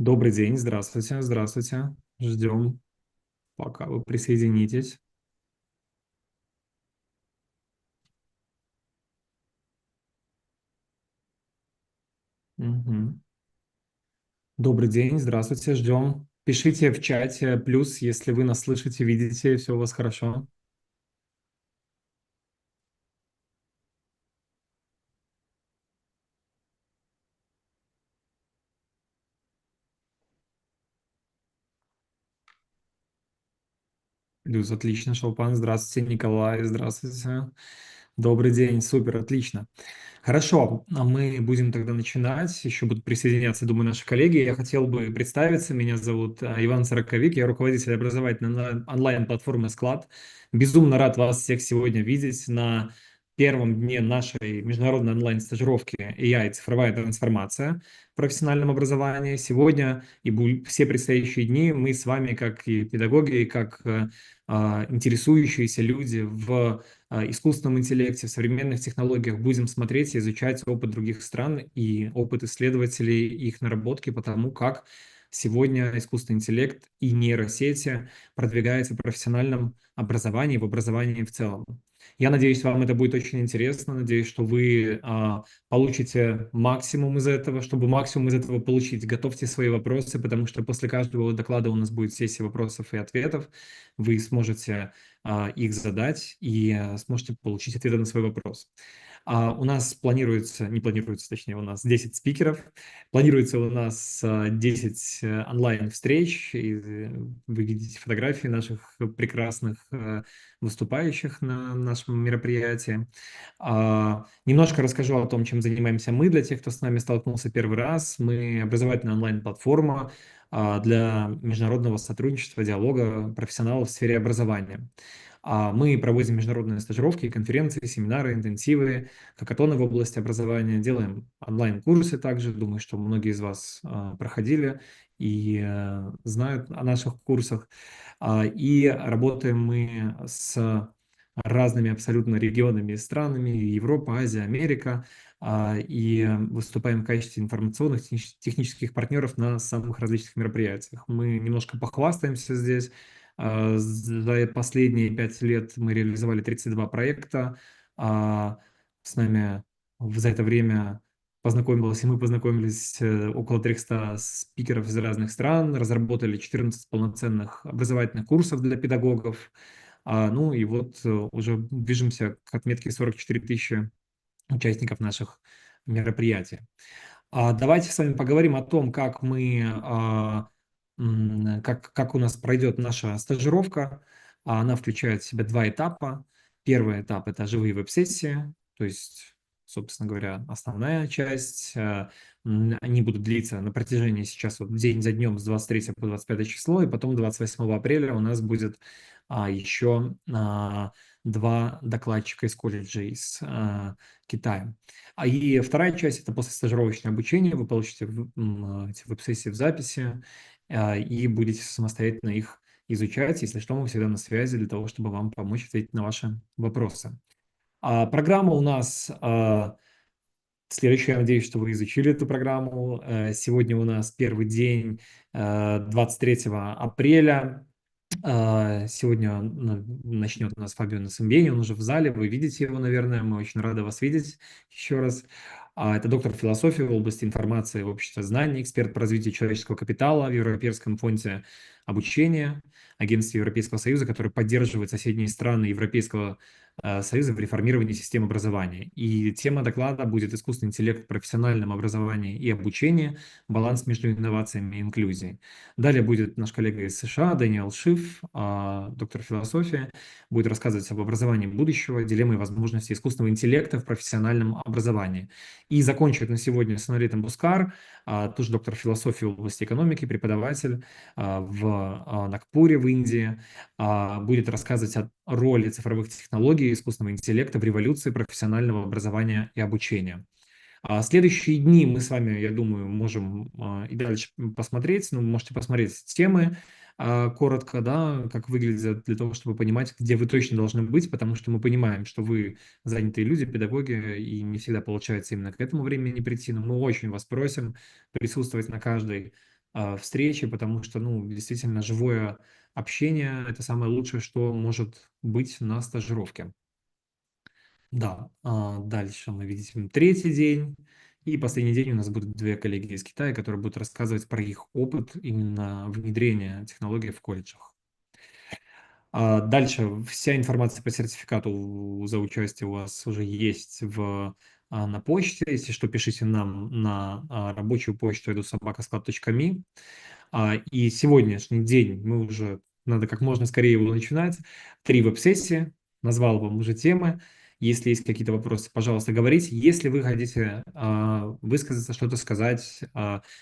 Добрый день, здравствуйте, здравствуйте. Ждем, пока вы присоединитесь. Мгм. Добрый день, здравствуйте, ждем. Пишите в чате плюс, если вы нас слышите, видите, все у вас хорошо. Плюс, отлично, Шалпан, здравствуйте, Николай, здравствуйте. Добрый день, супер, отлично. Хорошо, а мы будем тогда начинать. Еще будут присоединяться, думаю, наши коллеги. Я хотел бы представиться. Меня зовут Иван Сороковик, я руководитель образовательной онлайн-платформы «Склад». Безумно рад вас всех сегодня видеть на первом дне нашей международной онлайн-стажировки AI «Цифровая трансформация» в профессиональном образовании. Сегодня и все предстоящие дни мы с вами, как и педагоги, и как интересующиеся люди в искусственном интеллекте, в современных технологиях будем смотреть и изучать опыт других стран и опыт исследователей, их наработки по тому, как сегодня искусственный интеллект и нейросети продвигаются в профессиональном образовании, в образовании в целом. Я надеюсь, вам это будет очень интересно. Надеюсь, что вы получите максимум из этого. Чтобы максимум из этого получить, готовьте свои вопросы, потому что после каждого доклада у нас будет сессия вопросов и ответов. Вы сможете их задать и сможете получить ответы на свой вопрос. У нас планируется, не планируется, точнее, у нас 10 спикеров, планируется у нас 10 онлайн-встреч, и вы видите фотографии наших прекрасных выступающих на нашем мероприятии. Немножко расскажу о том, чем занимаемся мы, для тех, кто с нами столкнулся первый раз. Мы образовательная онлайн-платформа для международного сотрудничества, диалога профессионалов в сфере образования. Мы проводим международные стажировки, конференции, семинары, интенсивы, хакатоны в области образования, делаем онлайн-курсы также. Думаю, что многие из вас проходили и знают о наших курсах. И работаем мы с разными абсолютно регионами и странами, Европа, Азия, Америка, и выступаем в качестве информационных технических партнеров на самых различных мероприятиях. Мы немножко похвастаемся здесь. За последние 5 лет мы реализовали 32 проекта. С нами за это время познакомилось, и мы познакомились около 300 спикеров из разных стран, разработали 14 полноценных образовательных курсов для педагогов. Ну и вот уже движемся к отметке 44 тысячи участников наших мероприятий. Давайте с вами поговорим о том, как как у нас пройдет наша стажировка. Она включает в себя два этапа. Первый этап – это живые веб-сессии, то есть, собственно говоря, основная часть. Они будут длиться на протяжении сейчас вот день за днем с 23 по 25 число, и потом 28 апреля у нас будет еще два докладчика из колледжа из Китая. И вторая часть – это послестажировочное обучение. Вы получите эти веб-сессии в записи и будете самостоятельно их изучать. Если что, мы всегда на связи для того, чтобы вам помочь ответить на ваши вопросы. Программа у нас следующая. Я надеюсь, что вы изучили эту программу. Сегодня у нас первый день, 23 апреля. Сегодня начнет у нас Фабио Насимбени, он уже в зале, вы видите его, наверное, мы очень рады вас видеть еще раз. Это доктор философии в области информации и общества знаний, эксперт по развитию человеческого капитала в Европейском фонде обучения, агентстве Европейского Союза, который поддерживает соседние страны Европейского Союза в реформировании системы образования. И тема доклада будет «Искусственный интеллект в профессиональном образовании и обучении. Баланс между инновациями и инклюзией». Далее будет наш коллега из США, Дэниел С, доктор философии, будет рассказывать об образовании будущего, дилеммы и возможности искусственного интеллекта в профессиональном образовании. И закончит на сегодня Сонали Тамбускар, тоже доктор философии в области экономики, преподаватель в Нагпуре в Индии, будет рассказывать о роли цифровых технологий и искусственного интеллекта в революции профессионального образования и обучения. Следующие дни мы с вами, я думаю, можем и дальше посмотреть. Ну, можете посмотреть темы коротко, да, как выглядят, для того, чтобы понимать, где вы точно должны быть, потому что мы понимаем, что вы занятые люди, педагоги, и не всегда получается именно к этому времени прийти, но мы очень вас просим присутствовать на каждой встречи, потому что, ну, действительно, живое общение– это самое лучшее, что может быть на стажировке. Да, дальше мы видим третий день. И последний день у нас будут две коллеги из Китая, которые будут рассказывать про их опыт именно внедрения технологий в колледжах. Дальше вся информация по сертификату за участие у вас уже есть на почте. Если что, пишите нам на рабочую почту edu@sobakasklad.me. И сегодняшний день мы уже, надо как можно скорее его начинать. 3 веб-сессии, назвал вам уже темы. Если есть какие-то вопросы, пожалуйста, говорите. Если вы хотите высказаться, что-то сказать,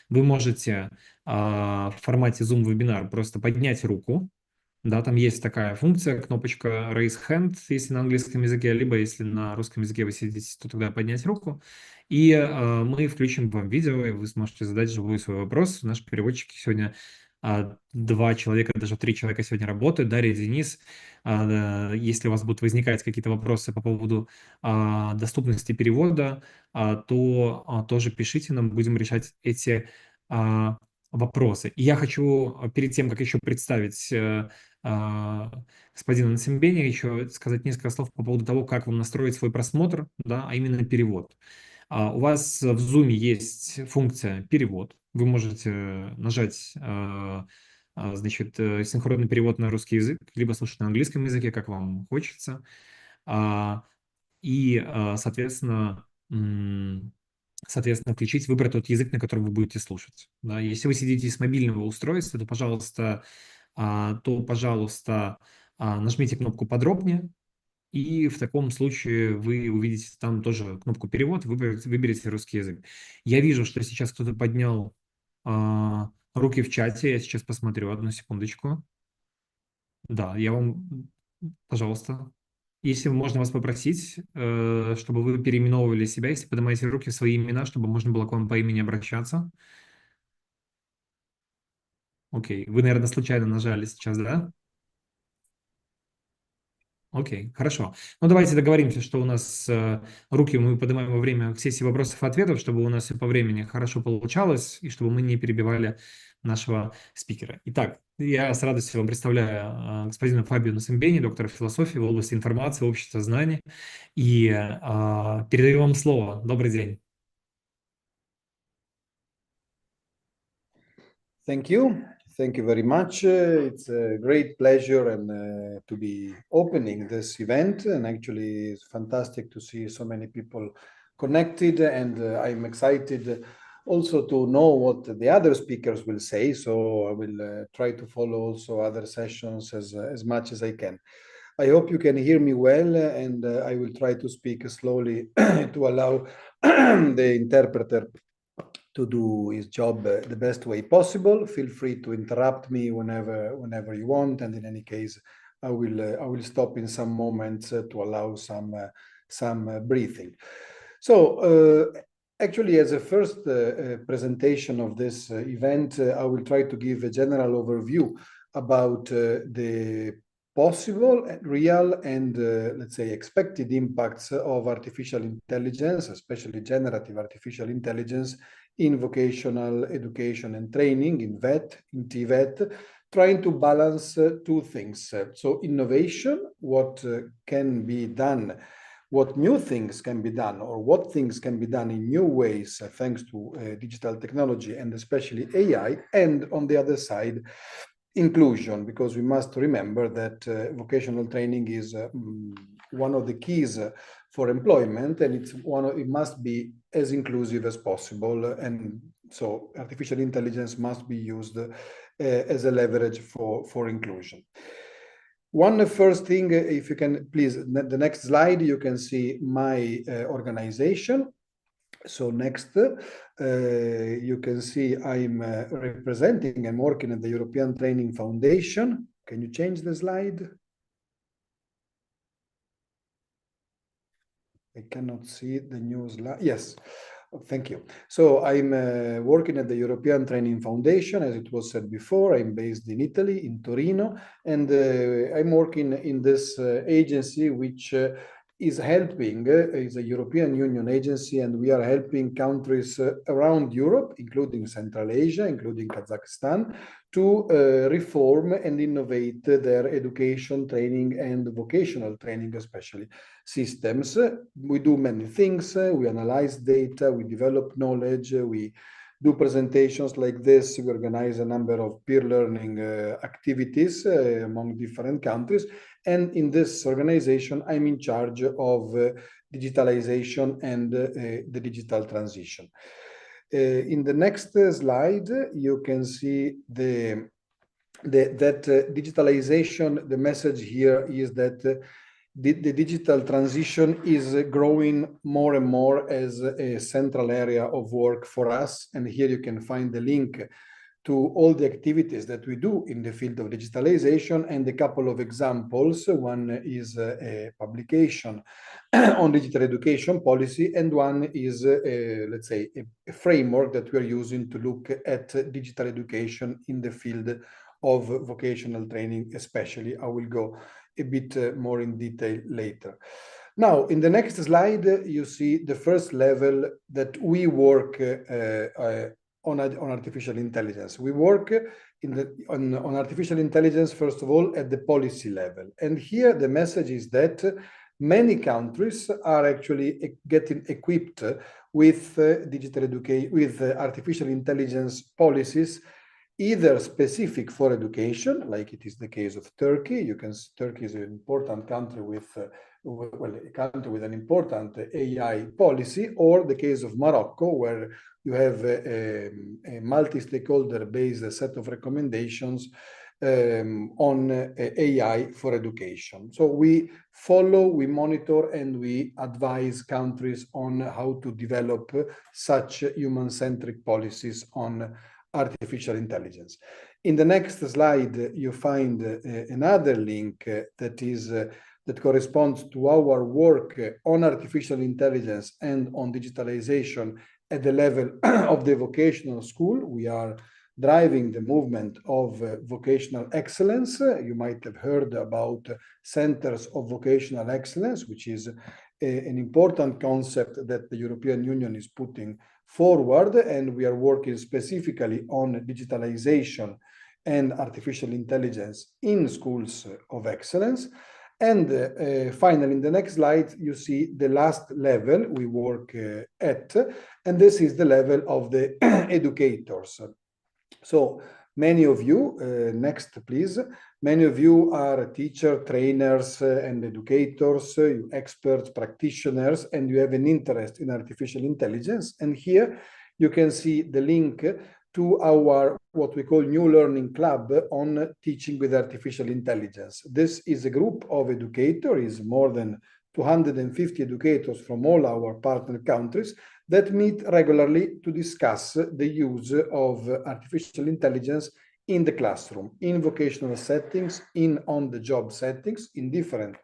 вы можете в формате Zoom-вебинар просто поднять руку. Да, там есть такая функция, кнопочка Raise Hand, если на английском языке, либо если на русском языке вы сидите, то тогда поднять руку. И мы включим вам видео, и вы сможете задать живой свой вопрос. Наши переводчики сегодня 2 человека, даже 3 человека сегодня работают. Дарья, Денис, если у вас будут возникать какие-то вопросы по поводу доступности перевода, то тоже пишите, нам будем решать эти вопросы. И я хочу, перед тем, как еще представить господина Насимбени, еще сказать несколько слов по поводу того, как вам настроить свой просмотр, да, а именно перевод. У вас в Zoom есть функция «Перевод». Вы можете нажать значит, синхронный перевод на русский язык, либо слушать на английском языке, как вам хочется. Соответственно, включить, выбрать тот язык, на котором вы будете слушать. Да, если вы сидите с мобильного устройства, то, пожалуйста, нажмите кнопку «Подробнее», и в таком случае вы увидите там тоже кнопку «Перевод», выберите русский язык. Я вижу, что сейчас кто-то поднял руки в чате, я сейчас посмотрю, одну секундочку. Да, я вам, пожалуйста, если можно вас попросить, чтобы вы переименовывали себя, если поднимаете руки в свои имена, чтобы можно было к вам по имени обращаться. Окей, вы, наверное, случайно нажали сейчас, да? Окей, хорошо. Ну, давайте договоримся, что у нас руки мы поднимаем во время сессии вопросов и ответов, чтобы у нас все по времени хорошо получалось, и чтобы мы не перебивали нашего спикера. Итак, я с радостью вам представляю господина Фабио Насимбени, доктора философии в области информации, общества знаний, и передаю вам слово. Добрый день. Thank you. Thank you very much. It's a great pleasure and to be opening this event. And actually, it's fantastic to see so many people connected. And I'm excited also to know what the other speakers will say. So I will try to follow also other sessions as much as I can. I hope you can hear me well, and I will try to speak slowly to allow the interpreter to do his job the best way possible. Feel free to interrupt me whenever you want, and in any case, I will stop in some moments to allow some breathing. So actually, as a first presentation of this event, I will try to give a general overview about the possible, real, and let's say expected impacts of artificial intelligence, especially generative artificial intelligence, in vocational education and training, in VET, in TVET, trying to balance two things. So innovation, what can be done, what new things can be done, or what things can be done in new ways thanks to digital technology and especially AI, and on the other side, inclusion, because we must remember that vocational training is one of the keys for employment, and it must be as inclusive as possible, and so artificial intelligence must be used as a leverage for inclusion. One first thing, if you can please, the next slide, you can see my organization. So next, you can see I'm representing and working at the European Training Foundation. Can you change the slide? I cannot see the new slide. Yes, thank you. So I'm working at the European Training Foundation, as it was said before. I'm based in Italy, in Torino, and I'm working in this agency, which is helping, is a European Union agency, and we are helping countries around Europe, including Central Asia, including Kazakhstan, to reform and innovate their education, training, and vocational training, especially systems. We do many things. We analyze data, we develop knowledge, we do presentations like this, we organize a number of peer learning activities among different countries. And in this organization, I'm in charge of digitalization and the digital transition. In the next slide, you can see that digitalization, the message here is that the digital transition is growing more and more as a central area of work for us. And here you can find the link to all the activities that we do in the field of digitalization, and a couple of examples. One is a publication on digital education policy, and one is, let's say, a framework that we're using to look at digital education in the field of vocational training, especially. I will go a bit more in detail later. Now, in the next slide, you see the first level that we work on artificial intelligence. We work on artificial intelligence, first of all, at the policy level. And here the message is that many countries are actually getting equipped with digital education, with artificial intelligence policies, either specific for education, like it is the case of Turkey. Turkey is an important country with a country with an important AI policy, or the case of Morocco, where you have a multi-stakeholder based set of recommendations on AI for education. So we follow, we monitor, and we advise countries on how to develop such human-centric policies on artificial intelligence. In the next slide, you find another link that corresponds to our work on artificial intelligence and on digitalization at the level of the vocational school. We are driving the movement of vocational excellence. You might have heard about centers of vocational excellence, which is an important concept that the European Union is putting forward, and we are working specifically on digitalization and artificial intelligence in schools of excellence. And finally, in the next slide, you see the last level we work at, and this is the level of the educators. So many of you, next please, many of you are teachers, trainers, and educators, you experts, practitioners, and you have an interest in artificial intelligence. And here you can see the link to our, what we call New Learning Club on teaching with artificial intelligence. This is a group of educators, more than 250 educators from all our partner countries that meet regularly to discuss the use of artificial intelligence in the classroom, in vocational settings, in on-the-job settings, in different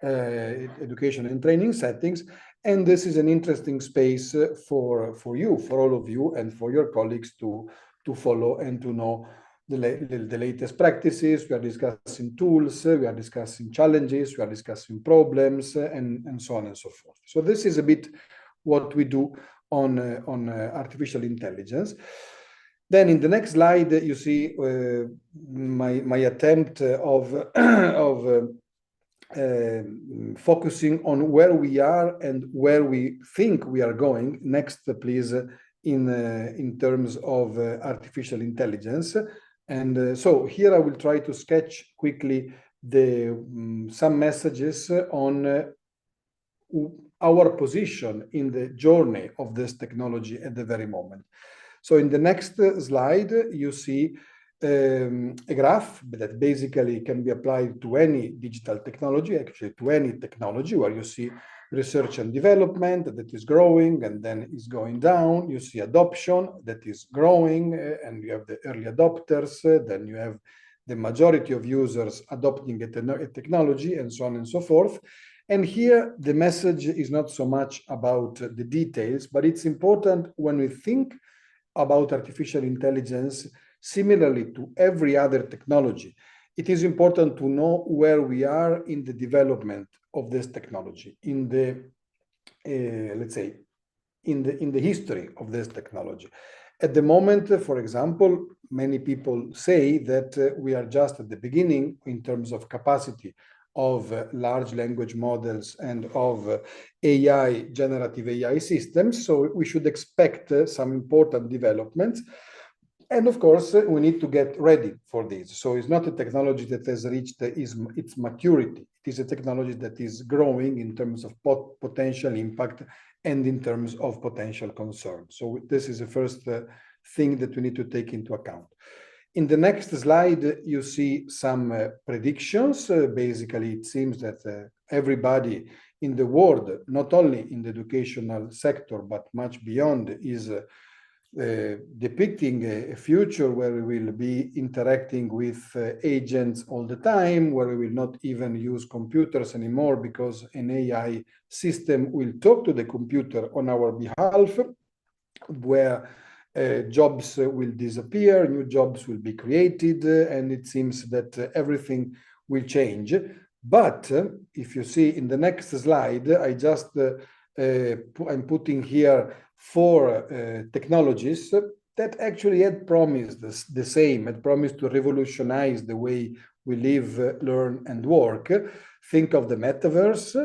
education and training settings. And this is an interesting space for you, for all of you, and for your colleagues to follow and to know the latest practices. We are discussing tools, we are discussing challenges, we are discussing problems, and so on and so forth. So this is a bit what we do on artificial intelligence. Then in the next slide, you see my attempt of focusing on where we are and where we think we are going. Next, please, in terms of artificial intelligence. And so here I will try to sketch quickly some messages on our position in the journey of this technology at the very moment. So in the next slide, you see a graph that basically can be applied to any digital technology, actually to any technology, where you see research and development that is growing and then is going down. You see adoption that is growing, and you have the early adopters, then you have the majority of users adopting a technology, and so on and so forth. And here the message is not so much about the details, but it's important when we think about artificial intelligence, similarly to every other technology. It is important to know where we are in the development of this technology, in the, let's say, in the history of this technology. At the moment, for example, many people say that we are just at the beginning in terms of capacity of large language models and of AI, generative AI systems. So we should expect some important developments. And of course, we need to get ready for this. So it's not a technology that has reached its maturity. It is a technology that is growing in terms of potential impact and in terms of potential concern. So this is the first thing that we need to take into account. In the next slide, you see some predictions. Basically, it seems that everybody in the world, not only in the educational sector, but much beyond, is depicting a future where we will be interacting with agents all the time, where we will not even use computers anymore because an AI system will talk to the computer on our behalf, where jobs will disappear, new jobs will be created, and it seems that everything will change. But if you see in the next slide, I'm putting here 4 technologies that actually had promised the same, had promised to revolutionize the way we live, learn, and work. Think of the metaverse.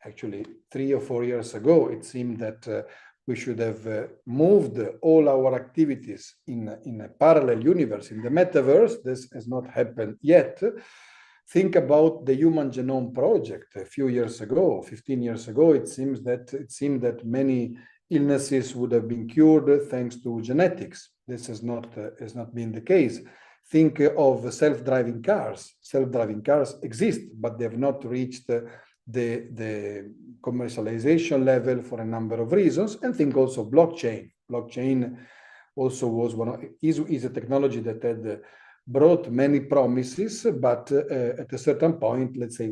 Actually, 3 or 4 years ago, it seemed that we should have moved all our activities in a parallel universe, in the metaverse. This has not happened yet. Think about the Human Genome Project. A few years ago, 15 years ago, it seemed that many illnesses would have been cured thanks to genetics. This has not been the case. Think of self-driving cars. Self-driving cars exist, but they have not reached the commercialization level for a number of reasons. And think also blockchain. Blockchain also is a technology that had brought many promises, but at a certain point, let's say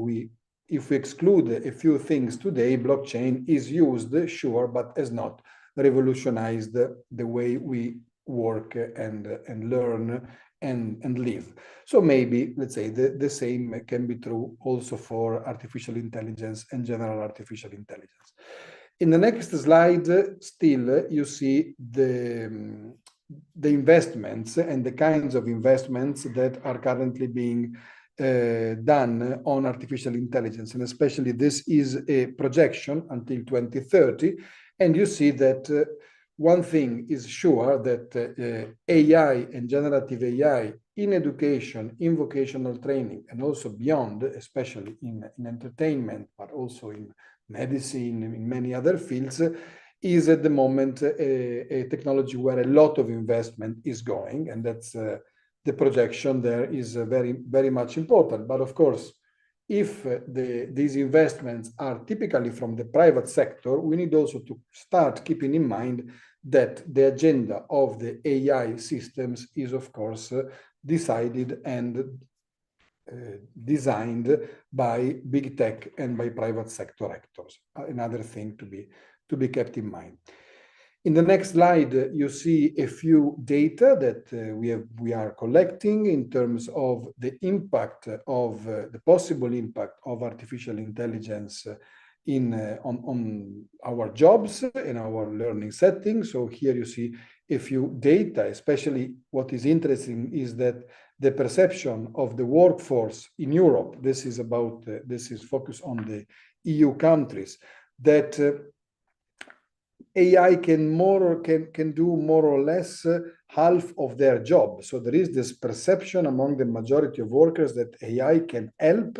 if we exclude a few things today, blockchain is used, sure, but has not revolutionized the way we work and learn and live. So maybe, let's say, the same can be true also for artificial intelligence and general artificial intelligence. In the next slide, still, you see the investments and the kinds of investments that are currently being done on artificial intelligence. And especially this is a projection until 2030. And you see that one thing is sure, that AI and generative AI in education, in vocational training, and also beyond, especially in entertainment, but also in medicine, in many other fields, is at the moment a technology where a lot of investment is going, and that's the projection there is very, very much important. But of course, if these investments are typically from the private sector, we need also to start keeping in mind that the agenda of the AI systems is, of course, decided and designed by big tech and by private sector actors. Another thing to be kept in mind. In the next slide, you see a few data that we are collecting in terms of the impact of the possible impact of artificial intelligence on our jobs in our learning settings. So here you see a few data. Especially what is interesting is that the perception of the workforce in Europe, this is focused on the EU countries, that AI can do more or less half of their job. So there is this perception among the majority of workers that AI can help,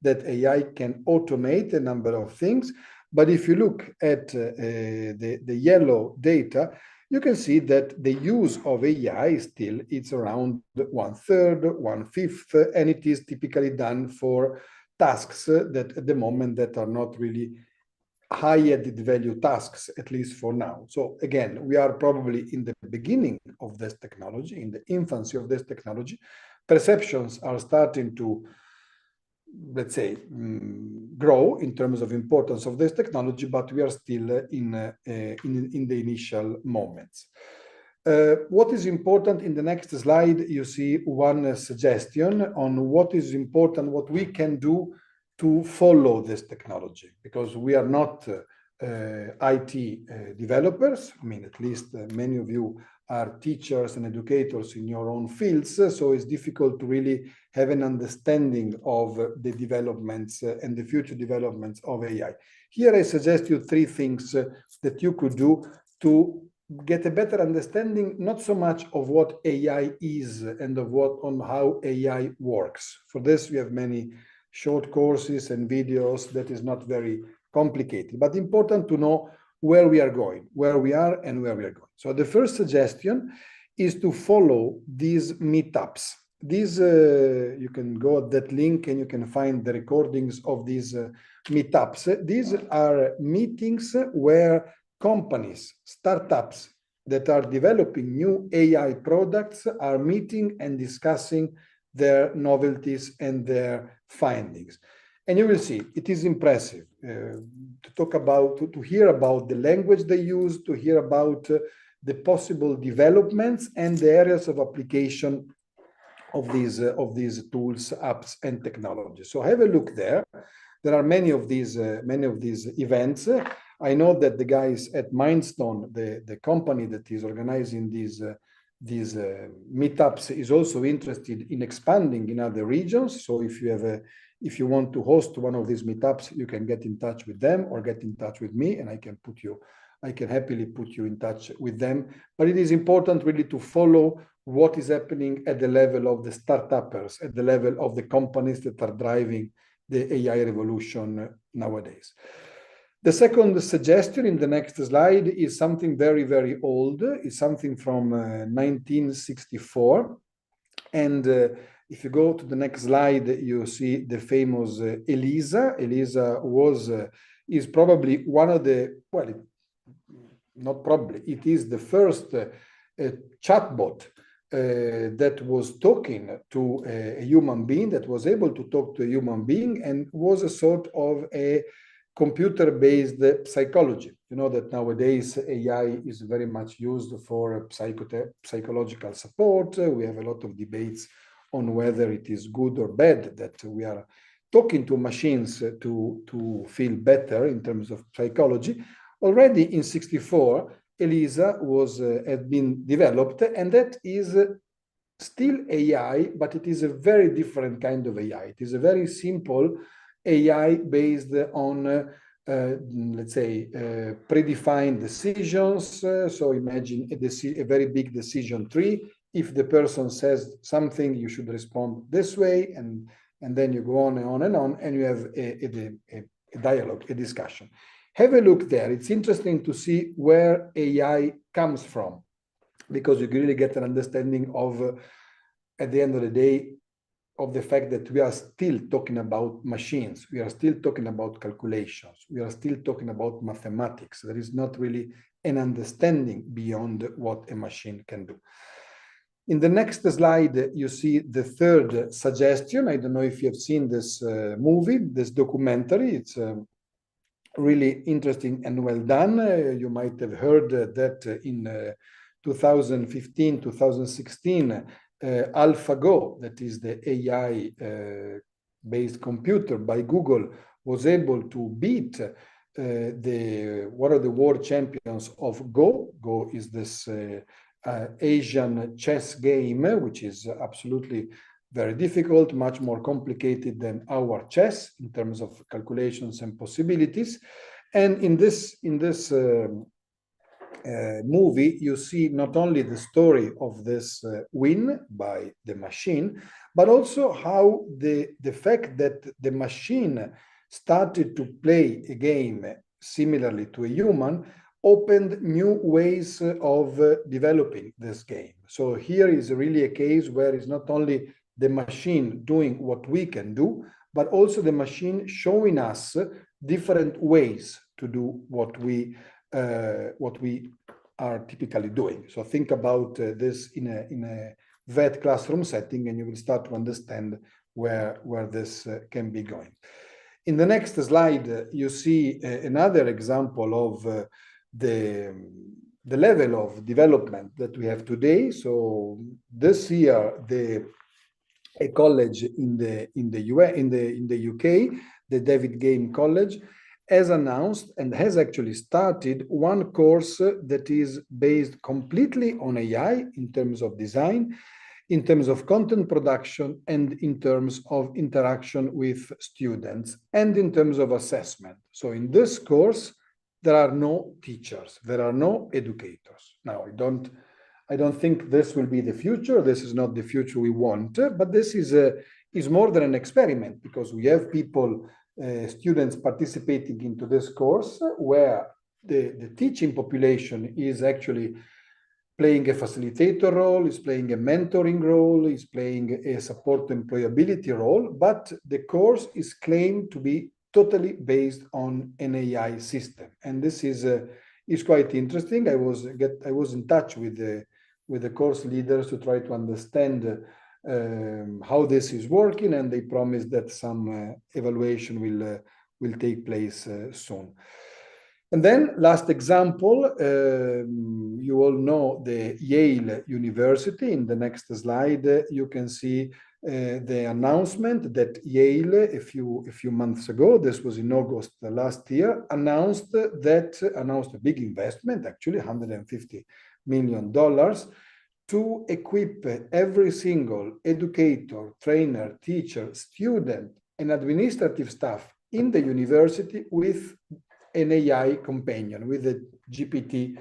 that AI can automate a number of things. But if you look at the yellow data, you can see that the use of AI still, it's around 1/3, 1/5, and it is typically done for tasks that at the moment that are not really high added value tasks, at least for now. So again, we are probably in the beginning of this technology, in the infancy of this technology. Perceptions are starting to, let's say, grow in terms of importance of this technology, but we are still in the initial moments. What is important in the next slide, you see one suggestion on what is important, what we can do to follow this technology, because we are not IT developers. I mean, at least many of you are teachers and educators in your own fields, so it's difficult to really have an understanding of the developments and the future developments of AI. Here I suggest you three things that you could do to get a better understanding, not so much of what AI is and of on how AI works. For this, we have many short courses and videos that is not very complicated, but important to know where we are going, where we are and where we are going. So the first suggestion is to follow these meetups. These, you can go at that link and you can find the recordings of these meetups. These are meetings where companies, startups that are developing new AI products are meeting and discussing their novelties and their findings. And you will see, it is impressive to talk about, to hear about the language they use, to hear about the possible developments and the areas of application of these tools, apps, and technologies. So have a look there. There are many of these events. I know that the guys at Mindstone, the company that is organizing these meetups, is also interested in expanding in other regions. So if you want to host one of these meetups, you can get in touch with them or get in touch with me, and I can happily put you in touch with them. But it is important really to follow what is happening at the level of the startuppers, at the level of the companies that are driving the AI revolution nowadays. The second suggestion in the next slide is something very, very old. It's something from 1964. And if you go to the next slide, you see the famous Elisa. Elisa is probably one of the, well, not probably, it is the first chatbot that was talking to a human being, that was able to talk to a human being, and was a sort of a computer-based psychology. You know that nowadays AI is very much used for psychological support. We have a lot of debates on whether it is good or bad that we are talking to machines to feel better in terms of psychology. Already in 1964, Elisa had been developed, and that is still AI, but it is a very different kind of AI. It is a very simple AI based on, let's say, predefined decisions. So imagine a very big decision tree. If the person says something, you should respond this way, and then you go on and on and on, and you have a dialogue, a discussion. Have a look there. It's interesting to see where AI comes from, because you really get an understanding of, at the end of the day, of the fact that we are still talking about machines. We are still talking about calculations. We are still talking about mathematics. There is not really an understanding beyond what a machine can do. In the next slide, you see the third suggestion. I don't know if you have seen this movie, this documentary. It's really interesting and well done. You might have heard that in 2015, 2016, AlphaGo, that is the AI based computer by Google, was able to beat one of the world champions of Go. Go is this Asian chess game, which is absolutely very difficult, much more complicated than our chess in terms of calculations and possibilities. And in this movie, you see not only the story of this win by the machine, but also how the fact that the machine started to play a game similarly to a human opened new ways of developing this game. So here is really a case where it's not only the machine doing what we can do, but also the machine showing us different ways to do what we are typically doing. So think about this in a VET classroom setting, and you will start to understand where this can be going. In the next slide, you see another example of the level of development that we have today. So this year, a college in the UK the David Game College, has announced and has actually started one course that is based completely on AI in terms of design, in terms of content production, and in terms of interaction with students, and in terms of assessment. So in this course, there are no teachers, there are no educators. Now, I don't think this will be the future. This is not the future we want, but this is more than an experiment, because we have people, students participating into this course where the teaching population is actually playing a facilitator role, is playing a mentoring role, is playing a support employability role, but the course is claimed to be totally based on an AI system. And this is quite interesting. I was in touch with the course leaders to try to understand how this is working, and they promised that some evaluation will take place soon. And then last example, you all know the Yale University. In the next slide, you can see the announcement that Yale, a few months ago, this was in August last year, announced a big investment, actually $150 million, to equip every single educator, trainer, teacher, student, and administrative staff in the university with an AI companion, with a GPT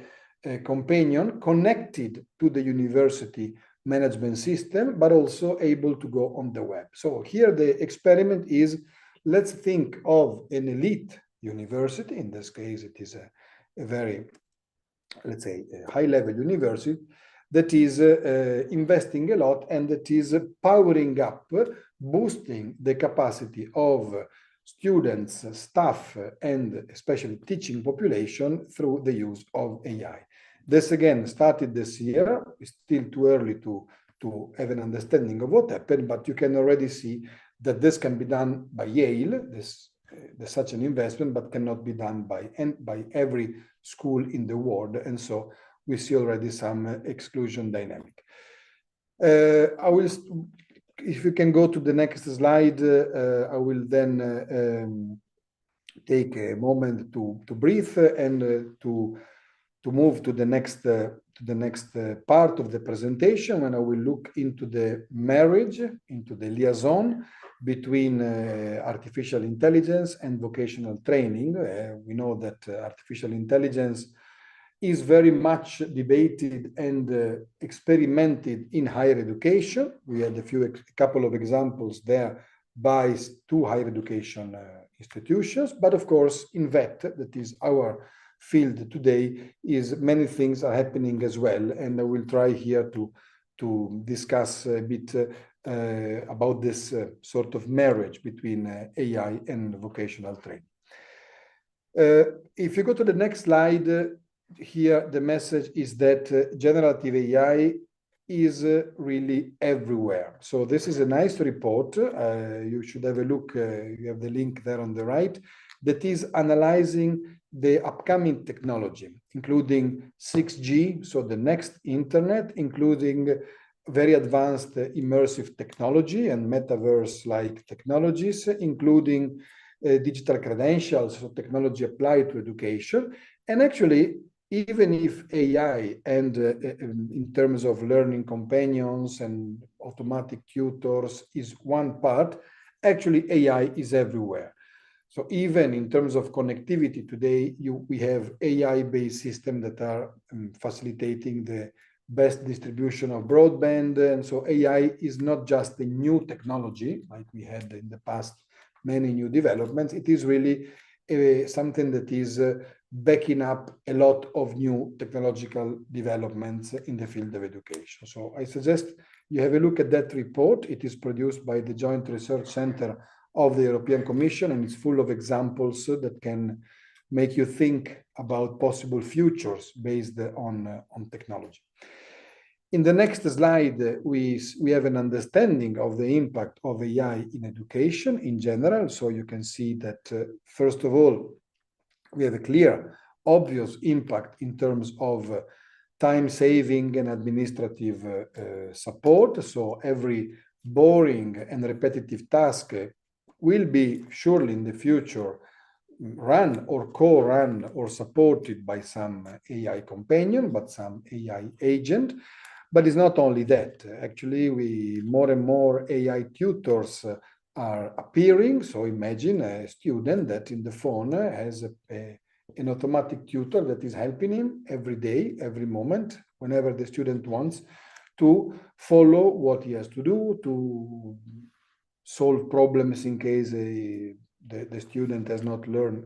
companion connected to the university management system, but also able to go on the web. So here the experiment is, let's think of an elite university. In this case, it is a very, let's say, a high-level university that is investing a lot and that is powering up, boosting the capacity of students, staff, and especially teaching population through the use of AI. This again started this year. It's still too early to have an understanding of what happened, but you can already see that this can be done by Yale, there's such an investment, but cannot be done by every school in the world. And so we see already some exclusion dynamic. If you can go to the next slide, I will then take a moment to breathe and to move to the next part of the presentation, and I will look into the marriage, into the liaison between artificial intelligence and vocational training. We know that artificial intelligence is very much debated and experimented in higher education. We had a couple of examples there by two higher education institutions, but of course in VET, that is our field today, is many things are happening as well, and I will try here to discuss a bit about this sort of marriage between AI and vocational training. If you go to the next slide, here the message is that generative AI is really everywhere. So this is a nice report. You should have a look. You have the link there on the right, that is analyzing the upcoming technology, including 6G, so the next internet, including very advanced immersive technology and metaverse-like technologies, including digital credentials, so technology applied to education. And actually, even if AI and in terms of learning companions and automatic tutors is one part, actually AI is everywhere. So even in terms of connectivity today, we have AI-based systems that are facilitating the best distribution of broadband. And so AI is not just a new technology, like we had in the past, many new developments. It is really something that is backing up a lot of new technological developments in the field of education. So I suggest you have a look at that report. It is produced by the Joint Research Center of the European Commission, and it's full of examples that can make you think about possible futures based on technology. In the next slide, we have an understanding of the impact of AI in education in general. So you can see that, first of all, we have a clear, obvious impact in terms of time saving and administrative support. So every boring and repetitive task will be surely in the future run or co-run or supported by some AI companion, but some AI agent. But it's not only that. Actually, more and more AI tutors are appearing. So imagine a student that in the phone has an automatic tutor that is helping him every day, every moment, whenever the student wants to follow what he has to do, to solve problems in case the student has not learned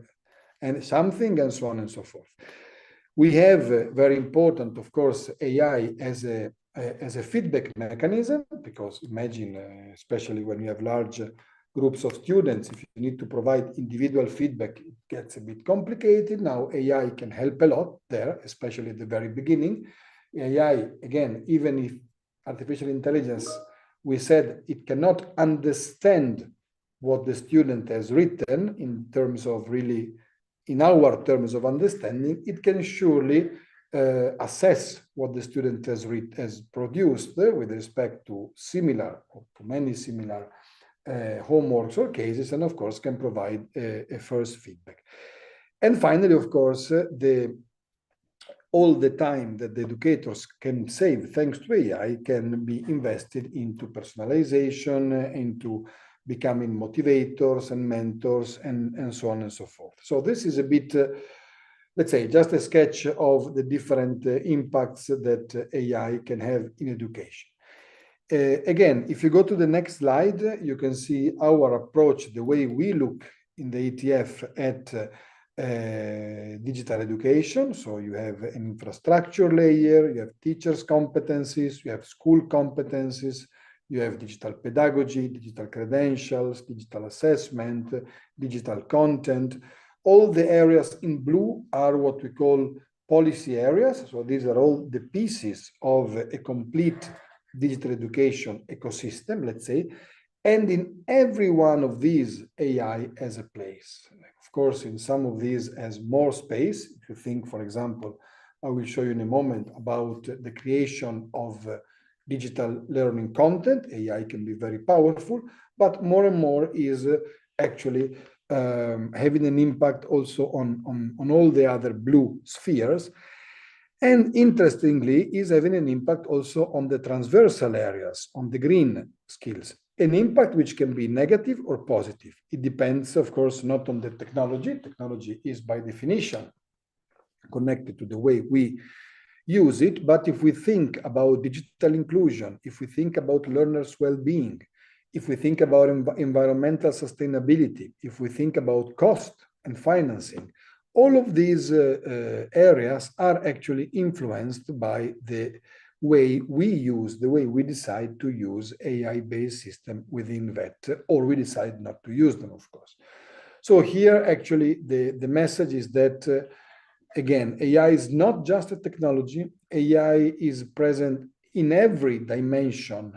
and something, and so on and so forth. We have very important, of course, AI as a feedback mechanism, because imagine, especially when you have large groups of students, if you need to provide individual feedback, it gets a bit complicated. Now AI can help a lot there, especially at the very beginning. AI, again, even if artificial intelligence, we said it cannot understand what the student has written in terms of really, in our terms of understanding, it can surely assess what the student has produced with respect to similar or to many similar homeworks or cases, and of course can provide a first feedback. And finally, of course, all the time that the educators can save thanks to AI can be invested into personalization, into becoming motivators and mentors, and so on and so forth. So this is a bit, let's say, just a sketch of the different impacts that AI can have in education. Again, if you go to the next slide, you can see our approach, the way we look in the ETF at digital education. So you have an infrastructure layer, you have teachers' competencies, you have school competencies, you have digital pedagogy, digital credentials, digital assessment, digital content. All the areas in blue are what we call policy areas. So these are all the pieces of a complete digital education ecosystem, let's say. And in every one of these, AI has a place. Of course, in some of these has more space. If you think, for example, I will show you in a moment about the creation of digital learning content. AI can be very powerful, but more and more is actually having an impact also on all the other blue spheres. And interestingly, is having an impact also on the transversal areas, on the green skills. An impact which can be negative or positive. It depends, of course, not on the technology. Technology is by definition connected to the way we use it. But if we think about digital inclusion, if we think about learners' well-being, if we think about environmental sustainability, if we think about cost and financing, all of these areas are actually influenced by the way we use, the way we decide to use AI-based system within VET, or we decide not to use them, of course. So here, actually, the message is that, again, AI is not just a technology. AI is present in every dimension,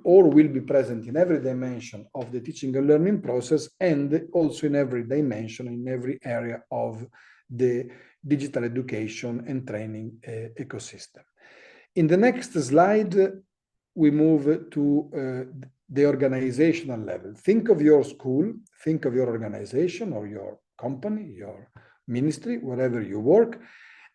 or will be present in every dimension of the teaching and learning process, and also in every dimension, in every area of the digital education and training ecosystem. In the next slide, we move to the organizational level. Think of your school, think of your organization or your company, your ministry, wherever you work,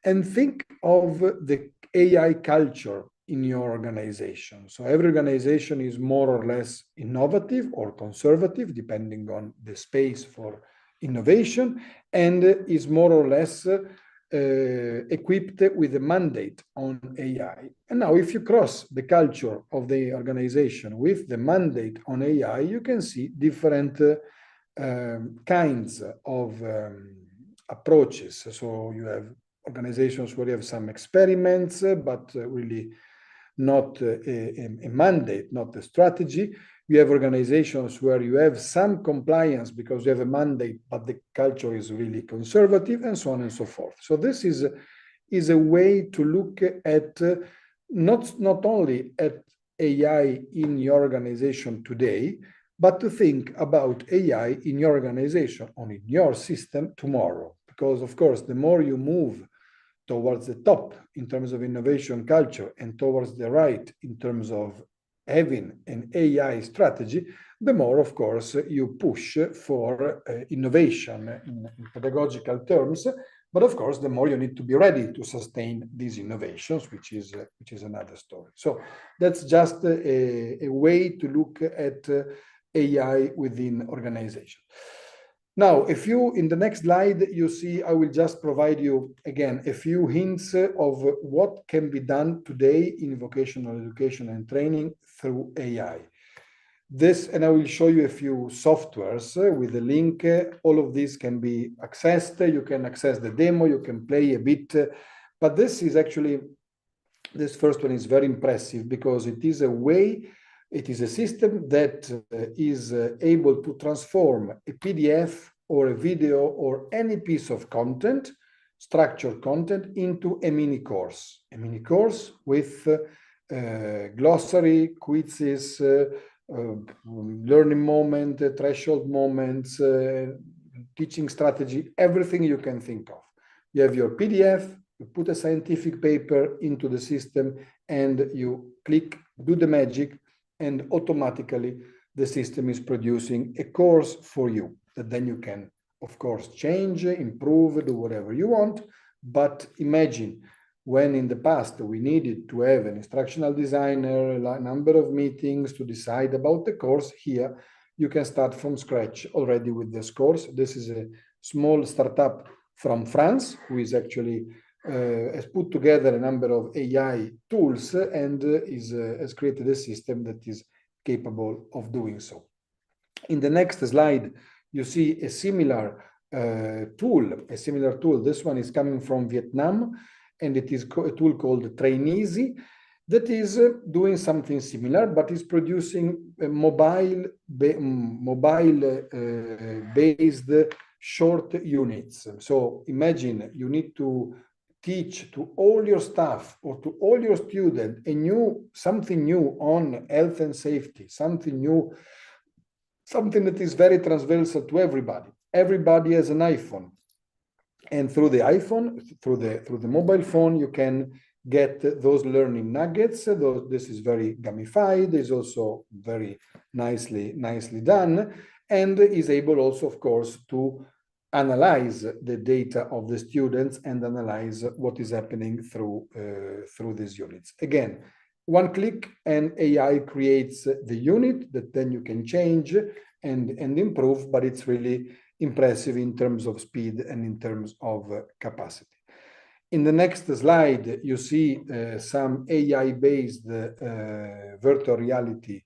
and think of the AI culture in your organization. So every organization is more or less innovative or conservative, depending on the space for innovation, and is more or less equipped with a mandate on AI. And now if you cross the culture of the organization with the mandate on AI, you can see different kinds of approaches. So you have organizations where you have some experiments, but really not a mandate, not a strategy. You have organizations where you have some compliance because you have a mandate, but the culture is really conservative, and so on and so forth. So this is a way to look at not only at AI in your organization today, but to think about AI in your organization or in your system tomorrow. Because, of course, the more you move towards the top in terms of innovation culture and towards the right in terms of having an AI strategy, the more, of course, you push for innovation in pedagogical terms. But of course, the more you need to be ready to sustain these innovations, which is another story. So that's just a way to look at AI within organization. Now, in the next slide, you see, I will just provide you, again, a few hints of what can be done today in vocational education and training through AI. And I will show you a few softwares with a link. All of these can be accessed. You can access the demo, you can play a bit. But this first one is very impressive because it is a system that is able to transform a PDF or a video or any piece of content, structured content, into a mini course with glossary, quizzes, learning moment, threshold moments, teaching strategy, everything you can think of. You have your PDF, you put a scientific paper into the system, and you click, do the magic, and automatically the system is producing a course for you that then you can, of course, change, improve, do whatever you want. But imagine when in the past we needed to have an instructional designer, a number of meetings to decide about the course. Here you can start from scratch already with this course. This is a small startup from France who is actually has put together a number of AI tools and has created a system that is capable of doing so. In the next slide, you see a similar tool. This one is coming from Vietnam, and it is a tool called Traineasy that is doing something similar, but is producing mobile-based short units. So imagine you need to teach to all your staff or to all your students something new on health and safety, something that is very transversal to everybody. Everybody has an iPhone, and through the iPhone, through the mobile phone, you can get those learning nuggets. This is very gamified. Is also very nicely done, and is able also, of course, to analyze the data of the students and analyze what is happening through these units. Again, one click and AI creates the unit that then you can change and improve, but it's really impressive in terms of speed and in terms of capacity. In the next slide, you see some AI-based virtual reality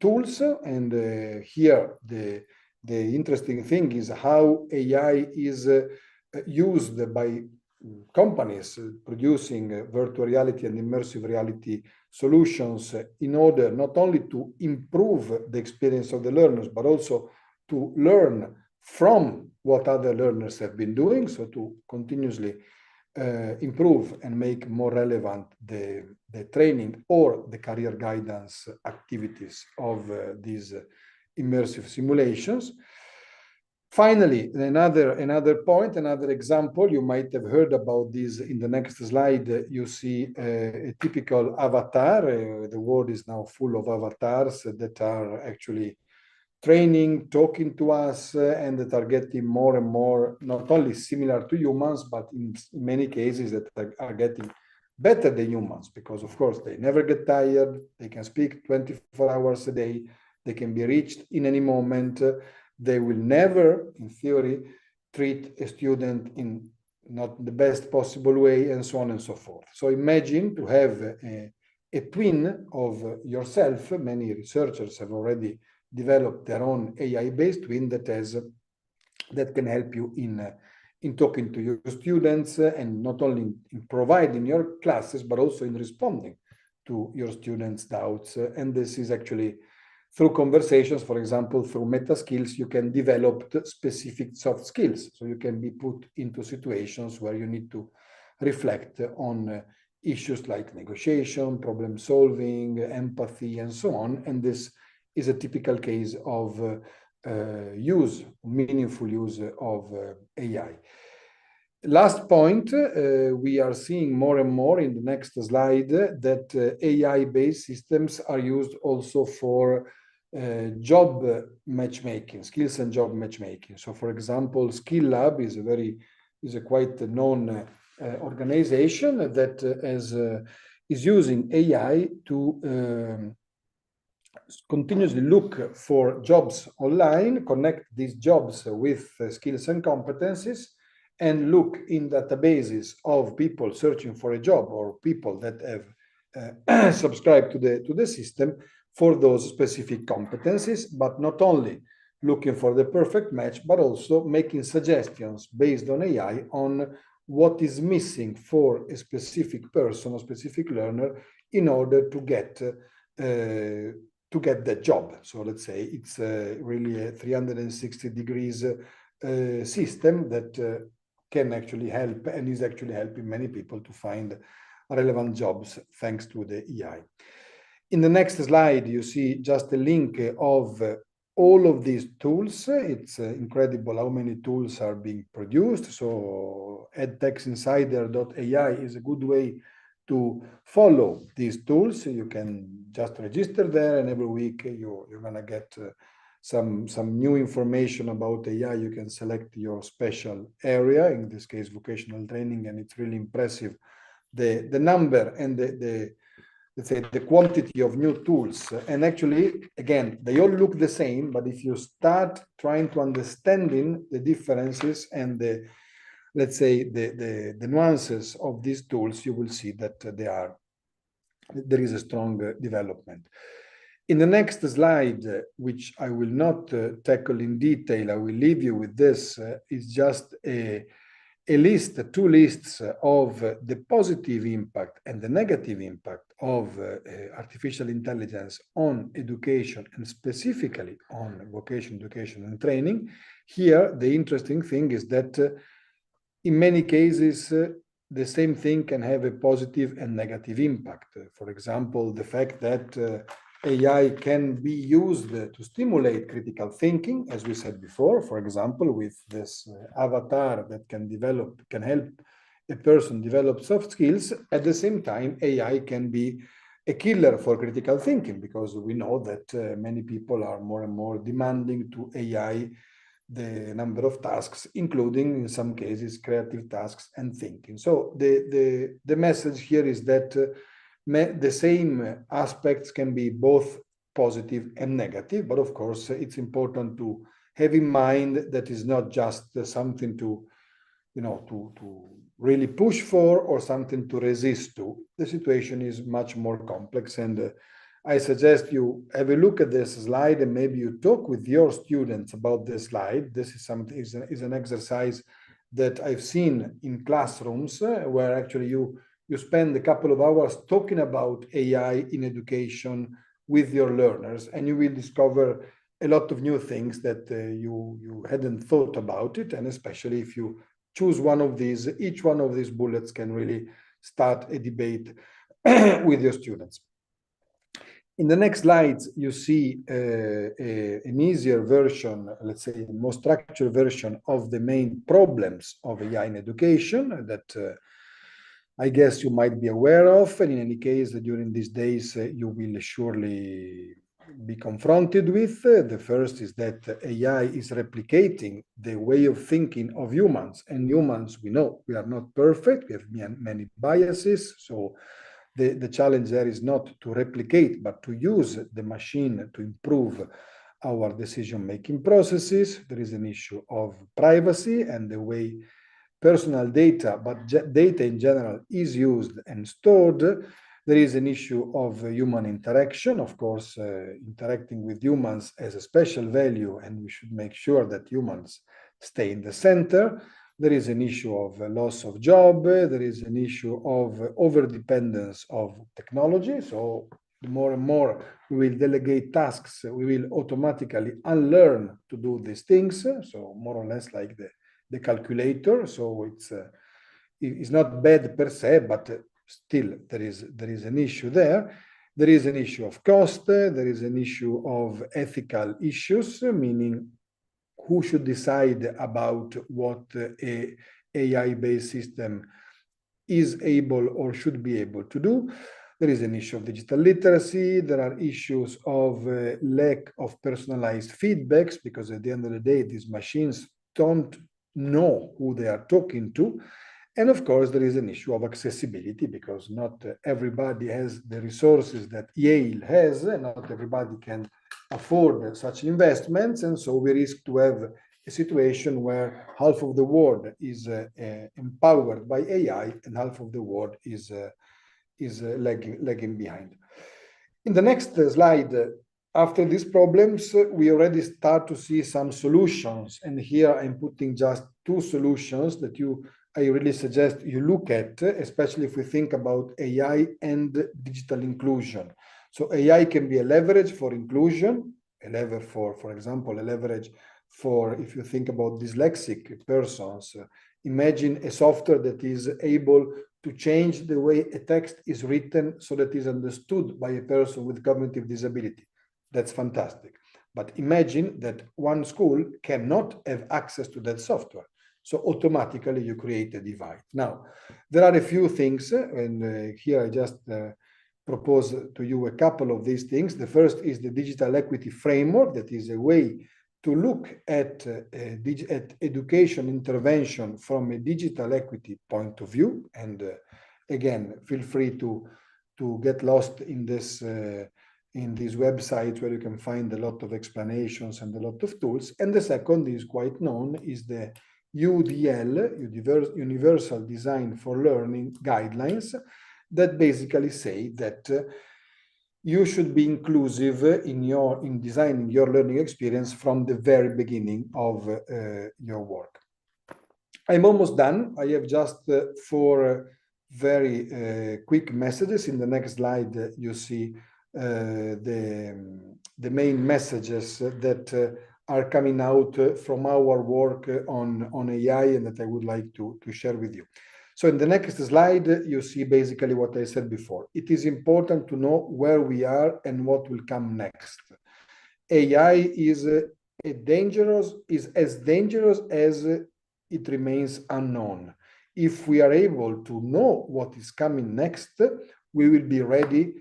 tools, and here the interesting thing is how AI is used by companies producing virtual reality and immersive reality solutions in order not only to improve the experience of the learners, but also to learn from what other learners have been doing, so to continuously improve and make more relevant the training or the career guidance activities of these immersive simulations. Finally, another point, another example, you might have heard about this. In the next slide, you see a typical avatar. The world is now full of avatars that are actually training, talking to us, and that are getting more and more, not only similar to humans, but in many cases that are getting better than humans, because of course they never get tired, they can speak 24 hours a day, they can be reached in any moment, they will never, in theory, treat a student in not the best possible way, and so on and so forth. So imagine to have a twin of yourself. Many researchers have already developed their own AI-based twin that can help you in talking to your students, and not only in providing your classes, but also in responding to your students' doubts. And this is actually through conversations, for example, through meta skills, you can develop specific soft skills. So you can be put into situations where you need to reflect on issues like negotiation, problem solving, empathy, and so on. And this is a typical case of meaningful use of AI. Last point, we are seeing more and more in the next slide that AI-based systems are used also for job matchmaking, skills and job matchmaking. So, for example, Skill Lab is a quite known organization that is using AI to continuously look for jobs online, connect these jobs with skills and competencies, and look in databases of people searching for a job or people that have subscribed to the system for those specific competencies, but not only looking for the perfect match, but also making suggestions based on AI on what is missing for a specific person or specific learner in order to get that job. So let's say it's really a 360 degrees system that can actually help and is actually helping many people to find relevant jobs thanks to the AI. In the next slide, you see just a link of all of these tools. It's incredible how many tools are being produced. So edtechsinsider.ai is a good way to follow these tools. You can just register there, and every week you're gonna get some new information about AI. You can select your special area, in this case vocational training, and it's really impressive the number and let's say the quantity of new tools. And actually, again, they all look the same, but if you start trying to understanding the differences and the, let's say, the nuances of these tools, you will see that there is a strong development. In the next slide, which I will not tackle in detail, I will leave you with this, is just two lists of the positive impact and the negative impact of artificial intelligence on education, and specifically on vocational education and training. Here, the interesting thing is that in many cases, the same thing can have a positive and negative impact. For example, the fact that AI can be used to stimulate critical thinking, as we said before, for example, with this avatar that can help a person develop soft skills. At the same time, AI can be a killer for critical thinking, because we know that many people are more and more demanding to AI the number of tasks, including in some cases creative tasks and thinking. So the message here is that the same aspects can be both positive and negative, but of course it's important to have in mind that is not just something to really push for or something to resist to. The situation is much more complex, and I suggest you have a look at this slide and maybe you talk with your students about this slide. This is an exercise that I've seen in classrooms where actually you spend a couple of hours talking about AI in education with your learners, and you will discover a lot of new things that you hadn't thought about it. And especially if you choose one of these, each one of these bullets can really start a debate with your students. In the next slides, you see an easier version, let's say a more structured version of the main problems of AI in education that I guess you might be aware of. And in any case, during these days, you will surely be confronted with. The first is that AI is replicating the way of thinking of humans. And humans, we know, we are not perfect. We have many biases. So the challenge there is not to replicate, but to use the machine to improve our decision-making processes. There is an issue of privacy and the way personal data, but data in general, is used and stored. There is an issue of human interaction. Of course, interacting with humans has a special value, and we should make sure that humans stay in the center. There is an issue of loss of job. There is an issue of over-dependence of technology. So the more and more we will delegate tasks, we will automatically unlearn to do these things. So more or less like the calculator. So it's not bad per se, but still there is an issue there. There is an issue of cost. There is an issue of ethical issues, meaning who should decide about what a AI-based system is able or should be able to do. There is an issue of digital literacy. There are issues of lack of personalized feedbacks, because at the end of the day, these machines don't know who they are talking to. And of course, there is an issue of accessibility, because not everybody has the resources that Yale has, and not everybody can afford such investments. And so we risk to have a situation where half of the world is empowered by AI and half of the world is lagging behind. In the next slide, after these problems, we already start to see some solutions. And here I'm putting just two solutions that I really suggest you look at, especially if we think about AI and digital inclusion. So AI can be a leverage for inclusion, a lever for example, a leverage for, if you think about dyslexic persons, imagine a software that is able to change the way a text is written so that it is understood by a person with cognitive disability. That's fantastic. But imagine that one school cannot have access to that software. So automatically you create a divide. Now, there are a few things, and here I just propose to you a couple of these things. The first is the digital equity framework. That is a way to look at education intervention from a digital equity point of view. And again, feel free to get lost in this in these websites where you can find a lot of explanations and a lot of tools. And the second is quite known, is the UDL, Universal Design for Learning Guidelines, that basically say that you should be inclusive in designing your learning experience from the very beginning of your work. I'm almost done. I have just four very quick messages. In the next slide, you see the main messages that are coming out from our work on AI and that I would like to share with you. So in the next slide, you see basically what I said before. It is important to know where we are and what will come next. AI is as dangerous as it remains unknown. If we are able to know what is coming next, we will be ready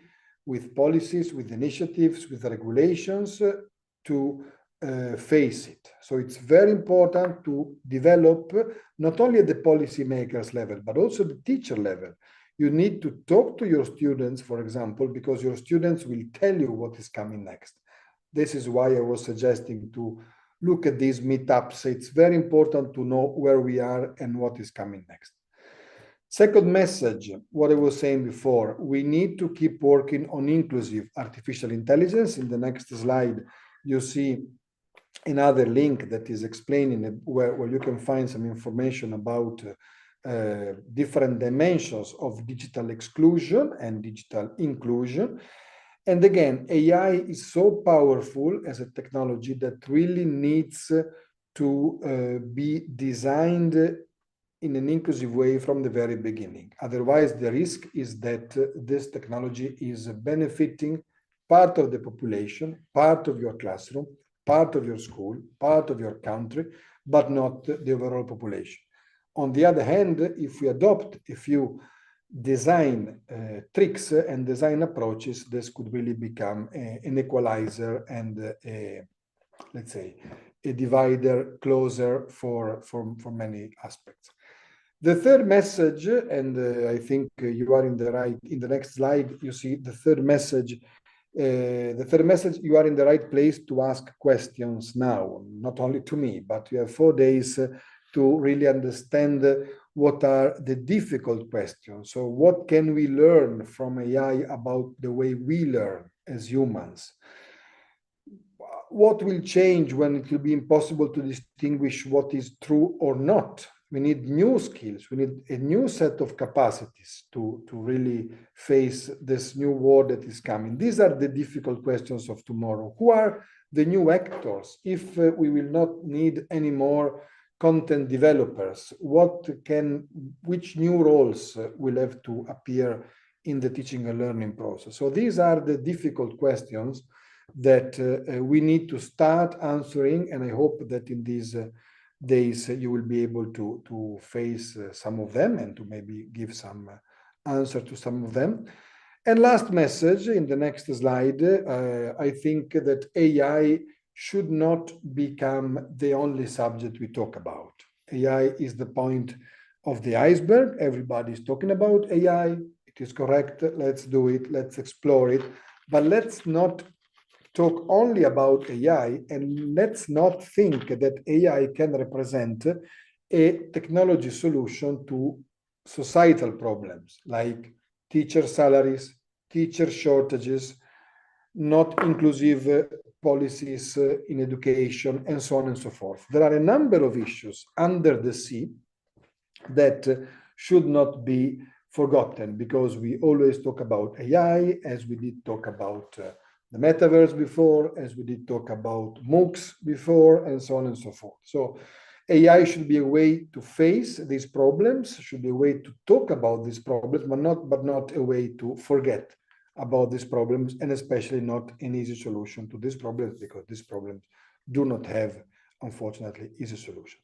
with policies, with initiatives, with regulations to face it. So it's very important to develop not only at the policymakers level, but also the teacher level. You need to talk to your students, for example, because your students will tell you what is coming next. This is why I was suggesting to look at these meetups. It's very important to know where we are and what is coming next. Second message, what I was saying before, we need to keep working on inclusive artificial intelligence. In the next slide, you see another link that is explaining where you can find some information about different dimensions of digital exclusion and digital inclusion. And again, AI is so powerful as a technology that really needs to be designed in an inclusive way from the very beginning. Otherwise, the risk is that this technology is benefiting part of the population, part of your classroom, part of your school, part of your country, but not the overall population. On the other hand, if we adopt a few design tricks and design approaches, this could really become an equalizer and let's say a divider closer for many aspects. The third message, and I think you are in the next slide, you see the third message. The third message, you are in the right place to ask questions now, not only to me, but you have 4 days to really understand what are the difficult questions. So what can we learn from AI about the way we learn as humans? What will change when it will be impossible to distinguish what is true or not? We need new skills. We need a new set of capacities to really face this new world that is coming. These are the difficult questions of tomorrow. Who are the new actors? If we will not need any more content developers, which new roles will have to appear in the teaching and learning process? So these are the difficult questions that we need to start answering, and I hope that in these days you will be able to face some of them and to maybe give some answer to some of them. And last message in the next slide, I think that AI should not become the only subject we talk about. AI is the point of the iceberg. Everybody's talking about AI. It is correct. Let's do it. Let's explore it. But let's not talk only about AI, and let's not think that AI can represent a technology solution to societal problems like teacher salaries, teacher shortages, not inclusive policies in education, and so on and so forth. There are a number of issues under the sea that should not be forgotten, because we always talk about AI, as we did talk about the metaverse before, as we did talk about MOOCs before, and so on and so forth. So AI should be a way to face these problems, should be a way to talk about these problems, but not a way to forget about these problems, and especially not an easy solution to these problems, because these problems do not have, unfortunately, easy solutions.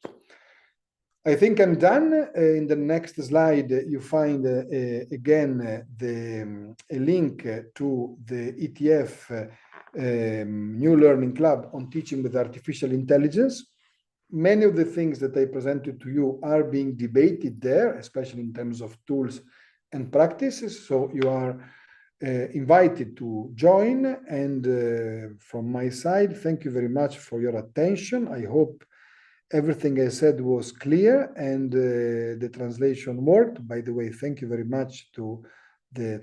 I think I'm done. In the next slide, you find again a link to the ETF New Learning Club on teaching with artificial intelligence. Many of the things that I presented to you are being debated there, especially in terms of tools and practices. So you are invited to join. And from my side, thank you very much for your attention. I hope everything I said was clear, and the translation worked. By the way, thank you very much to the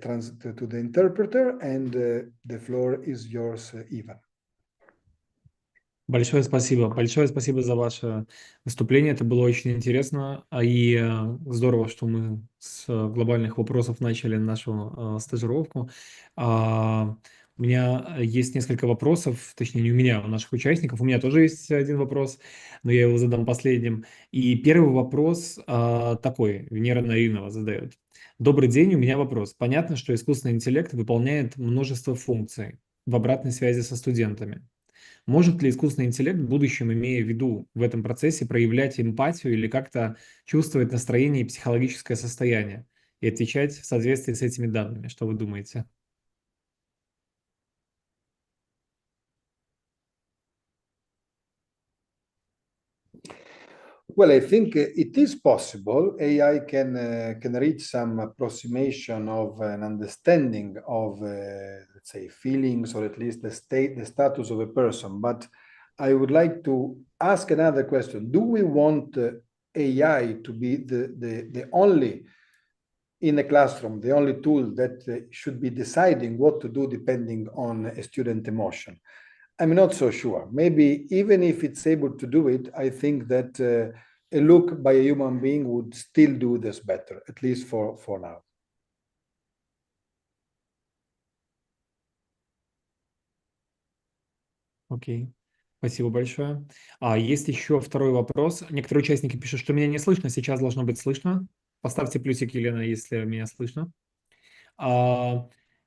interpreter, and the floor is yours, Ivan. Большое спасибо. Большое спасибо за ваше выступление. Это было очень интересно. И здорово, что мы с глобальных вопросов начали нашу стажировку. У меня есть несколько вопросов, точнее, не у меня, а у наших участников. У меня тоже есть один вопрос, но я его задам последним. И первый вопрос такой, Венера Наивного задает. Добрый день, у меня вопрос. Понятно, что искусственный интеллект выполняет множество функций в обратной связи со студентами. Может ли искусственный интеллект в будущем, имея в виду в этом процессе, проявлять эмпатию или как-то чувствовать настроение и психологическое состояние и отвечать в соответствии с этими данными? Что вы думаете? Well, I think it is possible. AI can reach some approximation of an understanding of, let's say, feelings, or at least the status of a person. But I would like to ask another question. Do we want AI to be the only, in a classroom, the only tool that should be deciding what to do depending on a student emotion? I'm not so sure. Maybe even if it's able to do it, I think that a look by a human being would still do this better, at least for now. Окей, спасибо большое. Есть еще второй вопрос. Некоторые участники пишут, что меня не слышно. Сейчас должно быть слышно. Поставьте плюсик, Елена, если меня слышно.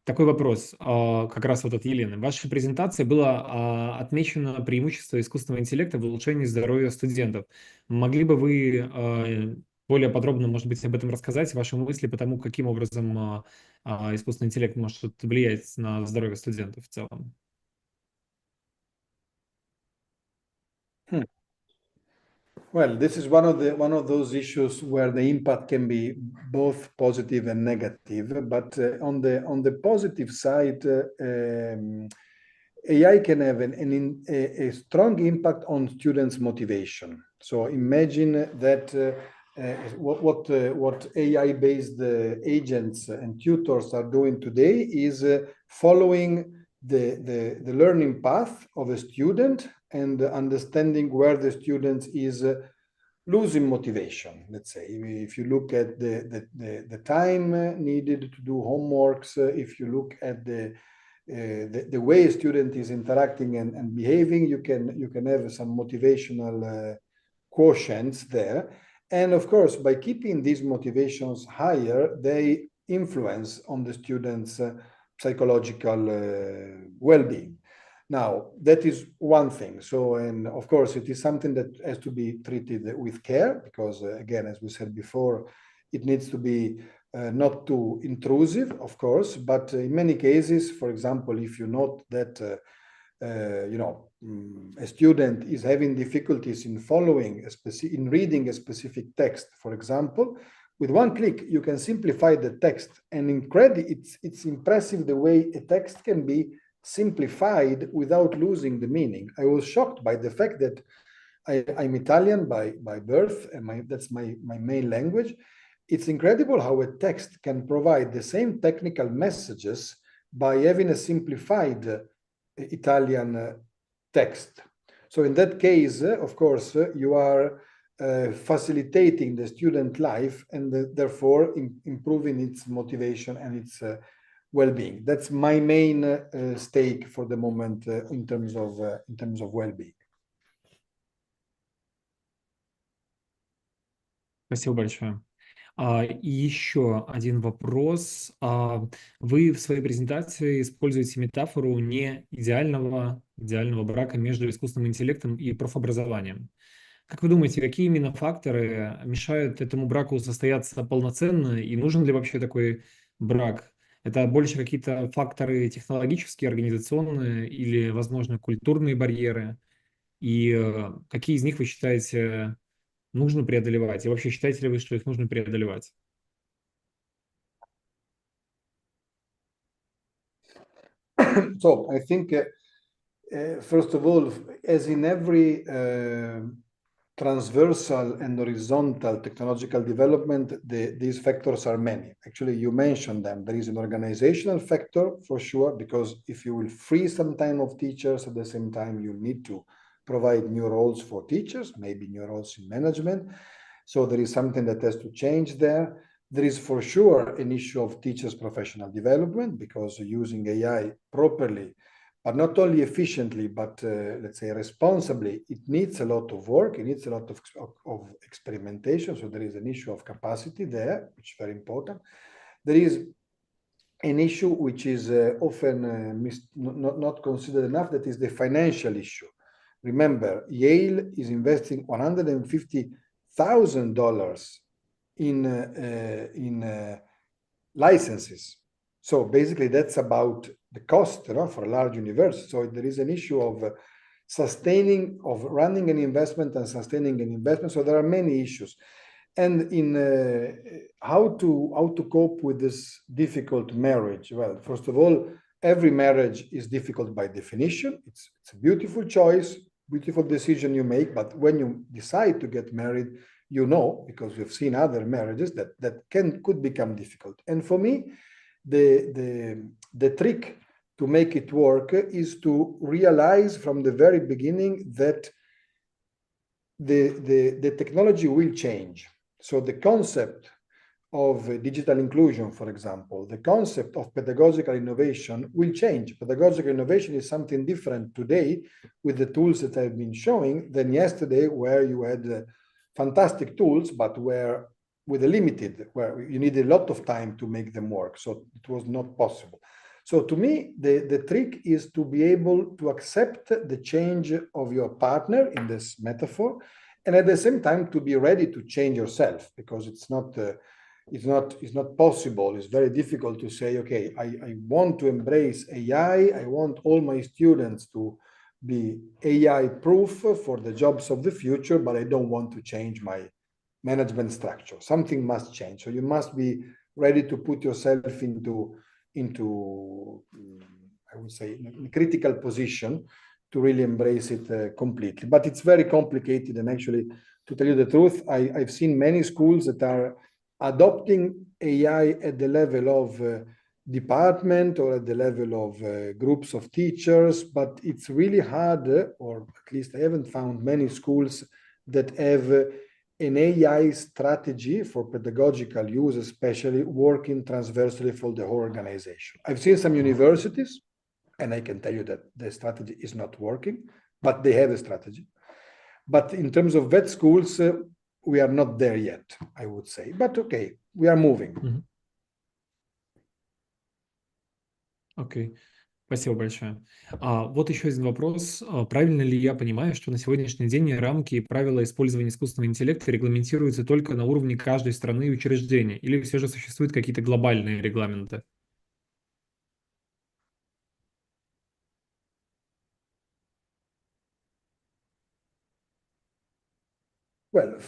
Такой вопрос, как раз вот от Елены. В вашей презентации было отмечено преимущество искусственного интеллекта в улучшении здоровья студентов. Могли бы вы более подробно, может быть, об этом рассказать, ваши мысли по тому, каким образом искусственный интеллект может влиять на здоровье студентов в целом? Well, this is one of those issues where the impact can be both positive and negative. But on the positive side, AI can have a strong impact on students' motivation. So imagine that what AI-based agents and tutors are doing today is following the learning path of a student and understanding where the student is losing motivation. Let's say, if you look at the time needed to do homeworks, if you look at the way a student is interacting and behaving, you can have some motivational quotients there. And of course, by keeping these motivations higher, they influence on the students' psychological well-being. Now, that is one thing. So, and of course, it is something that has to be treated with care, because again, as we said before, it needs to be not too intrusive, of course, but in many cases, for example, if you note that a student is having difficulties in following in reading a specific text, for example, with one click you can simplify the text, and it's impressive the way a text can be simplified without losing the meaning. I was shocked by the fact that I'm Italian by birth, and that's my main language. It's incredible how a text can provide the same technical messages by having a simplified Italian text. So in that case, of course, you are facilitating the student life and therefore improving its motivation and its well-being. That's my main stake for the moment in terms of well-being. Спасибо большое. И еще один вопрос. Вы в своей презентации используете метафору не идеального брака между искусственным интеллектом и профобразованием. Как вы думаете, какие именно факторы мешают этому браку состояться полноценно, и нужен ли вообще такой брак? Это больше какие-то факторы технологические, организационные или, возможно, культурные барьеры? И какие из них вы считаете нужно преодолевать? И вообще считаете ли вы, что их нужно преодолевать? So I think, first of all, as in every transversal and horizontal technological development, these factors are many. Actually, you mentioned them. There is an organizational factor for sure, because if you will free some time of teachers, at the same time, you need to provide new roles for teachers, maybe new roles in management. So there is something that has to change there. There is for sure an issue of teachers' professional development, because using AI properly, but not only efficiently, but let's say responsibly, it needs a lot of work, it needs a lot of experimentation. So there is an issue of capacity there, which is very important. There is an issue which is often not considered enough, that is the financial issue. Remember, Yale is investing $150,000 in licenses. So basically, that's about the cost for a large university. So there is an issue of running an investment and sustaining an investment. So there are many issues. And in how to cope with this difficult marriage? Well, first of all, every marriage is difficult by definition. It's a beautiful choice, beautiful decision you make. But when you decide to get married, you know, because we've seen other marriages that could become difficult. And for me, the trick to make it work is to realize from the very beginning that the technology will change. So the concept of digital inclusion, for example, the concept of pedagogical innovation will change. Pedagogical innovation is something different today with the tools that I've been showing than yesterday, where you had fantastic tools, but where you needed a lot of time to make them work. So it was not possible. So to me, the trick is to be able to accept the change of your partner in this metaphor, and at the same time to be ready to change yourself, because it's not possible. It's very difficult to say, okay, I want to embrace AI. I want all my students to be AI proof for the jobs of the future, but I don't want to change my management structure. Something must change. So you must be ready to put yourself into I would say, in a critical position to really embrace it completely. But it's very complicated. And actually, to tell you the truth, I've seen many schools that are adopting AI at the level of department or at the level of groups of teachers, but it's really hard, or at least I haven't found many schools that have an AI strategy for pedagogical use, especially working transversely for the whole organization. I've seen some universities, and I can tell you that the strategy is not working, but they have a strategy. But in terms of vet schools, we are not there yet, I would say. But okay, we are moving. Окей. Спасибо большое. Вот еще один вопрос. Правильно ли я понимаю, что на сегодняшний день рамки и правила использования искусственного интеллекта регламентируются только на уровне каждой страны и учреждения, или все же существуют какие-то глобальные регламенты? Well,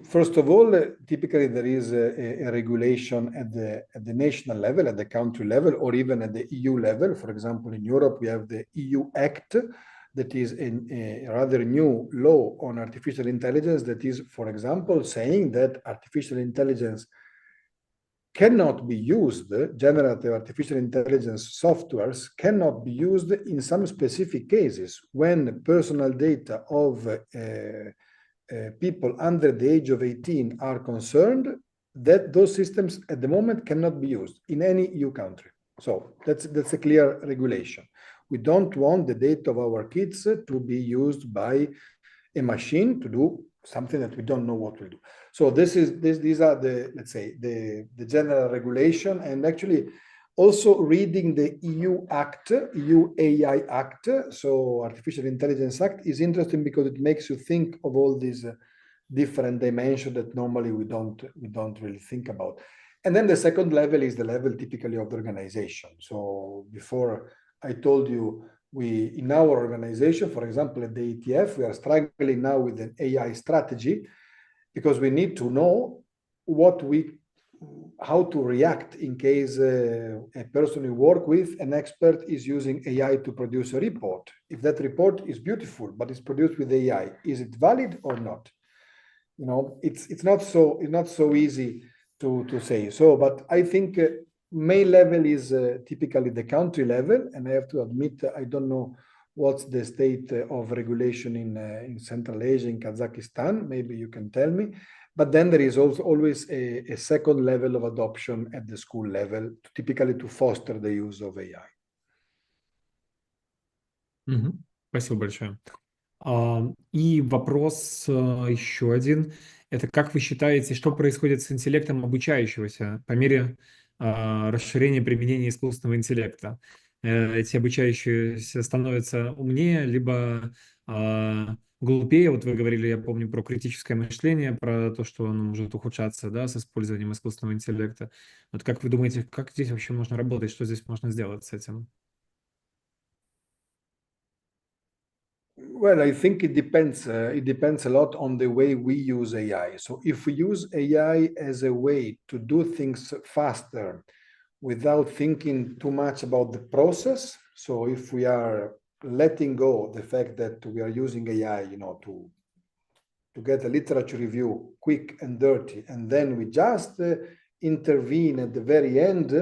first of all, typically there is a regulation at the national level, at the country level, or even at the EU level. For example, in Europe, we have the EU Act, that is a rather new law on artificial intelligence that is, for example, saying that artificial intelligence cannot be used, generative artificial intelligence softwares cannot be used in some specific cases when personal data of people under the age of 18 are concerned, that those systems at the moment cannot be used in any EU country. So that's a clear regulation. We don't want the data of our kids to be used by a machine to do something that we don't know what will do. So these are the, let's say, the general regulation, and actually also reading the EU Act, EU AI Act, so Artificial Intelligence Act, is interesting because it makes you think of all these different dimensions that normally we don't really think about. And then the second level is the level typically of the organization. So before I told you, we in our organization, for example, at the ETF, we are struggling now with an AI strategy because we need to know how to react in case a person we work with, an expert, is using AI to produce a report. If that report is beautiful but it's produced with AI, is it valid or not? You know, it's not so easy to say. So, but I think main level is typically the country level, and I have to admit I don't know what's the state of regulation in Central Asia, in Kazakhstan. Maybe you can tell me. But then there is also always a second level of adoption at the school level, typically to foster the use of AI. Мгм. Спасибо большое. И вопрос еще один. Это как вы считаете, что происходит с интеллектом обучающегося по мере расширения применения искусственного интеллекта? Эти обучающиеся становятся умнее, либо глупее? Вот вы говорили, я помню, про критическое мышление, про то, что оно может ухудшаться, да, с использованием искусственного интеллекта. Вот как вы думаете, как здесь вообще можно работать, что здесь можно сделать с этим? Well, I think it depends. It depends a lot on the way we use AI. So if we use AI as a way to do things faster without thinking too much about the process, so if we are letting go the fact that we are using AI, you know, to get a literature review quick and dirty, and then we just intervene at the very end,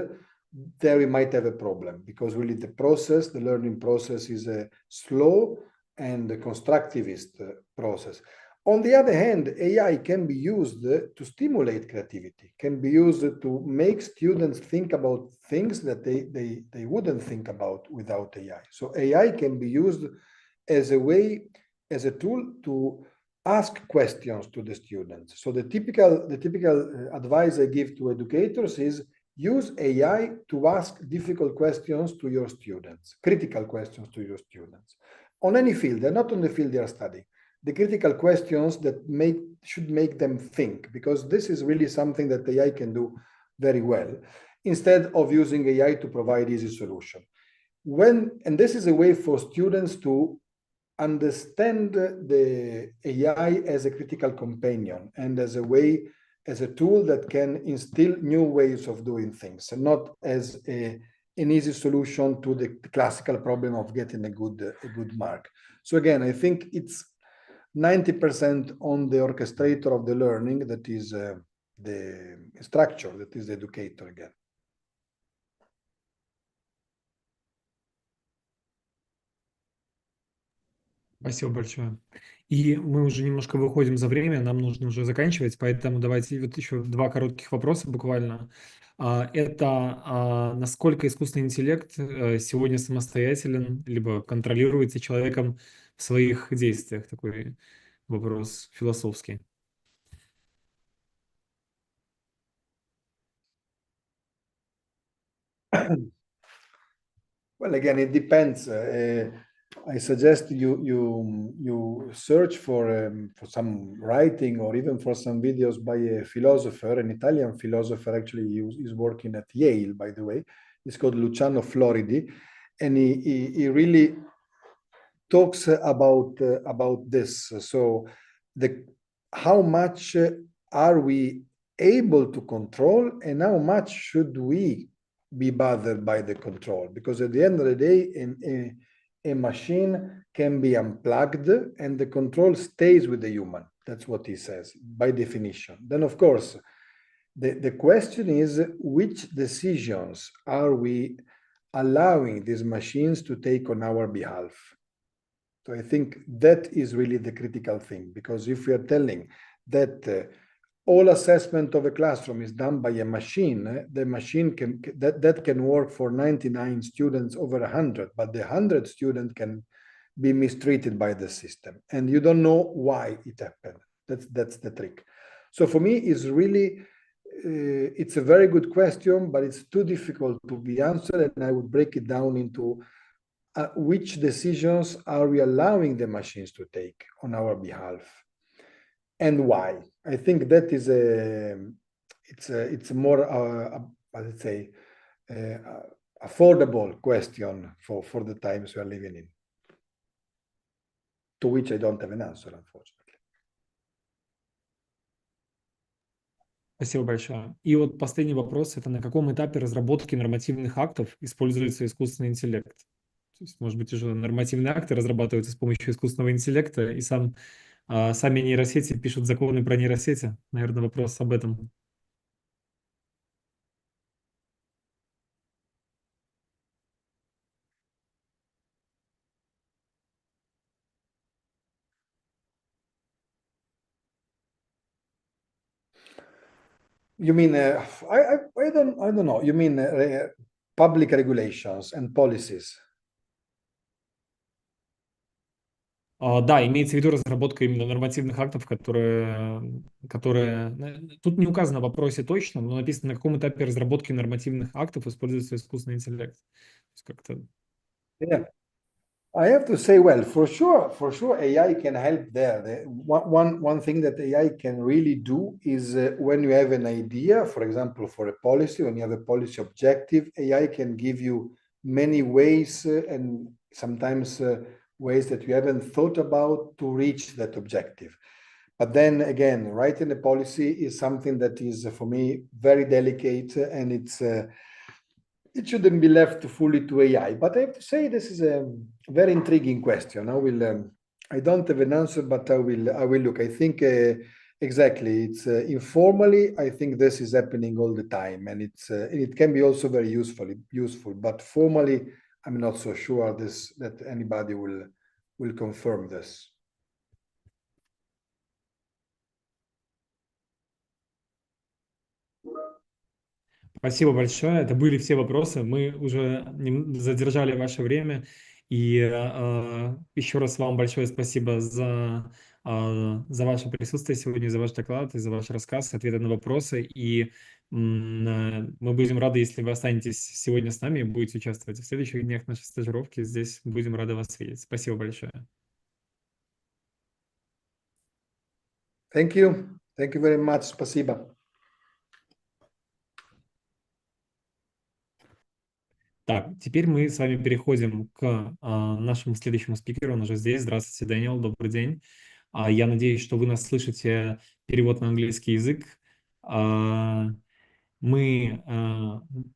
there we might have a problem because really the process, the learning process, is a slow and constructivist process. On the other hand, AI can be used to stimulate creativity, can be used to make students think about things that they wouldn't think about without AI. So AI can be used as a way, as a tool to ask questions to the students. So the typical advice I give to educators is use AI to ask difficult questions to your students, critical questions to your students on any field. They're not on the field they are studying. The critical questions that should make them think, because this is really something that AI can do very well, instead of using AI to provide easy solution. And this is a way for students to understand the AI as a critical companion and as a way, as a tool that can instill new ways of doing things, and not as an easy solution to the classical problem of getting a good mark. So again, I think it's 90% on the orchestrator of the learning, that is the structure, that is the educator again. Спасибо большое. И мы уже немножко выходим за время, нам нужно уже заканчивать, поэтому давайте вот еще два коротких вопроса буквально. Это насколько искусственный интеллект сегодня самостоятелен, либо контролируется человеком в своих действиях? Такой вопрос философский. Well, again, it depends. I suggest you search for some writing or even for some videos by a philosopher, an Italian philosopher. Actually, he is working at Yale, by the way. It's called Luciano Floridi, and he really talks about this. So, how much are we able to control, and how much should we be bothered by the control? Because at the end of the day, a machine can be unplugged and the control stays with the human. That's what he says by definition. Then, of course, the question is, which decisions are we allowing these machines to take on our behalf? So I think that is really the critical thing, because if we are telling that all assessment of a classroom is done by a machine, the machine that can work for 99 students over 100, but the 100 student can be mistreated by the system, and you don't know why it happened. That's the trick. So for me, it's really it's a very good question, but it's too difficult to be answered, and I would break it down into which decisions are we allowing the machines to take on our behalf, and why? I think that is it's a more let's say affordable question for the times we are living in, to which I don't have an answer, unfortunately. Спасибо большое. И вот последний вопрос – это на каком этапе разработки нормативных актов используется искусственный интеллект? То есть, может быть, уже нормативные акты разрабатываются с помощью искусственного интеллекта, и сами нейросети пишут законы про нейросети? Наверное, вопрос об этом. You mean I don't know. You mean public regulations and policies? Да, имеется в виду разработка именно нормативных актов, Тут не указано в вопросе точно, но написано, на каком этапе разработки нормативных актов используется искусственный интеллект. То есть как-то... Yeah. I have to say, well, for sure, AI can help there. One thing that AI can really do is when you have an idea, for example, for a policy, when you have a policy objective, AI can give you many ways and sometimes ways that you haven't thought about to reach that objective. But then again, writing a policy is something that is, for me, very delicate, and it shouldn't be left fully to AI. But I have to say, this is a very intriguing question. I don't have an answer, but I will look. I think exactly. It's informally. I think this is happening all the time, and it can be also very useful. But formally, I'm not so sure that anybody will confirm this. Спасибо большое. Это были все вопросы. Мы уже задержали ваше время. И еще раз вам большое спасибо за ваше присутствие сегодня, за ваш доклад, и за ваш рассказ, ответы на вопросы. И мы будем рады, если вы останетесь сегодня с нами и будете участвовать в следующих днях нашей стажировки. Здесь будем рады вас видеть. Спасибо большое. Thank you. Thank you very much. Спасибо. Так, теперь мы с вами переходим к нашему следующему спикеру. Он уже здесь. Здравствуйте, Дэниел, добрый день. Я надеюсь, что вы нас слышите, перевод на английский язык. Мы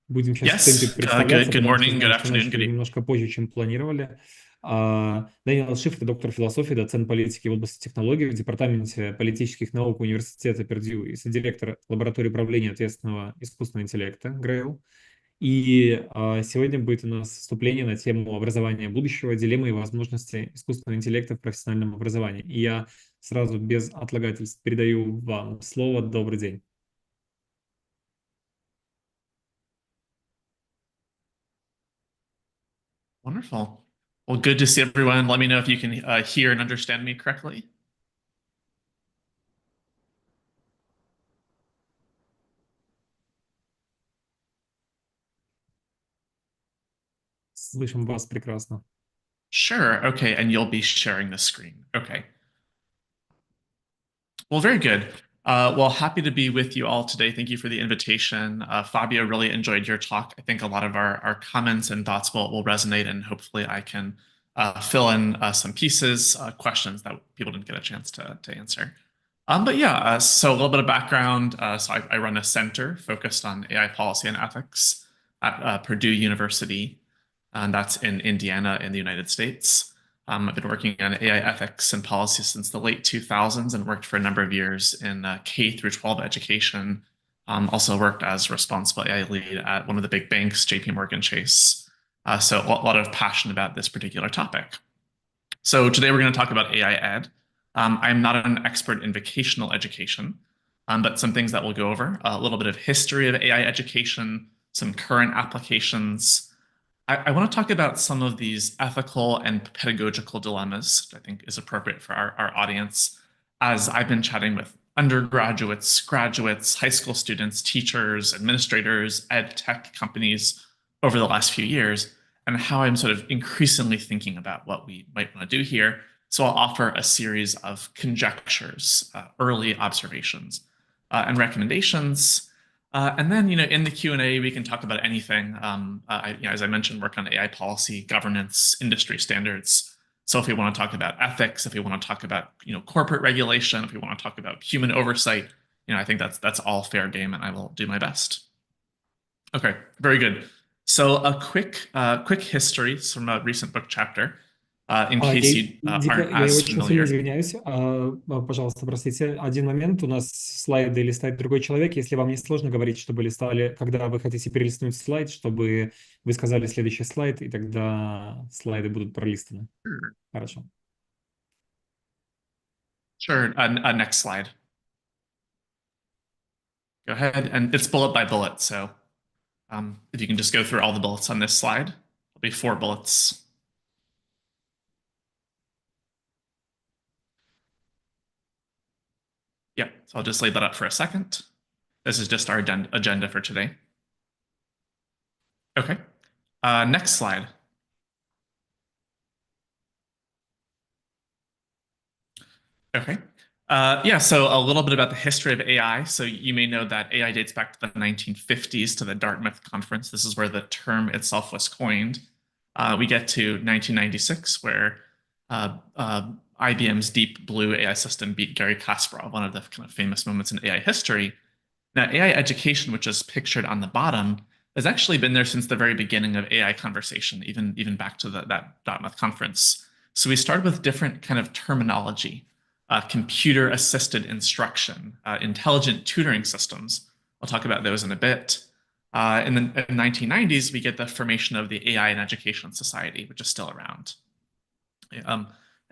будем сейчас в темпе Yes. представляться, Good потому что morning, good знаем, что afternoon, начали good evening. немножко позже, чем планировали. Дэниел С, это доктор философии, доцент политики в области технологий в Департаменте политических наук Университета Пердью и содиректор лаборатории управления ответственного искусственного интеллекта ГРЭУ. И сегодня будет у нас вступление на тему образования будущего, дилеммы и возможности искусственного интеллекта в профессиональном образовании. И я сразу без отлагательств передаю вам слово. Добрый день. Wonderful. Well, good to see everyone. Let me know if you can hear and understand me correctly. Слышим вас прекрасно. Sure. Okay. And you'll be sharing the screen. Okay. Well, very good. Well, happy to be with you all today. Thank you for the invitation. Fabio, really enjoyed your talk. I think a lot of our comments and thoughts will resonate, and hopefully I can fill in some pieces, questions that people didn't get a chance to answer. But yeah, so a little bit of background. So I run a center focused on AI policy and ethics at Purdue University, and that's in Indiana in the United States. I've been working on AI ethics and policy since the late 2000s and worked for a number of years in K through 12 education. Also worked as responsible AI lead at one of the big banks, JP Morgan Chase. So a lot of passion about this particular topic. So today we're going to talk about AI ed. I'm not an expert in vocational education, but some things that we'll go over, a little bit of history of AI education, some current applications. I want to talk about some of these ethical and pedagogical dilemmas that I think is appropriate for our audience, as I've been chatting with undergraduates, graduates, high school students, teachers, administrators, ed tech companies over the last few years, and how I'm sort of increasingly thinking about what we might want to do here. So I'll offer a series of conjectures, early observations, and recommendations. And then, in the Q&A, we can talk about anything. As I mentioned, work on AI policy, governance, industry standards. So if we want to talk about ethics, if we want to talk about, corporate regulation, if we want to talk about human oversight, I think that's all fair game, and I will do my best. Okay, very good. So a quick history from a recent book chapter. In case you aren't Я as очень сильно familiar. извиняюсь. Пожалуйста, простите. Один момент. У нас слайды листает другой человек. Если вам не сложно говорить, чтобы листали, когда вы хотите перелистнуть слайд, чтобы вы сказали следующий слайд, и тогда слайды будут пролистаны. Хорошо. Sure. Next slide. Go ahead. And it's bullet by bullet. So if you can just go through all the bullets on this slide, there'll be 4 bullets. Yeah, so I'll just lay that up for a second. This is just our agenda for today. Okay, next slide. Okay, yeah, so a little bit about the history of AI. So you may know that AI dates back to the 1950s to the Dartmouth Conference. This is where the term itself was coined. We get to 1996, where IBM's Deep Blue AI system beat Gary Kasparov, one of the kind of famous moments in AI history. Now, AI education, which is pictured on the bottom, has actually been there since the very beginning of AI conversation, even back to that Dartmouth conference. So we started with different kind of terminology, computer-assisted instruction, intelligent tutoring systems. I'll talk about those in a bit. In the 1990s, we get the formation of the AI and Education Society, which is still around.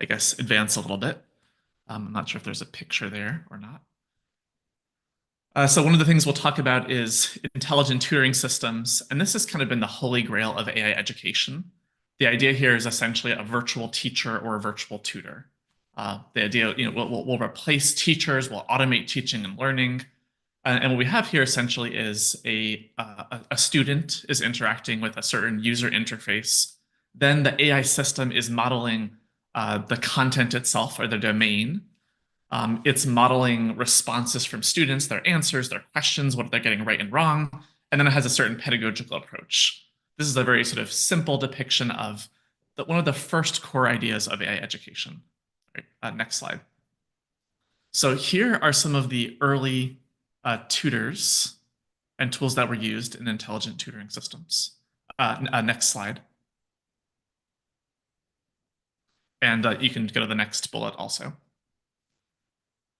I guess advance a little bit. I'm not sure if there's a picture there or not. So one of the things we'll talk about is intelligent tutoring systems, and this has kind of been the holy grail of AI education. The idea here is essentially a virtual teacher or a virtual tutor. The idea, we'll replace teachers, we'll automate teaching and learning, and what we have here essentially is a student is interacting with a certain user interface. Then the AI system is modeling the content itself or the domain. It's modeling responses from students, their answers, their questions, what they're getting right and wrong, and then it has a certain pedagogical approach. This is a very sort of simple depiction of one of the first core ideas of AI education. Right, next slide. So here are some of the early tutors and tools that were used in intelligent tutoring systems. Next slide. And you can go to the next bullet also.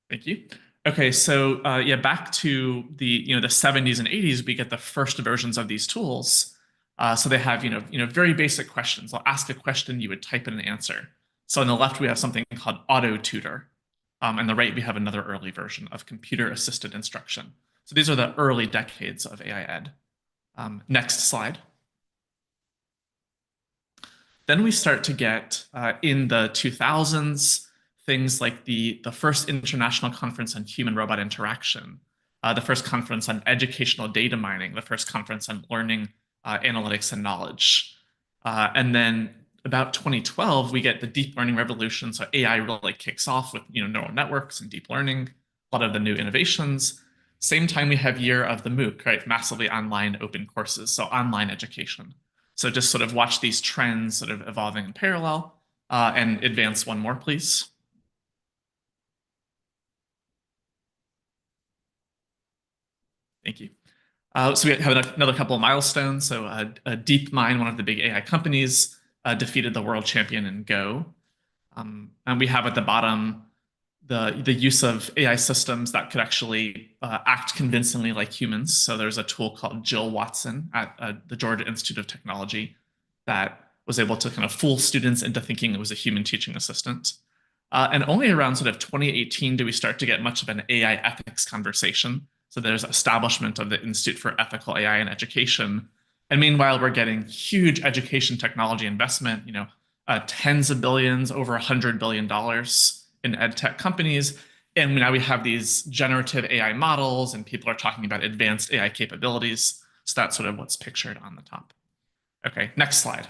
Thank you. Okay, so yeah, back to the the 70s and 80s, we get the first versions of these tools. So they have very basic questions. I'll ask a question, you would type in an answer. So on the left, we have something called auto tutor. On the right, we have another early version of computer-assisted instruction. So these are the early decades of AI ed. Next slide. Then we start to get, in the 2000s, things like the first International Conference on Human-Robot Interaction, the first conference on educational data mining, the first conference on learning, analytics, and knowledge. And then about 2012, we get the deep learning revolution. So AI really kicks off with neural networks and deep learning, a lot of the new innovations. Same time we have year of the MOOC, right? Massively online open courses, so online education. So just sort of watch these trends sort of evolving in parallel. And advance one more, please. Thank you. So we have another couple of milestones. So DeepMind, one of the big AI companies, defeated the world champion in Go. And we have at the bottom the use of AI systems that could actually act convincingly like humans. So there's a tool called Jill Watson at the Georgia Institute of Technology that was able to kind of fool students into thinking it was a human teaching assistant. And only around sort of 2018 do we start to get much of an AI ethics conversation. So there's establishment of the Institute for Ethical AI in Education. And meanwhile, we're getting huge education technology investment, tens of billions, over $100 billion in ed tech companies. And now we have these generative AI models and people are talking about advanced AI capabilities. So that's sort of what's pictured on the top. Okay, next slide.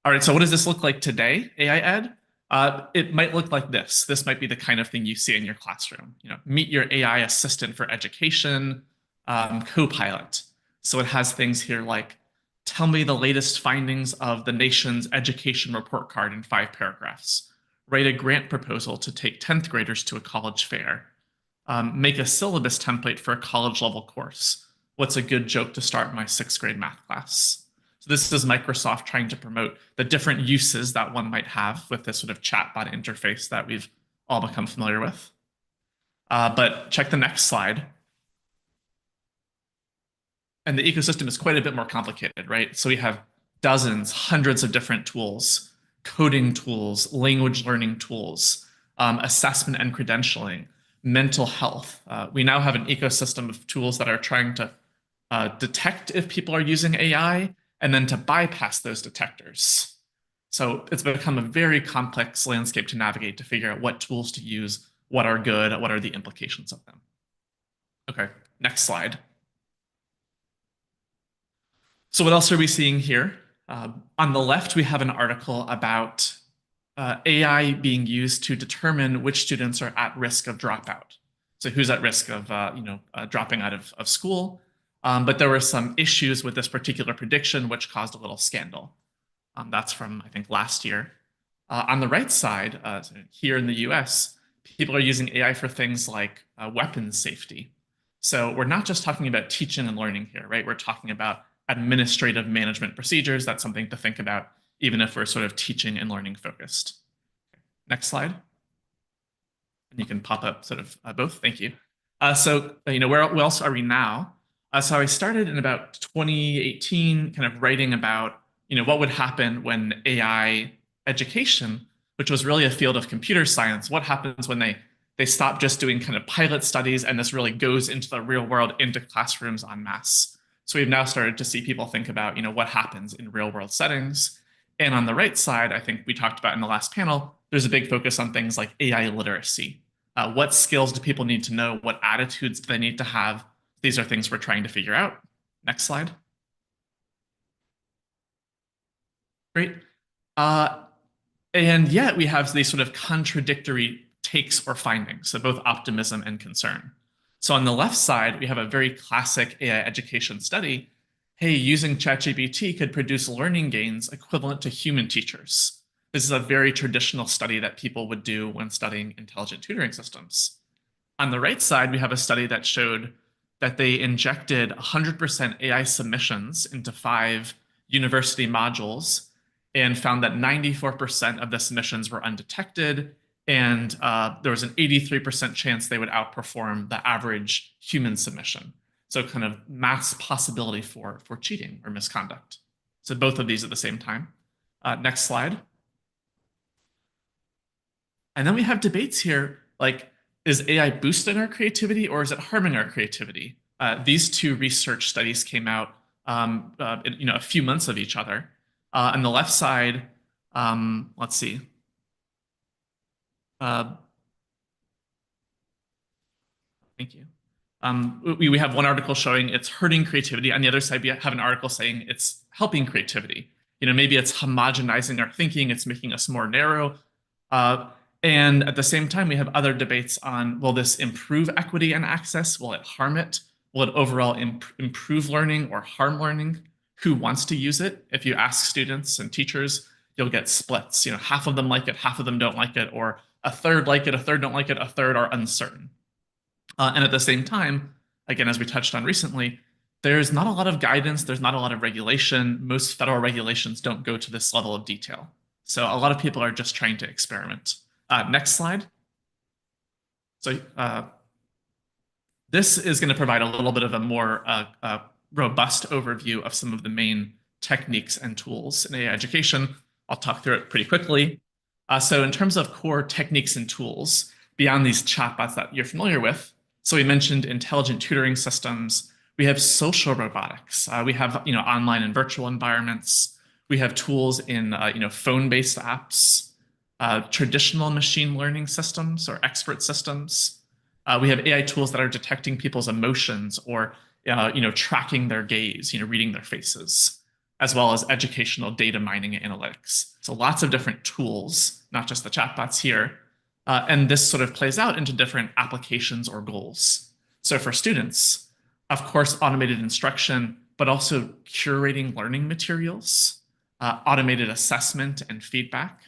All right, so what does this look like today, AI ed? It might look like this. This might be the kind of thing you see in your classroom. Meet your AI assistant for education, Copilot. So it has things here like, tell me the latest findings of the nation's education report card in 5 paragraphs. Write a grant proposal to take 10th graders to a college fair. Make a syllabus template for a college level course. What's a good joke to start my 6th grade math class? So this is Microsoft trying to promote the different uses that one might have with this sort of chatbot interface that we've all become familiar with. But check the next slide. And the ecosystem is quite a bit more complicated, right? So we have dozens, hundreds of different tools, coding tools, language learning tools, assessment and credentialing, mental health. We now have an ecosystem of tools that are trying to detect if people are using AI and then to bypass those detectors. So it's become a very complex landscape to navigate to figure out what tools to use, what are good, what are the implications of them. Okay, next slide. So what else are we seeing here? On the left, we have an article about AI being used to determine which students are at risk of dropout. So who's at risk of dropping out of school? But there were some issues with this particular prediction, which caused a little scandal. That's from, I think, last year. On the right side, here in the US, people are using AI for things like weapons safety. So we're not just talking about teaching and learning here, right? We're talking about administrative management procedures. That's something to think about, even if we're sort of teaching and learning focused. Next slide. And you can pop up sort of both. Thank you. So, where else are we now? So I started in about 2018, kind of writing about, what would happen when AI education, which was really a field of computer science, what happens when they stop just doing kind of pilot studies and this really goes into the real world, into classrooms en masse. So we've now started to see people think about, what happens in real world settings. And on the right side, I think we talked about in the last panel, there's a big focus on things like AI literacy. What skills do people need to know? What attitudes do they need to have? These are things we're trying to figure out. Next slide. Great. And yet we have these sort of contradictory takes or findings, so both optimism and concern. So on the left side, we have a very classic AI education study. Hey, using ChatGPT could produce learning gains equivalent to human teachers. This is a very traditional study that people would do when studying intelligent tutoring systems. On the right side, we have a study that showed that they injected 100% AI submissions into 5 university modules and found that 94% of the submissions were undetected, and there was an 83% chance they would outperform the average human submission. So kind of mass possibility for cheating or misconduct. So both of these at the same time. Next slide. And then we have debates here, like, is AI boosting our creativity or is it harming our creativity? These 2 research studies came out a few months of each other. On the left side, let's see. Thank you. We have one article showing it's hurting creativity. On the other side, we have an article saying it's helping creativity. Maybe it's homogenizing our thinking, it's making us more narrow. And at the same time, we have other debates on, will this improve equity and access? Will it harm it? Will it overall improve learning or harm learning? Who wants to use it? If you ask students and teachers, you'll get splits. Half of them like it, half of them don't like it, or a third like it, a third don't like it, a third are uncertain. And at the same time, again, as we touched on recently, there's not a lot of guidance, there's not a lot of regulation. Most federal regulations don't go to this level of detail. So a lot of people are just trying to experiment. Next slide. So this is going to provide a little bit of a more robust overview of some of the main techniques and tools in AI education. I'll talk through it pretty quickly. So in terms of core techniques and tools, beyond these chatbots that you're familiar with, so we mentioned intelligent tutoring systems, we have social robotics, we have online and virtual environments, we have tools in phone-based apps, traditional machine learning systems or expert systems. We have AI tools that are detecting people's emotions or tracking their gaze, reading their faces, as well as educational data mining and analytics. So lots of different tools, not just the chatbots here. And this sort of plays out into different applications or goals. So for students, of course, automated instruction, but also curating learning materials, automated assessment and feedback,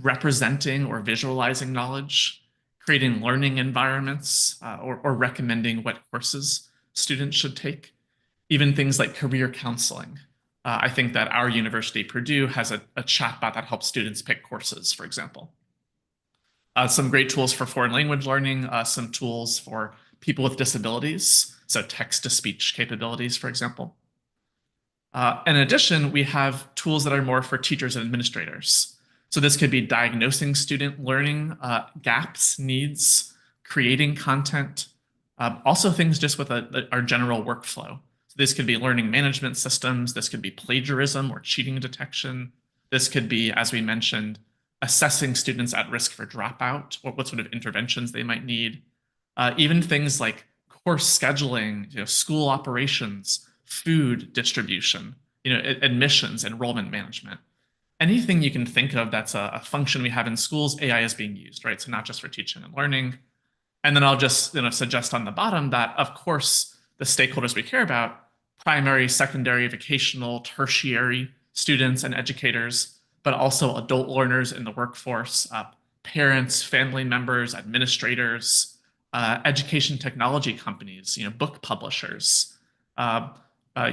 representing or visualizing knowledge, creating learning environments, or recommending what courses students should take, even things like career counseling. I think that our university, Purdue, has a chatbot that helps students pick courses, for example. Some great tools for foreign language learning, some tools for people with disabilities, so text-to-speech capabilities, for example. In addition, we have tools that are more for teachers and administrators. So this could be diagnosing student learning gaps, needs, creating content, also things just with our general workflow. So this could be learning management systems, this could be plagiarism or cheating detection. This could be, as we mentioned, assessing students at risk for dropout or what sort of interventions they might need. Even things like course scheduling, school operations, food distribution, admissions, enrollment management. Anything you can think of that's a function we have in schools, AI is being used, right? So not just for teaching and learning. And then I'll just suggest on the bottom that, of course, the stakeholders we care about, primary, secondary, vocational, tertiary students and educators, but also adult learners in the workforce, parents, family members, administrators, education technology companies, book publishers,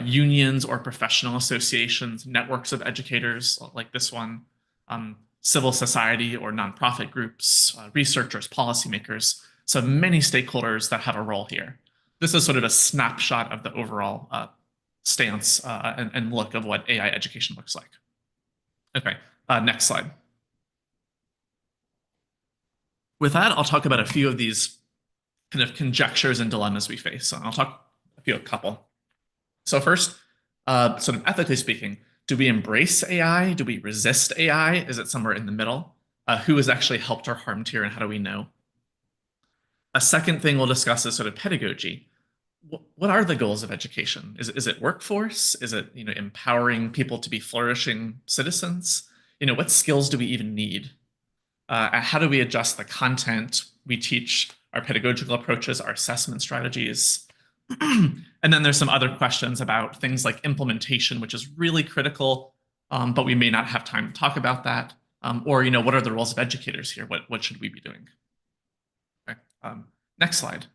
unions or professional associations, networks of educators like this one, civil society or nonprofit groups, researchers, policymakers. So many stakeholders that have a role here. This is sort of a snapshot of the overall stance and look of what AI education looks like. Okay, next slide. With that, I'll talk about a few of these kind of conjectures and dilemmas we face. So I'll talk a couple. So first, sort of ethically speaking, do we embrace AI? Do we resist AI? Is it somewhere in the middle? Who has actually helped or harmed here, and how do we know? A second thing we'll discuss is sort of pedagogy. What are the goals of education? Is it workforce? Is it empowering people to be flourishing citizens? What skills do we even need? How do we adjust the content we teach, our pedagogical approaches, our assessment strategies? And then there's some other questions about things like implementation, which is really critical, but we may not have time to talk about that. Or what are the roles of educators here? What should we be doing? Okay. Next slide.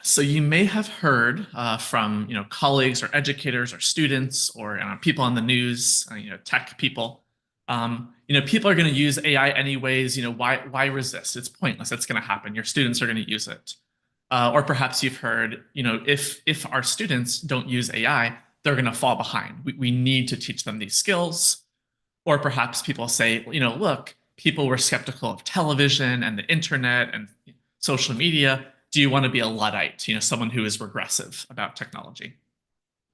So you may have heard from colleagues or educators or students or people on the news, tech people. People are going to use AI anyways. Why resist? It's pointless. It's going to happen. Your students are going to use it. Or perhaps you've heard, if our students don't use AI, they're going to fall behind. We need to teach them these skills. Or perhaps people say, look, people were skeptical of television and the internet and social media. Do you want to be a Luddite, someone who is regressive about technology?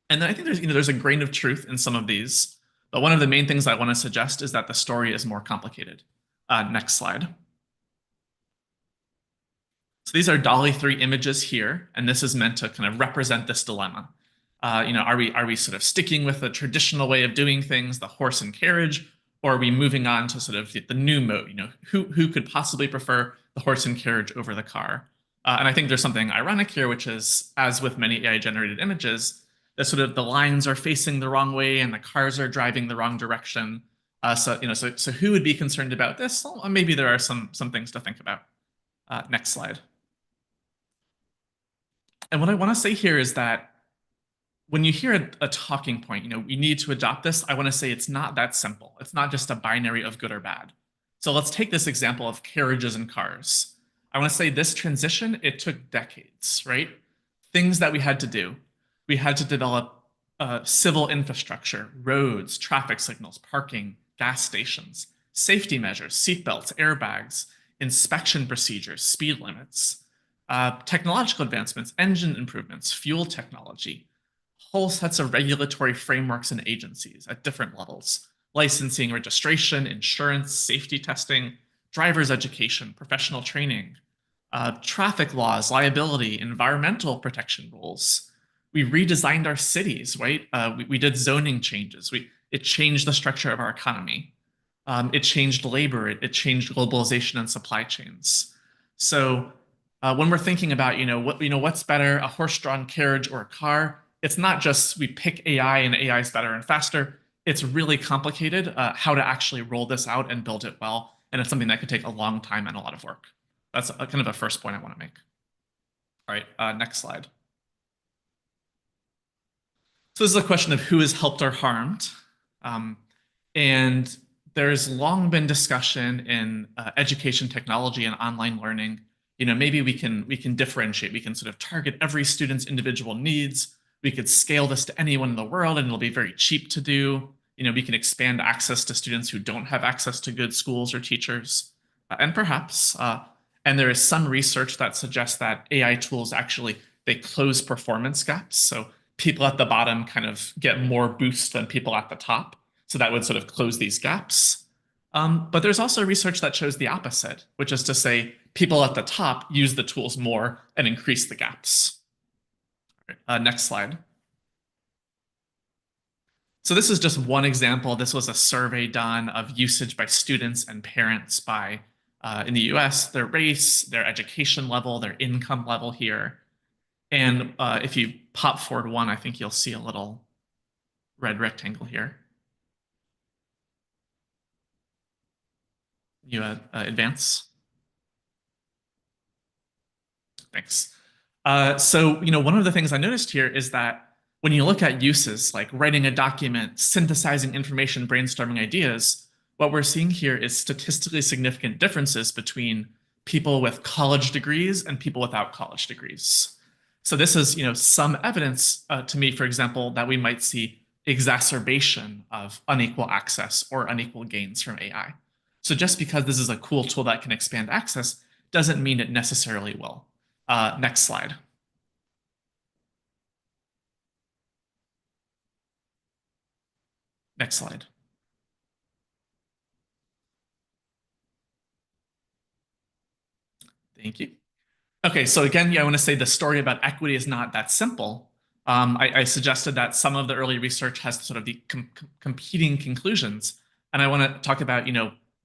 And then I think there's a grain of truth in some of these. But one of the main things I want to suggest is that the story is more complicated. Next slide. So these are DALL-E 3 images here, and this is meant to kind of represent this dilemma. Are we sort of sticking with the traditional way of doing things, the horse and carriage, or are we moving on to sort of the new mode? Who could possibly prefer the horse and carriage over the car? And I think there's something ironic here, which is, as with many AI-generated images, that sort of the lines are facing the wrong way and the cars are driving the wrong direction. So who would be concerned about this? Well, maybe there are some things to think about. Next slide. And what I want to say here is that when you hear a talking point, we need to adopt this, I want to say it's not that simple. It's not just a binary of good or bad. So let's take this example of carriages and cars. I want to say this transition, it took decades, right? Things that we had to do. We had to develop civil infrastructure, roads, traffic signals, parking, gas stations, safety measures, seatbelts, airbags, inspection procedures, speed limits, technological advancements, engine improvements, fuel technology, whole sets of regulatory frameworks and agencies at different levels: licensing, registration, insurance, safety testing, driver's education, professional training, traffic laws, liability, environmental protection rules. We redesigned our cities, right? We did zoning changes. It changed the structure of our economy. It changed labor. It changed globalization and supply chains. So when we're thinking about, what's better, a horse-drawn carriage or a car, it's not just we pick AI and AI is better and faster. It's really complicated how to actually roll this out and build it well. And it's something that could take a long time and a lot of work. That's kind of a first point I want to make. All right, next slide. So this is a question of who is helped or harmed. And there's long been discussion in education technology and online learning. Maybe we can differentiate. We can sort of target every student's individual needs. We could scale this to anyone in the world and it'll be very cheap to do. We can expand access to students who don't have access to good schools or teachers. And perhaps, and there is some research that suggests that AI tools actually, they close performance gaps. So people at the bottom kind of get more boost than people at the top. So that would sort of close these gaps. But there's also research that shows the opposite, which is to say people at the top use the tools more and increase the gaps. Next slide. So this is just one example. This was a survey done of usage by students and parents by, in the US, their race, their education level, their income level here. And if you pop forward one, I think you'll see a little red rectangle here. You advance. Thanks. So, one of the things I noticed here is that when you look at uses like writing a document, synthesizing information, brainstorming ideas, what we're seeing here is statistically significant differences between people with college degrees and people without college degrees. So this is, some evidence to me, for example, that we might see exacerbation of unequal access or unequal gains from AI. So just because this is a cool tool that can expand access doesn't mean it necessarily will. Next slide. Next slide. Thank you. Okay, so again, I want to say the story about equity is not that simple. I suggested that some of the early research has sort of the competing conclusions. And I want to talk about,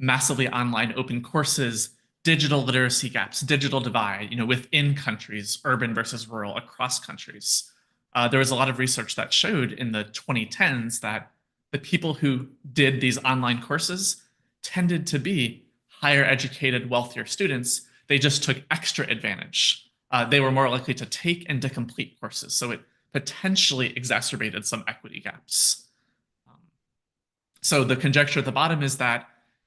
massively online open courses, digital literacy gaps, digital divide, within countries, urban versus rural, across countries. There was a lot of research that showed in the 2010s that the people who did these online courses tended to be higher educated, wealthier students. They just took extra advantage. They were more likely to take and to complete courses. So it potentially exacerbated some equity gaps. So the conjecture at the bottom is that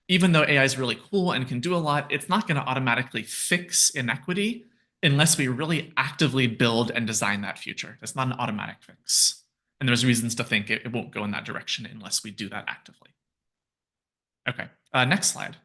even though AI is really cool and can do a lot, it's not going to automatically fix inequity unless we really actively build and design that future. It's not an automatic fix. And there's reasons to think it won't go in that direction unless we do that actively. Okay, next slide.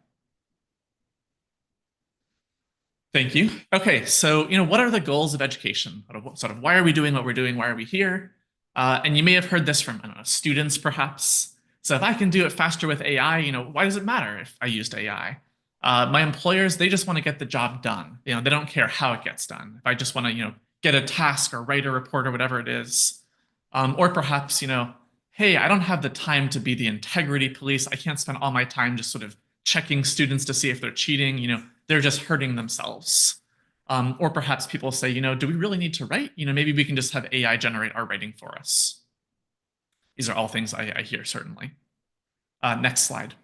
Thank you. Okay, so what are the goals of education? Sort of why are we doing what we're doing? Why are we here? And you may have heard this from, I don't know, students perhaps. So if I can do it faster with AI, why does it matter if I used AI? My employers, they just want to get the job done. They don't care how it gets done. If I just want to, get a task or write a report or whatever it is. Or perhaps, hey, I don't have the time to be the integrity police. I can't spend all my time just sort of checking students to see if they're cheating. They're just hurting themselves. Or perhaps people say, do we really need to write? Maybe we can just have AI generate our writing for us. These are all things I hear, certainly. Next slide.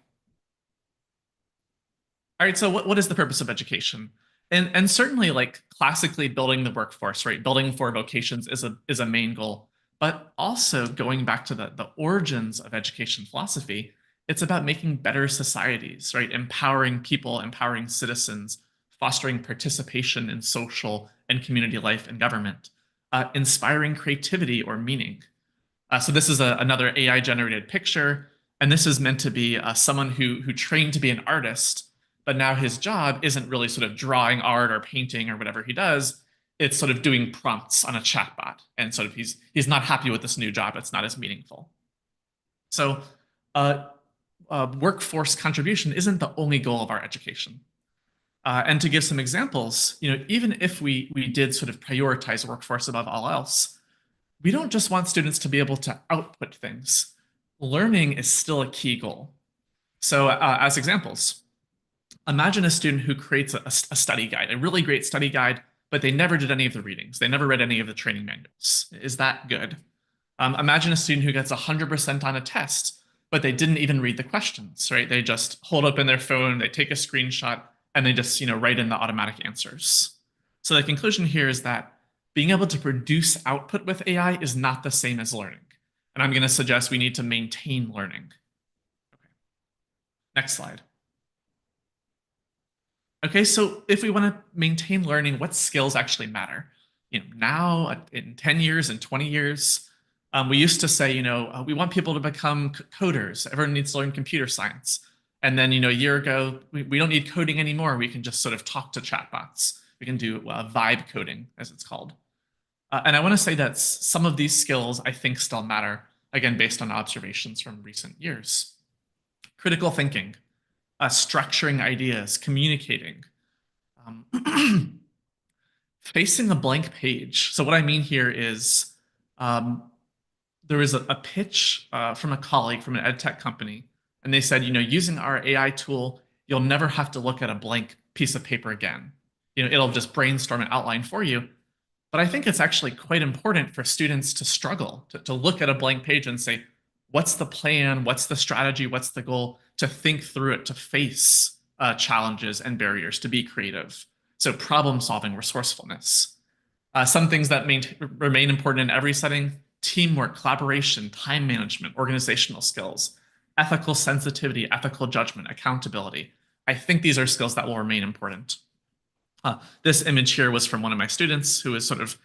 All right, so what is the purpose of education? And certainly, like classically building the workforce, right? Building for vocations is a main goal. But also going back to the origins of education philosophy, it's about making better societies, right? Empowering people, empowering citizens, fostering participation in social and community life and government, inspiring creativity or meaning. So this is another AI-generated picture, and this is meant to be someone who trained to be an artist, but now his job isn't really sort of drawing art or painting or whatever he does. It's sort of doing prompts on a chatbot, and sort of he's not happy with this new job. It's not as meaningful. So workforce contribution isn't the only goal of our education. And to give some examples, even if we did sort of prioritize workforce above all else, we don't just want students to be able to output things. Learning is still a key goal. So as examples, imagine a student who creates a study guide, a really great study guide, but they never did any of the readings. They never read any of the training manuals. Is that good? Imagine a student who gets 100% on a test, but they didn't even read the questions, right? They just hold open their phone, they take a screenshot, and they just write in the automatic answers. So the conclusion here is that being able to produce output with AI is not the same as learning. And I'm going to suggest we need to maintain learning. Okay. Next slide. Okay, so if we want to maintain learning, what skills actually matter? Now, in 10 years and 20 years, we used to say, we want people to become coders. Everyone needs to learn computer science. And then, a year ago, we don't need coding anymore. We can just sort of talk to chatbots. We can do vibe coding, as it's called. And I want to say that some of these skills, I think, still matter, again, based on observations from recent years. Critical thinking, structuring ideas, communicating, facing a blank page. So what I mean here is there was a pitch from a colleague from an ed tech company, and they said, using our AI tool, you'll never have to look at a blank piece of paper again. It'll just brainstorm an outline for you. But I think it's actually quite important for students to struggle, to look at a blank page and say, what's the plan? What's the strategy? What's the goal? To think through it, to face challenges and barriers, to be creative. So problem solving, resourcefulness. Some things that remain important in every setting: teamwork, collaboration, time management, organizational skills, ethical sensitivity, ethical judgment, accountability. I think these are skills that will remain important. This image here was from one of my students who was sort of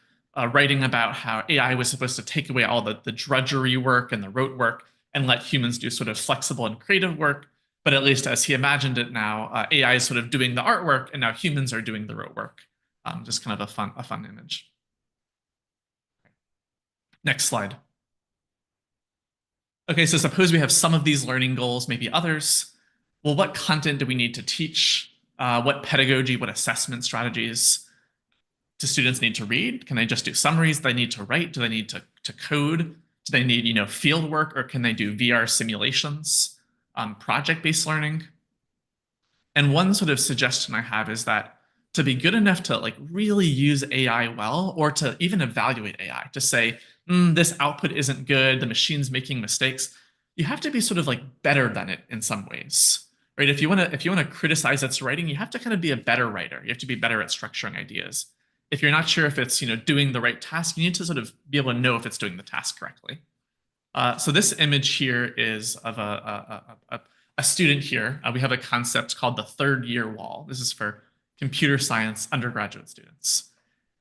writing about how AI was supposed to take away all the drudgery work and the rote work and let humans do sort of flexible and creative work. But at least as he imagined it now, AI is sort of doing the artwork, and now humans are doing the rote work. Just kind of a fun image. Next slide. Okay, so suppose we have some of these learning goals, maybe others. Well, what content do we need to teach? What pedagogy, what assessment strategies do students need to read? Can they just do summaries? Do they need to write? Do they need to code? Do they need field work, or can they do VR simulations? Project-based learning? And one sort of suggestion I have is that to be good enough to really use AI well, or to even evaluate AI, to say, this output isn't good, the machine's making mistakes, you have to be sort of better than it in some ways. Right? If you want to criticize its writing, you have to kind of be a better writer. You have to be better at structuring ideas. If you're not sure if it's doing the right task, you need to sort of be able to know if it's doing the task correctly. So this image here is of a student here. We have a concept called the third year wall. This is for computer science undergraduate students.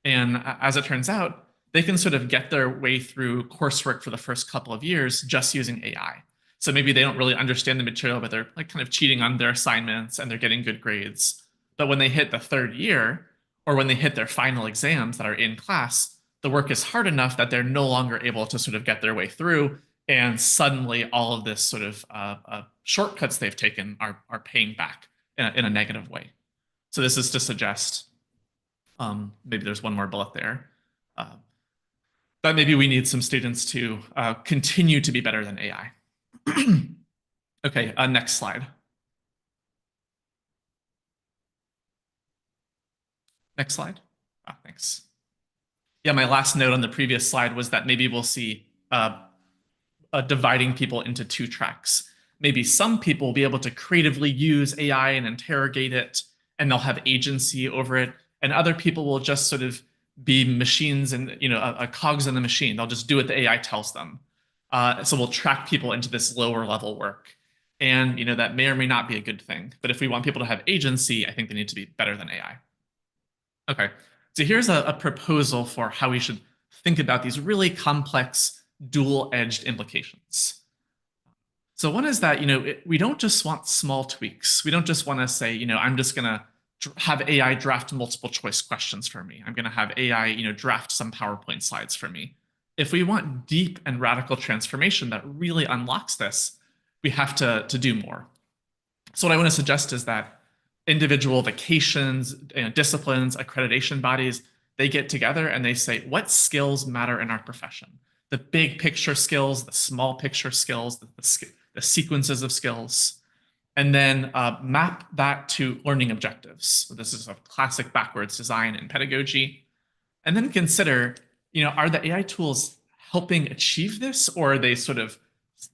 And as it turns out, they can sort of get their way through coursework for the first couple of years just using AI. So maybe they don't really understand the material, but they're kind of cheating on their assignments and they're getting good grades. But when they hit the third year, or when they hit their final exams that are in class, the work is hard enough that they're no longer able to sort of get their way through. And suddenly all of this sort of shortcuts they've taken are paying back. in a negative way. So this is to suggest, maybe there's one more bullet there, that maybe we need some students to continue to be better than AI. Okay, next slide. Next slide. Thanks. Yeah, my last note on the previous slide was that maybe we'll see dividing people into two tracks. Maybe some people will be able to creatively use AI and interrogate it, and they'll have agency over it, and other people will just sort of be machines and a cogs in the machine. They'll just do what the AI tells them. So we'll track people into this lower level work, and that may or may not be a good thing. But if we want people to have agency, I think they need to be better than AI. Okay, so here's a proposal for how we should think about these really complex dual-edged implications. So one is that we don't just want small tweaks. We don't just want to say I'm just going to have AI draft multiple choice questions for me. I'm going to have AI draft some PowerPoint slides for me. If we want deep and radical transformation that really unlocks this, we have to do more. So what I want to suggest is that individual vocations, disciplines, accreditation bodies, they get together and they say, what skills matter in our profession? The big picture skills, the small picture skills, the sequences of skills, and then map that to learning objectives. So this is a classic backwards design in pedagogy. And then consider, are the AI tools helping achieve this, or are they sort of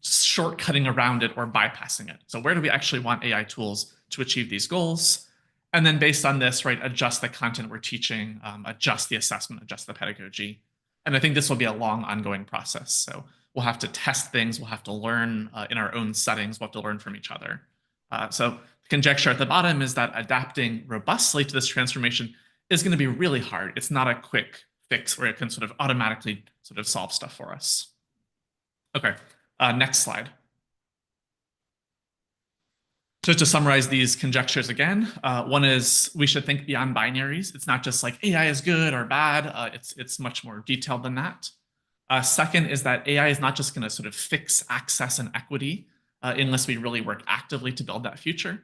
shortcutting around it or bypassing it? So where do we actually want AI tools to achieve these goals? And then based on this, adjust the content we're teaching, adjust the assessment, adjust the pedagogy. And I think this will be a long ongoing process. So we'll have to test things, we'll have to learn in our own settings, we'll have to learn from each other. So the conjecture at the bottom is that adapting robustly to this transformation is going to be really hard. It's not a quick fix where it can sort of automatically sort of solve stuff for us. Okay, next slide. Just to summarize these conjectures again, one is we should think beyond binaries. It's not just like AI is good or bad. It's much more detailed than that. Second is that AI is not just going to sort of fix access and equity unless we really work actively to build that future.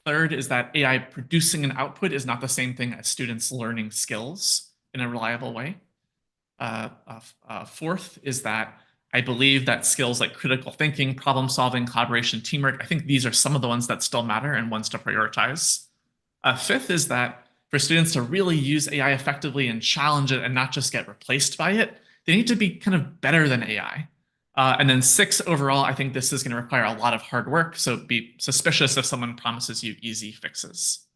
Third is that AI producing an output is not the same thing as students learning skills in a reliable way. Fourth is that I believe that skills like critical thinking, problem solving, collaboration, teamwork, I think these are some of the ones that still matter and ones to prioritize. Fifth is that for students to really use AI effectively and challenge it and not just get replaced by it, they need to be kind of better than AI. And then six, overall, I think this is going to require a lot of hard work. So be suspicious if someone promises you easy fixes.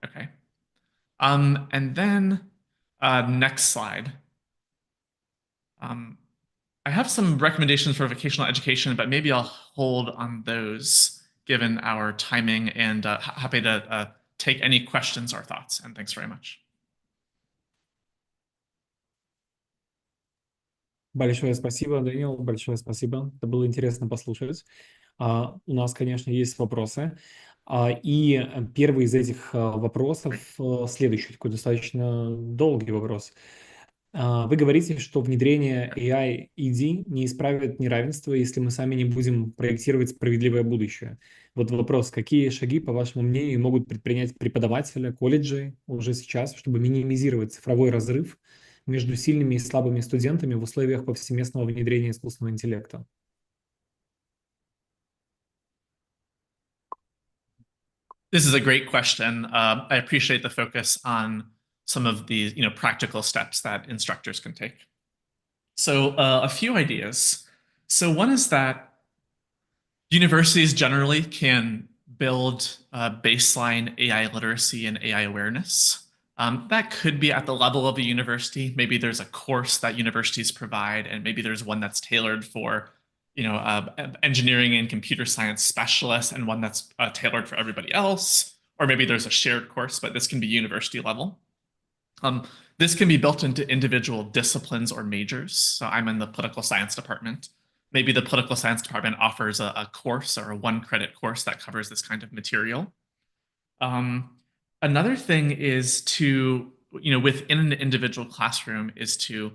Okay. And then next slide. I have some recommendations for vocational education, but maybe I'll hold on those given our timing, and happy to take any questions or thoughts. And thanks very much. Большое спасибо, Дэниел, большое спасибо. Это было интересно послушать. У нас, конечно, есть вопросы. И первый из этих вопросов следующий, такой достаточно долгий вопрос. Вы говорите, что внедрение AI ED не исправит неравенство, если мы сами не будем проектировать справедливое будущее. Вот вопрос, какие шаги, по вашему мнению, могут предпринять преподаватели, колледжи уже сейчас, чтобы минимизировать цифровой разрыв между сильными и слабыми студентами в условиях повсеместного внедрения искусственного интеллекта? This is a great question. I appreciate the focus on some of the practical steps that instructors can take. So a few ideas. So one is that universities generally can build baseline AI literacy and AI awareness. That could be at the level of a university. Maybe there's a course that universities provide, and maybe there's one that's tailored for engineering and computer science specialists, and one that's tailored for everybody else. Or maybe there's a shared course, but this can be university level. This can be built into individual disciplines or majors. So I'm in the political science department. Maybe the political science department offers a course or a one-credit course that covers this kind of material. Another thing is to, within an individual classroom, is to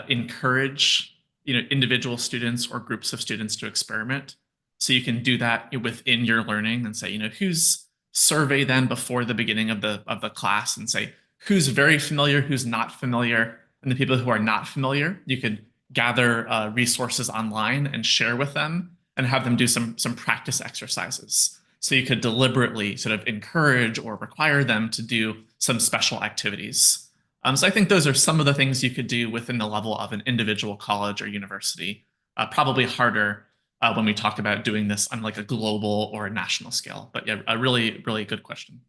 encourage individual students or groups of students to experiment. So you can do that within your learning and say, who's survey them before the beginning of the class and say who's very familiar, who's not familiar, and the people who are not familiar, you could gather resources online and share with them and have them do some practice exercises. So you could deliberately sort of encourage or require them to do some special activities. So I think those are some of the things you could do within the level of an individual college or university. Probably harder when we talk about doing this on like a global or a national scale. But yeah, a really, really good question.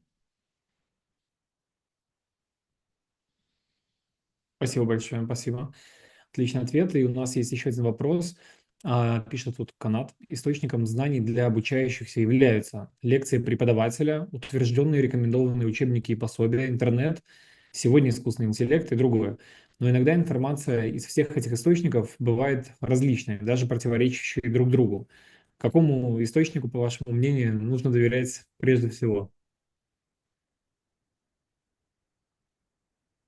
Спасибо большое, спасибо. Отличный ответ. И у нас есть еще один вопрос. Пишет тут Канат. Источником знаний для обучающихся являются лекции преподавателя, утвержденные рекомендованные учебники и пособия, интернет, сегодня искусственный интеллект и другое. Но иногда информация из всех этих источников бывает различной, даже противоречащей друг другу. Какому источнику, по вашему мнению, нужно доверять прежде всего?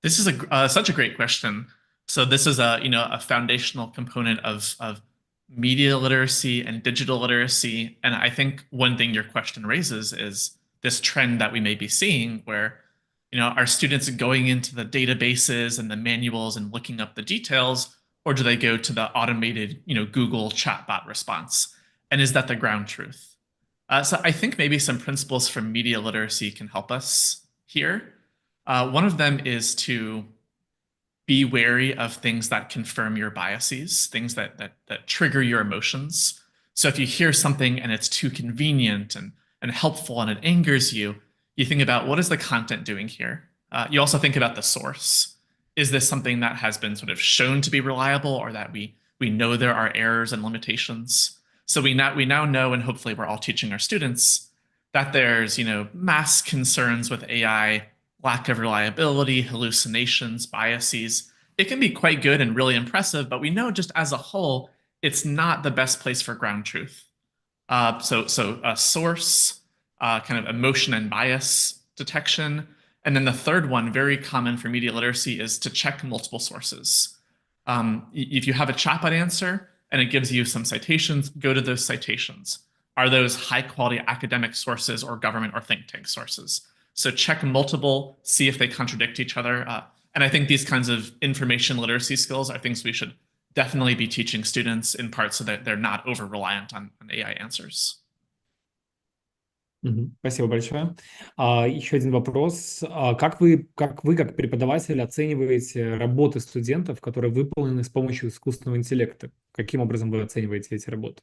This is such a great question. So this is a foundational component of media literacy and digital literacy. And I think one thing your question raises is this trend that we may be seeing where are students going into the databases and the manuals and looking up the details, or do they go to the automated Google chatbot response? And is that the ground truth? So I think maybe some principles from media literacy can help us here. One of them is to be wary of things that confirm your biases, things that trigger your emotions. So if you hear something and it's too convenient and helpful and it angers you, you think about what is the content doing here? You also think about the source. Is this something that has been sort of shown to be reliable, or that we know there are errors and limitations? So we now know, and hopefully we're all teaching our students, that there's mass concerns with AI, lack of reliability, hallucinations, biases. It can be quite good and really impressive, but we know just as a whole, it's not the best place for ground truth. So a source, kind of emotion and bias detection. And then the third one, very common for media literacy, is to check multiple sources. If you have a chatbot answer and it gives you some citations, go to those citations. Are those high quality academic sources or government or think tank sources? So check multiple, see if they contradict each other. And I think these kinds of information literacy skills are things we should definitely be teaching students, in part so that they're not over-reliant on AI answers. Спасибо большое. Еще один вопрос. Как вы как преподаватель оцениваете работы студентов, которые выполнены с помощью искусственного интеллекта? Каким образом вы оцениваете эти работы?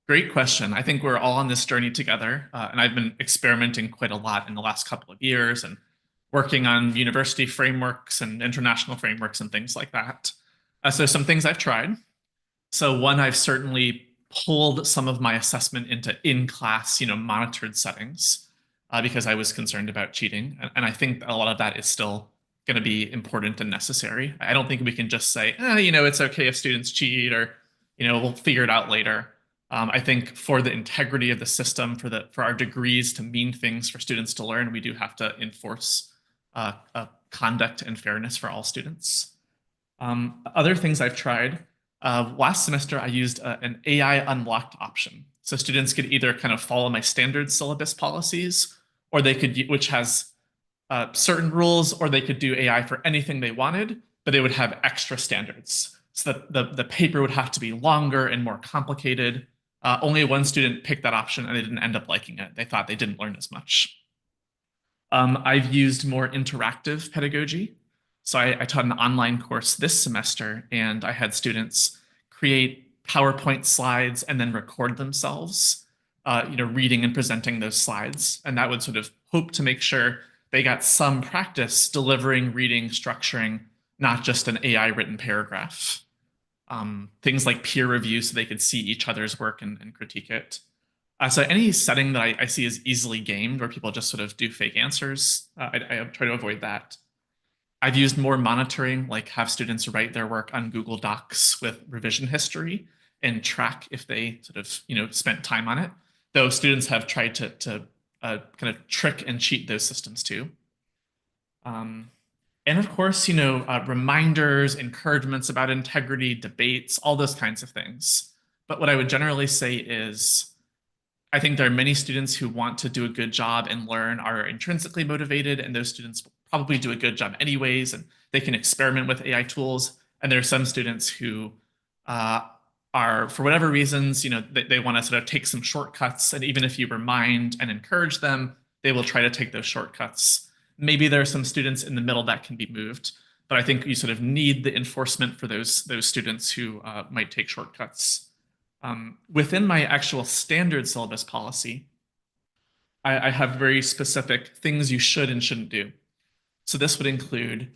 Great question. I think we're all on this journey together, and I've been experimenting quite a lot in the last couple of years and working on university frameworks and international frameworks and things like that. So some things I've tried. So one, I've certainly pulled some of my assessment into in-class, monitored settings because I was concerned about cheating. And I think a lot of that is still going to be important and necessary. I don't think we can just say, it's okay if students cheat, or, we'll figure it out later. I think for the integrity of the system, for our degrees to mean things for students to learn, we do have to enforce conduct and fairness for all students. Other things I've tried, last semester I used an AI unlocked option. So students could either kind of follow my standard syllabus policies, or they could, which has certain rules, or they could do AI for anything they wanted, but they would have extra standards. So that the paper would have to be longer and more complicated. Only one student picked that option and they didn't end up liking it. They thought they didn't learn as much. I've used more interactive pedagogy. So I taught an online course this semester, and I had students create PowerPoint slides and then record themselves, reading and presenting those slides. And that would sort of hope to make sure they got some practice delivering, reading, structuring, not just an AI written paragraph. Things like peer review, so they could see each other's work and critique it. So any setting that I see is easily gamed, where people just sort of do fake answers, I try to avoid that. I've used more monitoring, like have students write their work on Google Docs with revision history and track if they sort of spent time on it. Though students have tried to kind of trick and cheat those systems too. And of course, reminders, encouragements about integrity, debates, all those kinds of things. But what I would generally say is, I think there are many students who want to do a good job and learn, are intrinsically motivated, and those students probably do a good job anyways, and they can experiment with AI tools. And there are some students who are, for whatever reasons, they want to sort of take some shortcuts, and even if you remind and encourage them, they will try to take those shortcuts. Maybe there are some students in the middle that can be moved, but I think you sort of need the enforcement for those students who might take shortcuts. Within my actual standard syllabus policy, I have very specific things you should and shouldn't do. So this would include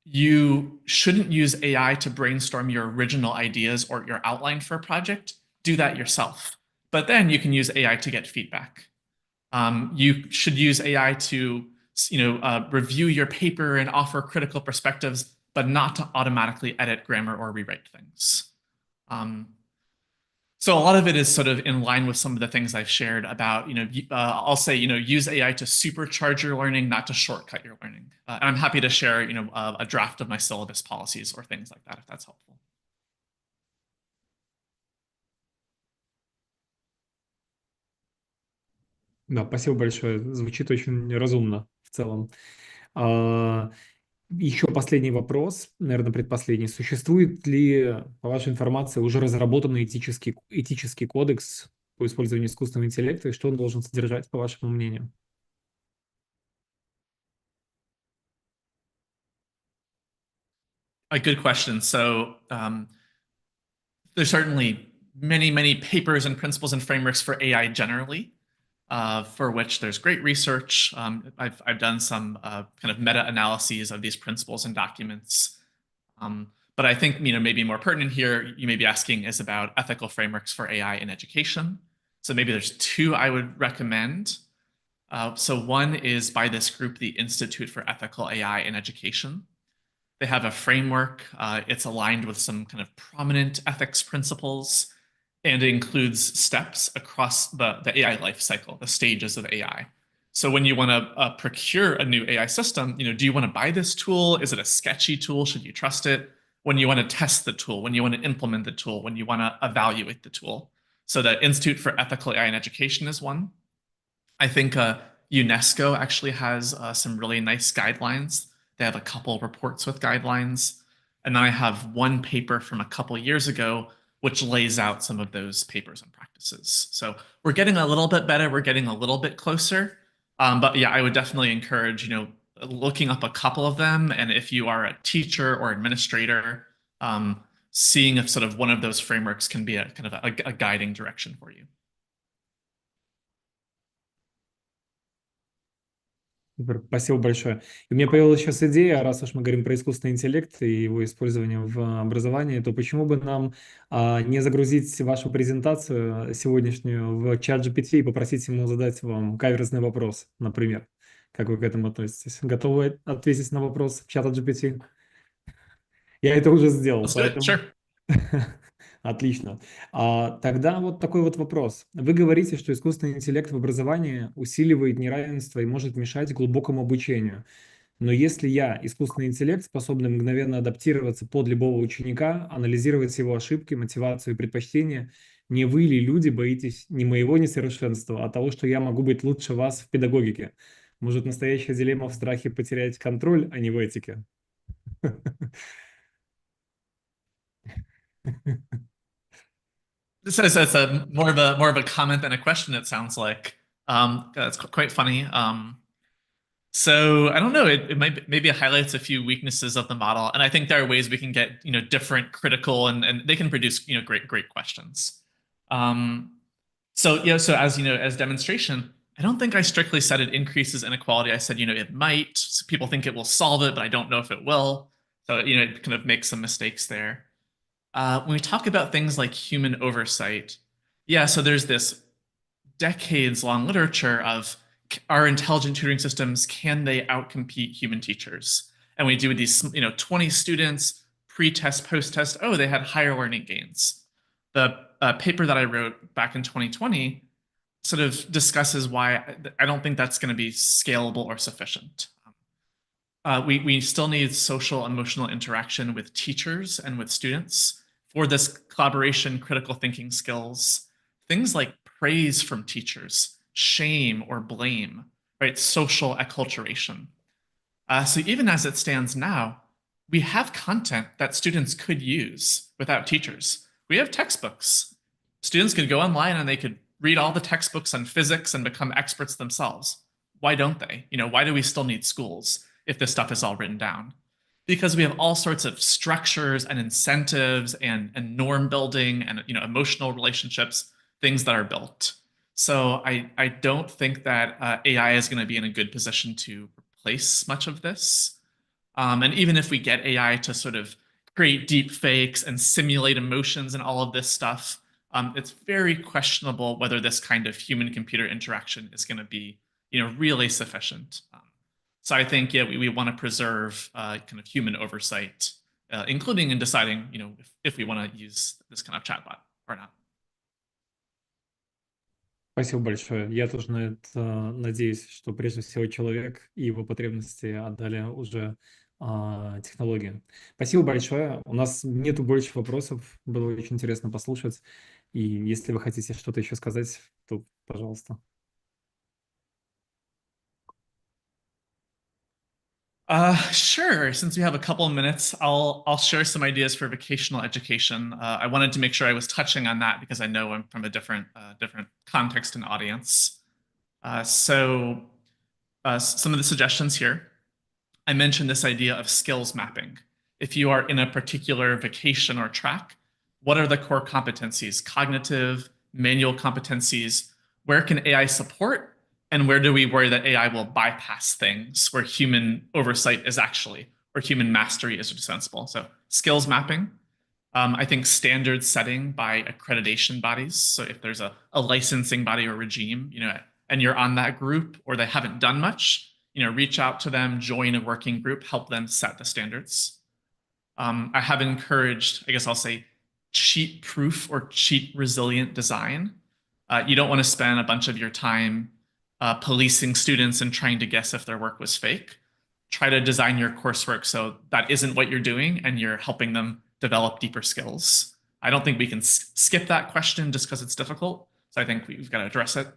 you shouldn't use AI to brainstorm your original ideas or your outline for a project. Do that yourself. But then you can use AI to get feedback. You should use AI to review your paper and offer critical perspectives, but not to automatically edit grammar or rewrite things. So a lot of it is sort of in line with some of the things I've shared about, I'll say, use AI to supercharge your learning, not to shortcut your learning. And I'm happy to share, a draft of my syllabus policies or things like that, if that's helpful. Да, спасибо большое. Звучит очень разумно в целом. Еще последний вопрос, наверное, предпоследний. Существует ли, по вашей информации, уже разработанный этический кодекс по использованию искусственного интеллекта, и что он должен содержать, по вашему мнению? A good question. So there's certainly many papers and principles and frameworks for AI generally, for which there's great research. I've done some kind of meta-analyses of these principles and documents. But I think maybe more pertinent here, you may be asking, is about ethical frameworks for AI in education. So maybe there's two I would recommend. So one is by this group, the Institute for Ethical AI in Education. They have a framework. It's aligned with some kind of prominent ethics principles, and it includes steps across the AI life cycle, the stages of AI. So when you want to procure a new AI system, do you want to buy this tool? Is it a sketchy tool? Should you trust it? When you want to test the tool, when you want to implement the tool, when you want to evaluate the tool. So the Institute for Ethical AI in Education is one. I think UNESCO actually has some really nice guidelines. They have a couple reports with guidelines. And then I have one paper from a couple years ago, which lays out some of those papers and practices. So we're getting a little bit better. We're getting a little bit closer. But yeah, I would definitely encourage, looking up a couple of them. And if you are a teacher or administrator, seeing if sort of one of those frameworks can be a kind of a guiding direction for you. Супер, спасибо большое. И у меня появилась сейчас идея, раз уж мы говорим про искусственный интеллект и его использование в образовании, то почему бы нам не загрузить вашу презентацию сегодняшнюю в чат GPT и попросить ему задать вам каверзный вопрос, например. Как вы к этому относитесь? Готовы ответить на вопрос чата GPT? Я это уже сделал, Let's do it. поэтому... Sure. Отлично. Тогда вот такой вот вопрос. Вы говорите, что искусственный интеллект в образовании усиливает неравенство и может мешать глубокому обучению. Но если я, искусственный интеллект, способный мгновенно адаптироваться под любого ученика, анализировать его ошибки, мотивацию и предпочтения, не вы ли, люди, боитесь не моего несовершенства, а того, что я могу быть лучше вас в педагогике? Может, настоящая дилемма в страхе потерять контроль, а не в этике? This is a more of a comment than a question, it sounds like. That's quite funny. So I don't know, it might maybe it highlights a few weaknesses of the model. And I think there are ways we can get, different critical and they can produce, great questions. So as demonstration, I don't think I strictly said it increases inequality. I said, it might. So people think it will solve it, but I don't know if it will. So, it kind of makes some mistakes there. When we talk about things like human oversight, so there's this decades-long literature of our intelligent tutoring systems, can they outcompete human teachers? And we do these, 20 students, pre-test, post-test, they had higher learning gains. The paper that I wrote back in 2020 sort of discusses why I don't think that's going to be scalable or sufficient. We still need social emotional interaction with teachers and with students for this collaboration, critical thinking skills, things like praise from teachers, shame or blame, right? Social acculturation. So even as it stands now, we have content that students could use without teachers. We have textbooks. Students could go online and they could read all the textbooks on physics and become experts themselves. Why don't they? Why do we still need schools if this stuff is all written down? Because we have all sorts of structures and incentives and norm building and emotional relationships, things that are built. So I don't think that AI is going to be in a good position to replace much of this. And even if we get AI to sort of create deep fakes and simulate emotions and all of this stuff, it's very questionable whether this kind of human-computer interaction is going to be, really sufficient. So I think, yeah, we want to preserve kind of human oversight, including in deciding, if we want to use this kind of chatbot or not. Спасибо большое. Я тоже на это надеюсь, что прежде всего человек и его потребности отдали уже технологии. Спасибо большое. У нас нету больше вопросов. Было очень интересно послушать. И если вы хотите что-то еще сказать, то пожалуйста. Sure. Since we have a couple of minutes, I'll share some ideas for vocational education. I wanted to make sure I was touching on that because I know I'm from a different context and audience. So some of the suggestions here. I mentioned this idea of skills mapping. If you are in a particular vocation or track, what are the core competencies? Cognitive, manual competencies. Where can AI support? And where do we worry that AI will bypass things where human oversight is actually, or human mastery is dispensable? So skills mapping. I think standard setting by accreditation bodies. So if there's a licensing body or regime, and you're on that group or they haven't done much, reach out to them, join a working group, help them set the standards. I have encouraged, I guess I'll say, cheat proof or cheat resilient design. You don't want to spend a bunch of your time policing students and trying to guess if their work was fake. Try to design your coursework so that isn't what you're doing and you're helping them develop deeper skills. I don't think we can skip that question just because it's difficult. So I think we've got to address it.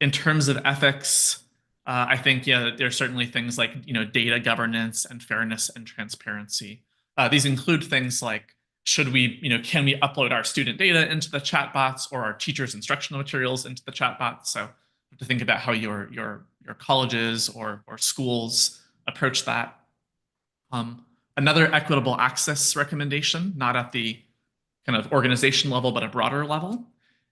In terms of ethics, I think, yeah, there are certainly things like, data governance and fairness and transparency. These include things like, can we upload our student data into the chatbots or our teachers' instructional materials into the chatbots? So you have to think about how your colleges or schools approach that. Another equitable access recommendation, not at the kind of organization level, but a broader level,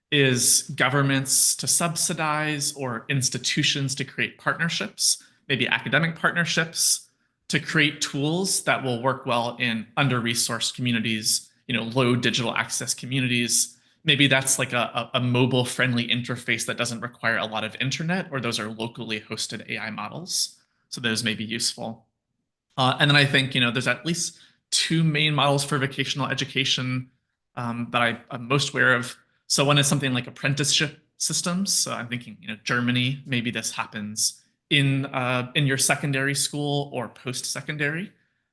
is governments to subsidize or institutions to create partnerships, maybe academic partnerships, to create tools that will work well in under-resourced communities, low digital access communities. Maybe that's like a mobile-friendly interface that doesn't require a lot of internet, or those are locally hosted AI models. So those may be useful. And then I think, there's at least two main models for vocational education that I'm most aware of. So one is something like apprenticeship systems. So I'm thinking, Germany, maybe this happens in your secondary school or post-secondary.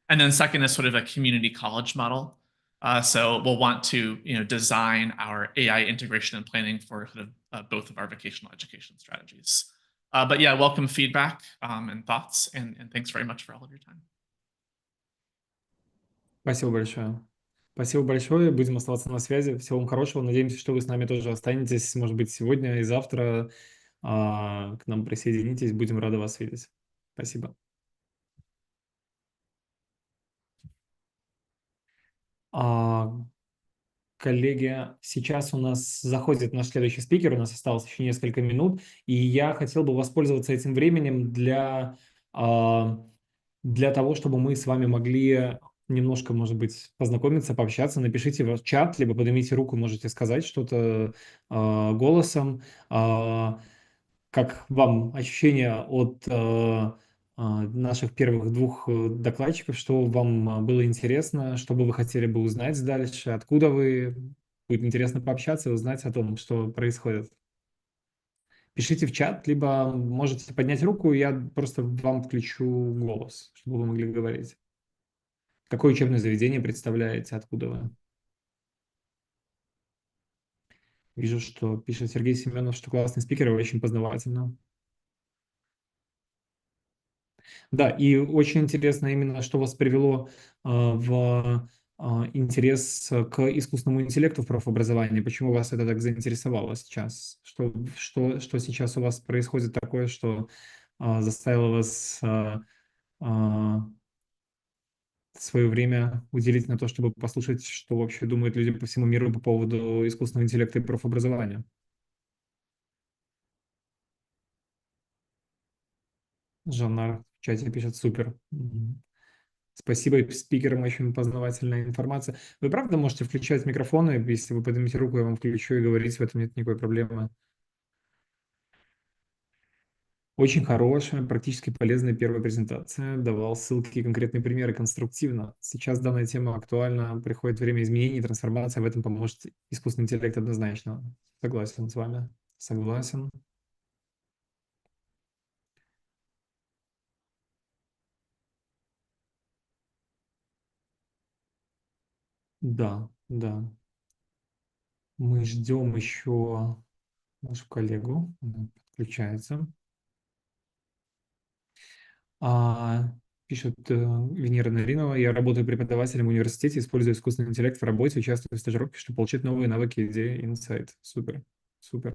And then second is sort of a community college model. So we'll want to design our AI integration and planning for sort of both of our vocational education strategies. But yeah, welcome feedback and thoughts, and thanks very much for all of your time. Спасибо большое. Спасибо большое. Будем оставаться на связи. Всего вам хорошего. Надеемся, что вы с нами тоже останетесь, может быть, сегодня и завтра. К нам присоединитесь. Будем рады вас видеть. Спасибо. Коллеги, сейчас у нас заходит наш следующий спикер, у нас осталось еще несколько минут, и я хотел бы воспользоваться этим временем для того, чтобы мы с вами могли немножко, может быть, познакомиться, пообщаться. Напишите в чат, либо поднимите руку, можете сказать что-то голосом. Как вам ощущение от наших первых двух докладчиков, что вам было интересно, что бы вы хотели бы узнать дальше, откуда вы? Будет интересно пообщаться и узнать о том, что происходит. Пишите в чат, либо можете поднять руку, и я просто вам включу голос, чтобы вы могли говорить. Какое учебное заведение представляете, откуда вы? Вижу, что пишет Сергей Семенов, что классный спикер и очень познавательно. Да, и очень интересно именно, что вас привело в интерес к искусственному интеллекту в профобразовании. Почему вас это так заинтересовало сейчас? Что сейчас у вас происходит такое, что заставило вас свое время уделить на то, чтобы послушать, что вообще думают люди по всему миру по поводу искусственного интеллекта и профобразования? Жанна в чате пишет супер. Мгм. Спасибо и спикерам, очень познавательная информация. Вы правда можете включать микрофоны? Если вы поднимете руку, я вам включу и говорить, в этом нет никакой проблемы. Очень хорошая, практически полезная первая презентация. Давал ссылки и конкретные примеры конструктивно. Сейчас данная тема актуальна. Приходит время изменений, трансформация. В этом поможет искусственный интеллект однозначно. Согласен с вами. Согласен. Да, да. Мы ждем еще нашу коллегу. Она подключается. Пишет Венера Наринова. Я работаю преподавателем в университете, использую искусственный интеллект в работе, участвую в стажировке, чтобы получить новые навыки, идеи, инсайт. Супер, супер.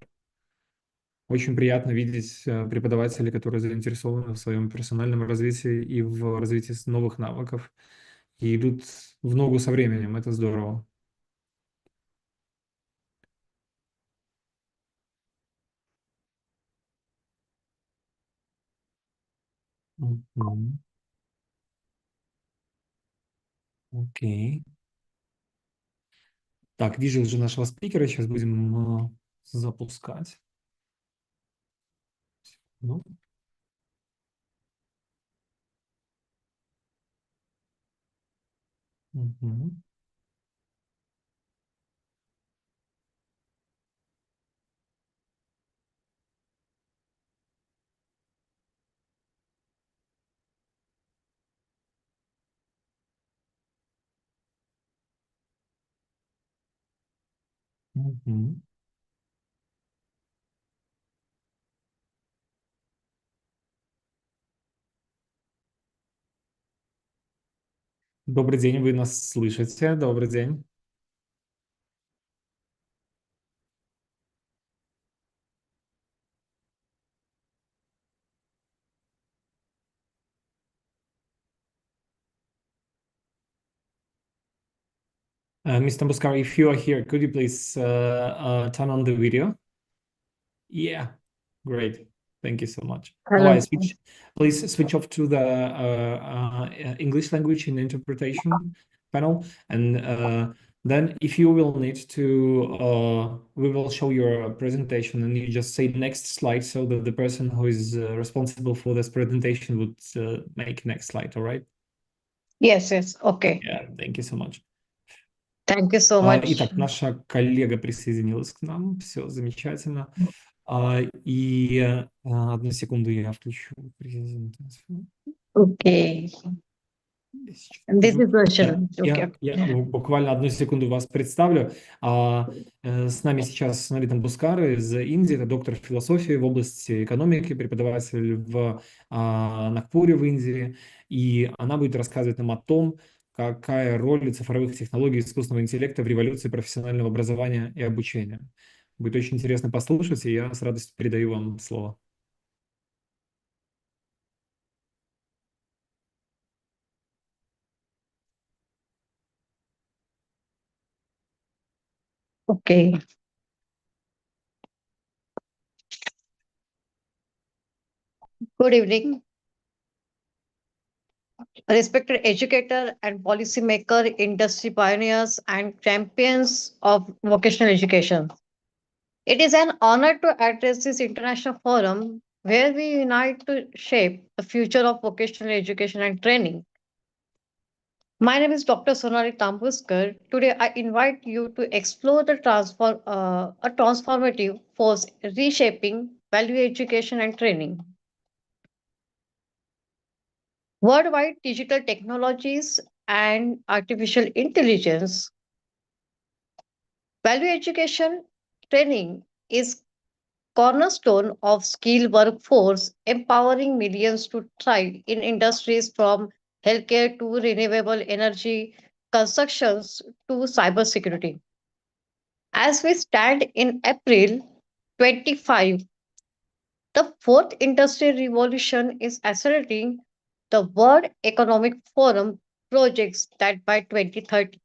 Очень приятно видеть преподавателей, которые заинтересованы в своем персональном развитии и в развитии новых навыков и идут в ногу со временем. Это здорово. Мгм. Окей. Так, вижу уже нашего спикера. Сейчас будем запускать. Ну. Мгм. Мгм. Добрый день, вы нас слышите? Добрый день. Mr. Tambuskar, if you are here, could you please turn on the video? Yeah, great. Thank you so much. Hello. Please switch off to the English language in the interpretation panel. And then if you will need to, we will show your presentation and you just say next slide so that the person who is responsible for this presentation would make next slide, all right? Yes, okay. Yeah, thank you so much. Thank you so much. Итак, наша коллега присоединилась к нам. Все замечательно. Одну секунду я включу презентацию. Okay. This is Rachel. Okay. Я буквально одну секунду вас представлю. С нами сейчас Сонали Тамбускар из Индии, это доктор философии в области экономики, преподаватель в Нагпуре в Индии. И она будет рассказывать нам о том, какая роль цифровых технологий и искусственного интеллекта в революции профессионального образования и обучения. Будет очень интересно послушать, и я с радостью передаю вам слово. Okay. Good evening. Respected educator and policymaker, industry pioneers, and champions of vocational education. It is an honor to address this international forum where we unite to shape the future of vocational education and training. My name is Dr. Sonali Tambuskar. Today, I invite you to explore a transformative force reshaping value education and training. Worldwide digital technologies and artificial intelligence, value education training is cornerstone of skilled workforce, empowering millions to thrive in industries from healthcare to renewable energy, constructions to cybersecurity. As we stand in April 25, the fourth industrial revolution is accelerating. The World Economic Forum projects that by 2030,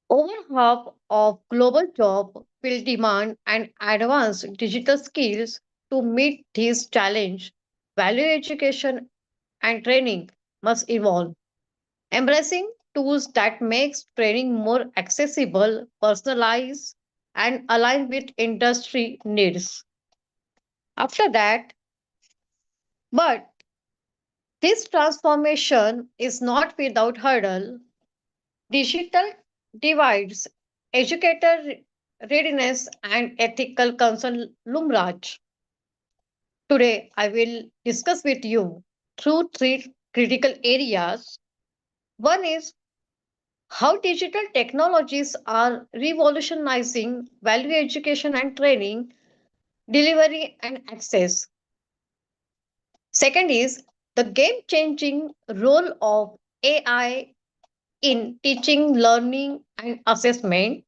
over half of global jobs will demand and advanced digital skills to meet this challenge. Value education and training must evolve, embracing tools that makes training more accessible, personalized, and aligned with industry needs. After that, but this transformation is not without hurdle. Digital divides, educator readiness, and ethical concern loom large. Today, I will discuss with you through three critical areas. One is how digital technologies are revolutionizing value education and training, delivery, and access. Second is the game changing role of AI in teaching, learning, and assessment.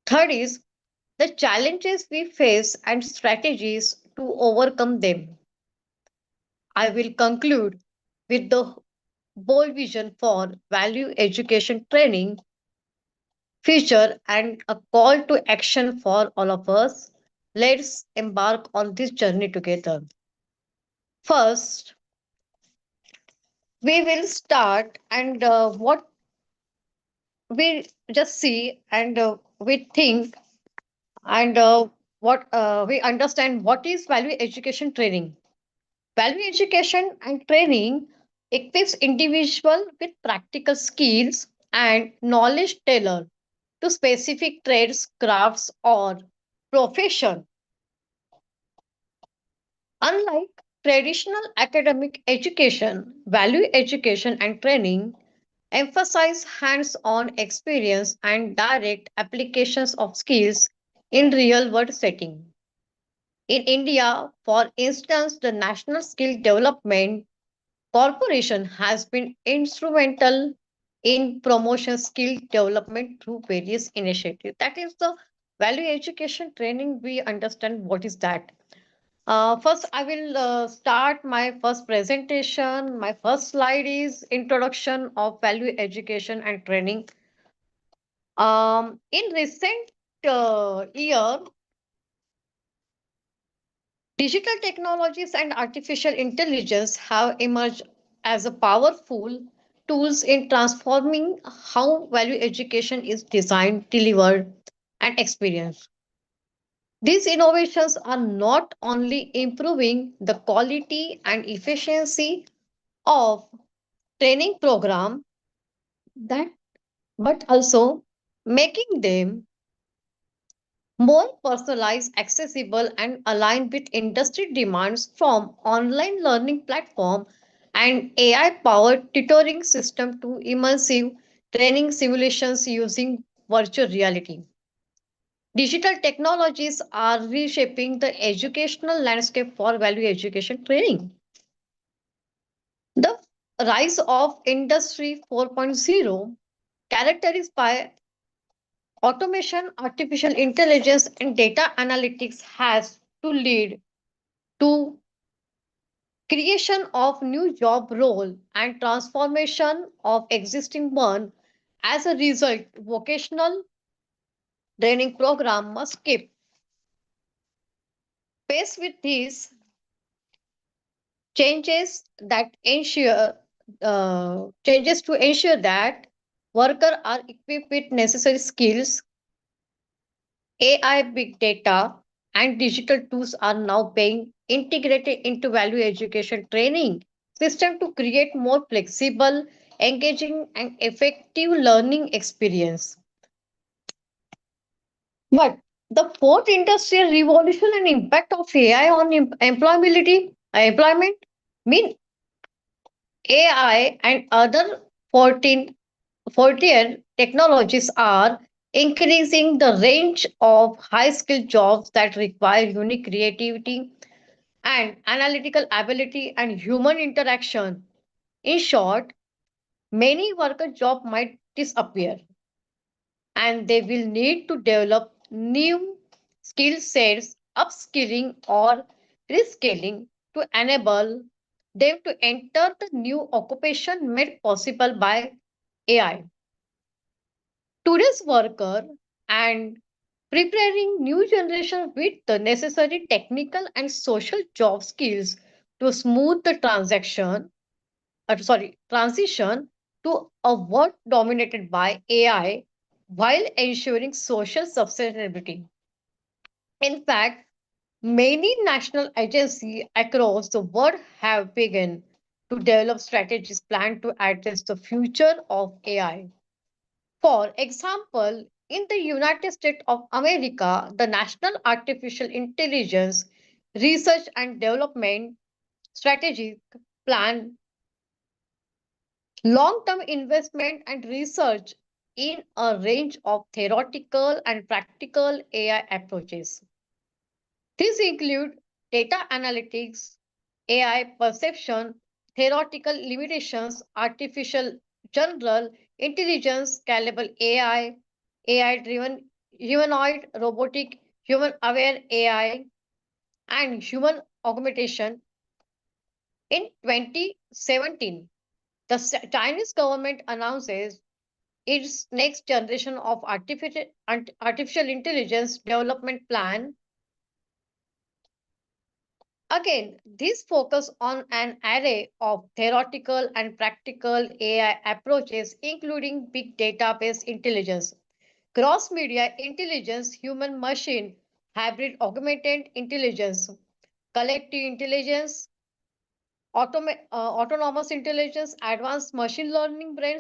Third is the challenges we face and strategies to overcome them. I will conclude with the bold vision for value education training, future, and a call to action for all of us. Let's embark on this journey together. First, we will start and what we just see and we think and what we understand what is value education training. Value education and training equips individual with practical skills and knowledge tailored to specific trades, crafts, or profession. Unlike traditional academic education, value education and training emphasize hands-on experience and direct applications of skills in real-world setting. In India, for instance, the National Skill Development Corporation has been instrumental in promotion skill development through various initiatives. That is the value education training. We understand what is that. First, I will start my first presentation. My first slide is introduction of value education and training. In recent year, digital technologies and artificial intelligence have emerged as a powerful tools in transforming how value education is designed, delivered, and experienced. These innovations are not only improving the quality and efficiency of training program that but also making them more personalized, accessible, and aligned with industry demands from online learning platform and AI-powered tutoring system to immersive training simulations using virtual reality. Digital technologies are reshaping the educational landscape for value education training. The rise of Industry 4.0, characterized by automation, artificial intelligence, and data analytics, has to lead to creation of new job role and transformation of existing one. As a result, vocational training program must keep pace with these changes to ensure that workers are equipped with necessary skills. AI, big data, and digital tools are now being integrated into value education training system to create more flexible, engaging, and effective learning experience. But The fourth industrial revolution and impact of AI on employment mean AI and other 14 technologies are increasing the range of high skilled jobs that require unique creativity and analytical ability and human interaction. In short, many worker jobs might disappear and they will need to develop new skill sets, upskilling or reskilling to enable them to enter the new occupation made possible by AI. Today's worker and preparing new generation with the necessary technical and social job skills to smooth the transition to a world dominated by AI while ensuring social sustainability. In fact, many national agencies across the world have begun to develop strategies planned to address the future of AI. For example, in the United States of America, the National Artificial Intelligence Research and Development Strategic Plan long-term investment and research in a range of theoretical and practical AI approaches. These include data analytics, AI perception, theoretical limitations, artificial general intelligence, scalable AI, AI-driven humanoid, robotic, human-aware AI, and human augmentation. In 2017, the Chinese government announces its next generation of artificial intelligence development plan. Again, this focus on an array of theoretical and practical AI approaches, including big database intelligence, cross-media intelligence, human-machine, hybrid augmented intelligence, collective intelligence, autonomous intelligence, advanced machine learning, brain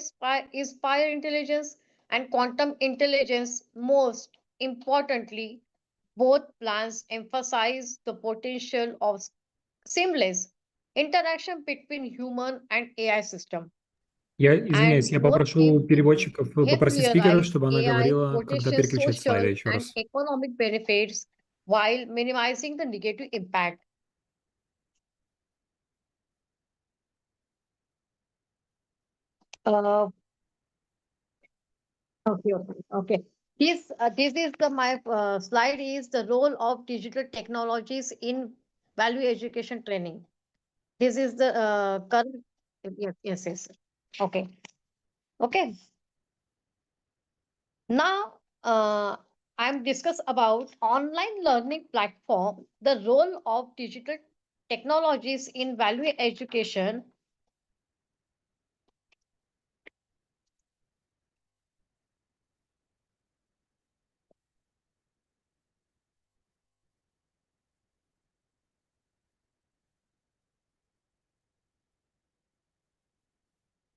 inspired intelligence, and quantum intelligence. Most importantly, both plans emphasize the potential of seamless interaction between human and AI system. Я извиняюсь, And я both попрошу aim to переводчиков help попросить спикера, realize чтобы она AI говорила, когда potential переключать слайды social еще and раз. economic benefits while minimizing the negative impact. Uh, okay. This is my slide is the role of digital technologies in value education training. This is the current. Yes. Okay. Okay. Now, I'm discuss about online learning platform, the role of digital technologies in value education.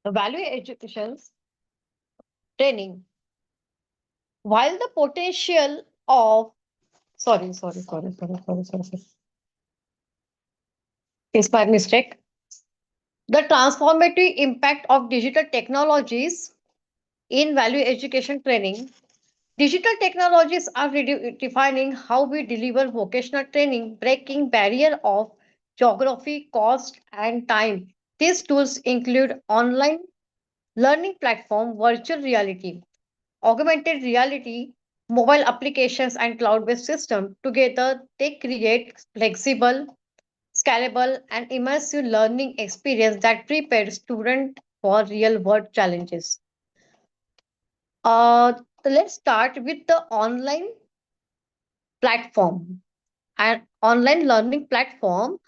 Value education training. While the potential of sorry. It's my mistake. The transformative impact of digital technologies in value education training. Digital technologies are redefining how we deliver vocational training, breaking barrier of geography, cost, and time. These tools include online learning platform, virtual reality, augmented reality, mobile applications, and cloud-based system. Together, they create flexible, scalable, and immersive learning experience that prepare students for real-world challenges. Let's start with the online platform. An online learning platform.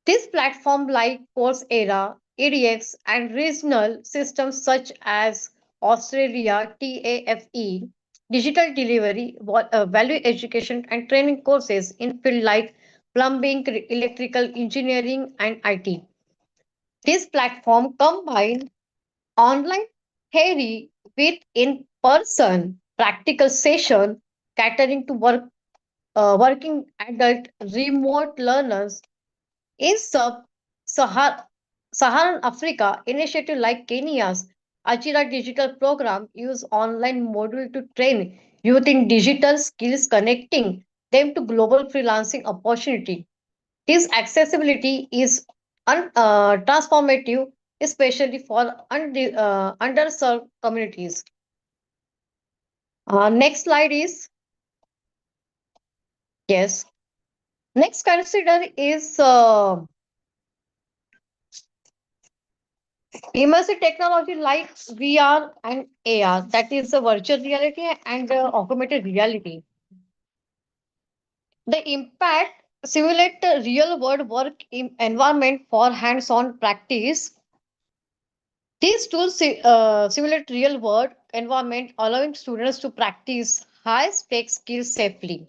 This platform like Coursera, edX, and regional systems such as Australia, TAFE, digital delivery, value education and training courses in field like plumbing, electrical engineering, and IT. This platform combine online theory with in-person practical session catering to working adult remote learners in Saharan Africa. Initiative like Kenya's Achira digital program use online module to train youth in digital skills, connecting them to global freelancing opportunity. This accessibility is transformative, especially for underserved communities. Next slide is yes. Next consider is immersive technology like VR and AR, that is the virtual reality and augmented reality. The impact simulate the real world work environment for hands-on practice. These tools simulate real world environment, allowing students to practice high stakes skills safely.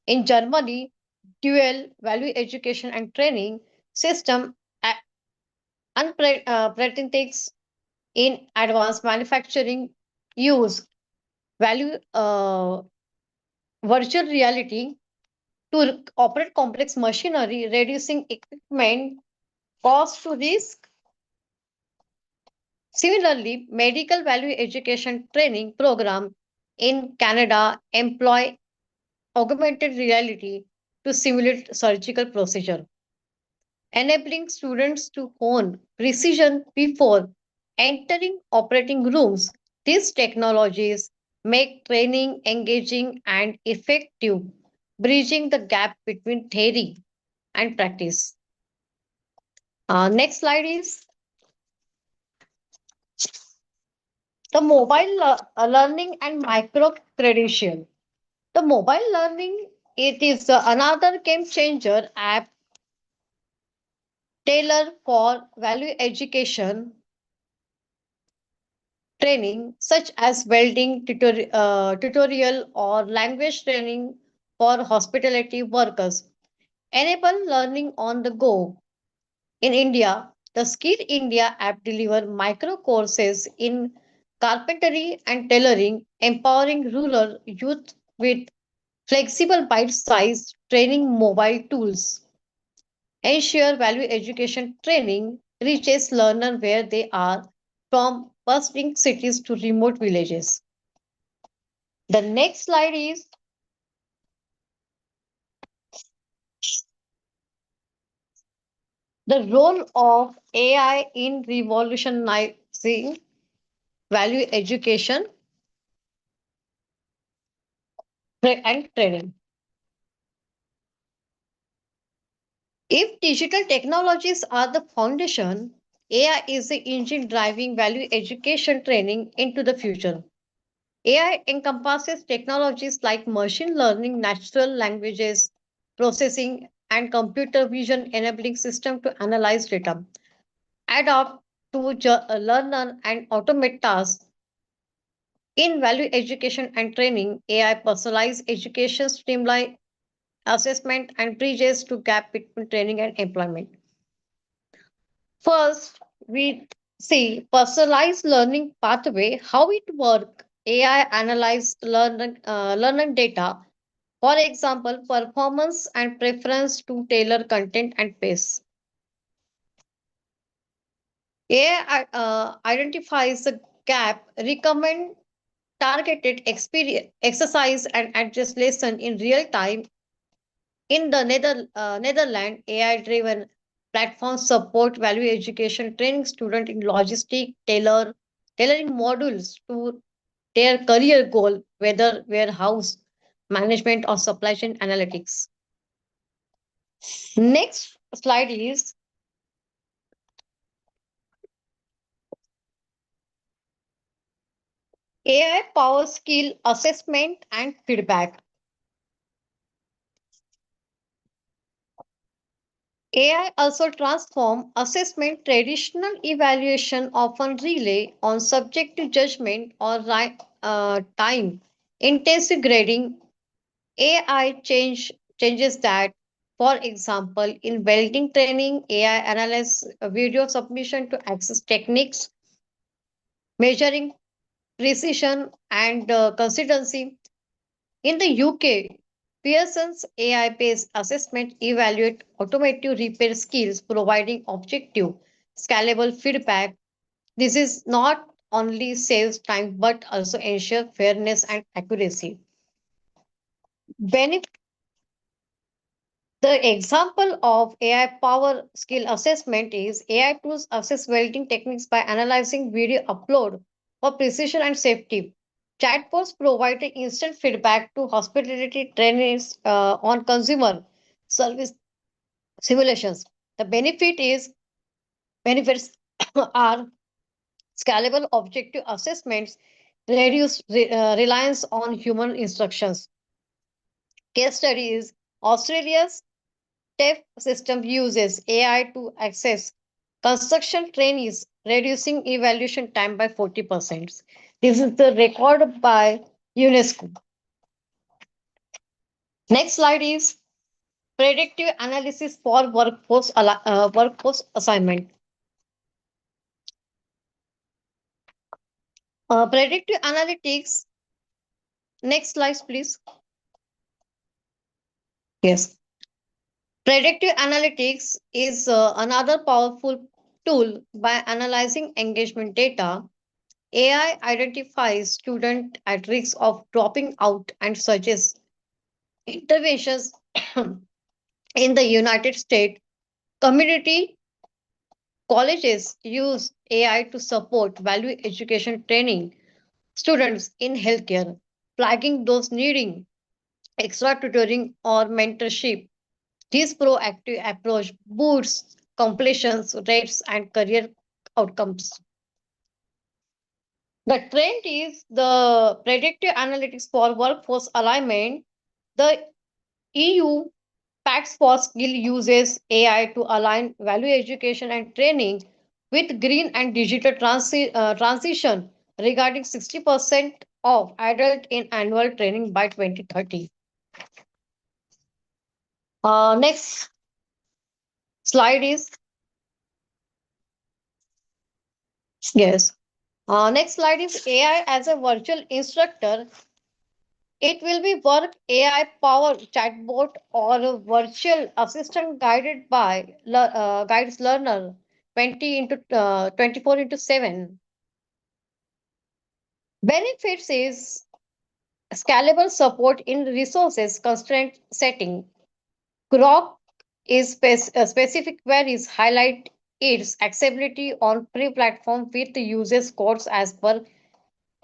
In Germany, dual value education and training system unprecedented in advanced manufacturing use value virtual reality to operate complex machinery, reducing equipment cost to risk. Similarly, medical value education training program in Canada employ augmented reality to simulate surgical procedure, enabling students to hone precision before entering operating rooms. These technologies make training engaging and effective, bridging the gap between theory and practice. Next slide is the mobile learning and micro credential. The mobile learning, it is another game changer app tailored for value education training, such as welding tutorial or language training for hospitality workers. Enable learning on the go. In India, the Skill India app deliver micro courses in carpentry and tailoring, empowering rural youth with flexible bite-sized training mobile tools. Ensure value education training reaches learners where they are, from bustling cities to remote villages. The next slide is the role of AI in revolutionizing value education and training. If digital technologies are the foundation, AI is the engine driving value education training into the future. AI encompasses technologies like machine learning, natural languages processing, and computer vision enabling system to analyze data, adapt to learn and automate tasks. In value education and training, AI personalized education streamline assessment and bridges to gap between training and employment. First, we see personalized learning pathway, how it works. AI analyze learning data, for example, performance and preference to tailor content and pace. AI identifies the gap, recommend targeted experience, exercise, and adjust lesson in real time. In the Netherlands, AI-driven platforms support value education, training students in logistic, tailoring modules to their career goal, whether warehouse management or supply chain analytics. Next slide is AI power skill assessment and feedback. AI also transform assessment. Traditional evaluation often rely on subjective judgment or time intensive grading. AI changes that. For example, in welding training, AI analyzes video submission to access techniques, measuring precision and consistency. In the UK, Pearson's AI-based assessment evaluate automotive repair skills, providing objective, scalable feedback. This is not only saves time but also ensure fairness and accuracy. Benef- the example of AI power skill assessment is AI tools assess welding techniques by analyzing video upload for precision and safety. Chatbots provide instant feedback to hospitality trainees on consumer service simulations. The benefits are scalable objective assessments, reduce reliance on human instructions. Case study is Australia's TEF system uses AI to access construction trainees, reducing evaluation time by 40%. This is the record by UNESCO. Next slide is predictive analysis for workforce assignment. Predictive analytics. Next slide, please. Yes. Predictive analytics is another powerful tool by analyzing engagement data. AI identifies students at risk of dropping out and suggests interventions. In the United States, community colleges use AI to support value education training students in healthcare, flagging those needing extra tutoring or mentorship. This proactive approach boosts completion rates and career outcomes. The trend is the predictive analytics for workforce alignment. The EU Pacts for Skill uses AI to align value education and training with green and digital transition regarding 60% of adult in annual training by 2030. Next slide is yes. Next slide is AI as a virtual instructor. It will be work AI powered chatbot or a virtual assistant guides learner 20 into 24 into 7. Benefits is scalable support in resources constraint setting. Grok is specific queries highlight its accessibility on pre-platform with users codes as per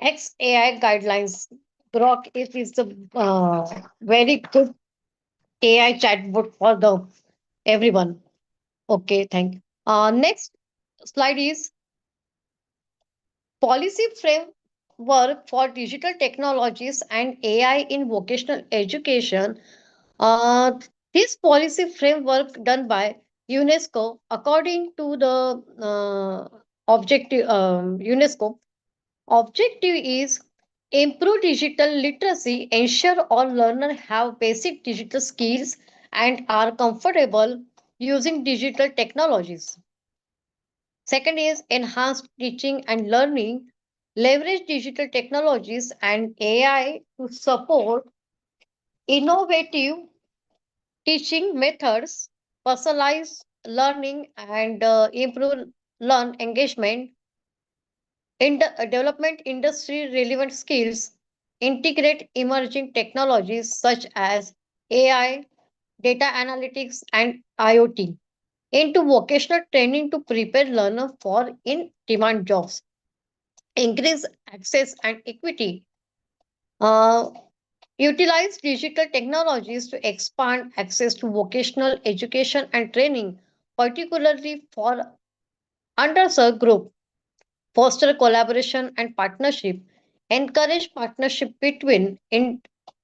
XAI guidelines. Grok is the very good AI chatbot for the everyone. Okay, thank you. Next slide is policy framework for digital technologies and AI in vocational education. Uh, this policy framework done by UNESCO according to the UNESCO objective is improve digital literacy, ensure all learners have basic digital skills and are comfortable using digital technologies. Second is enhanced teaching and learning, leverage digital technologies and AI to support innovative teaching methods, personalize learning and improve learn engagement, development industry relevant skills, integrate emerging technologies such as AI, data analytics, and IoT into vocational training to prepare learners for in-demand jobs, increase access and equity, uh, utilize digital technologies to expand access to vocational education and training, particularly for underserved groups, foster collaboration and partnership, encourage partnership between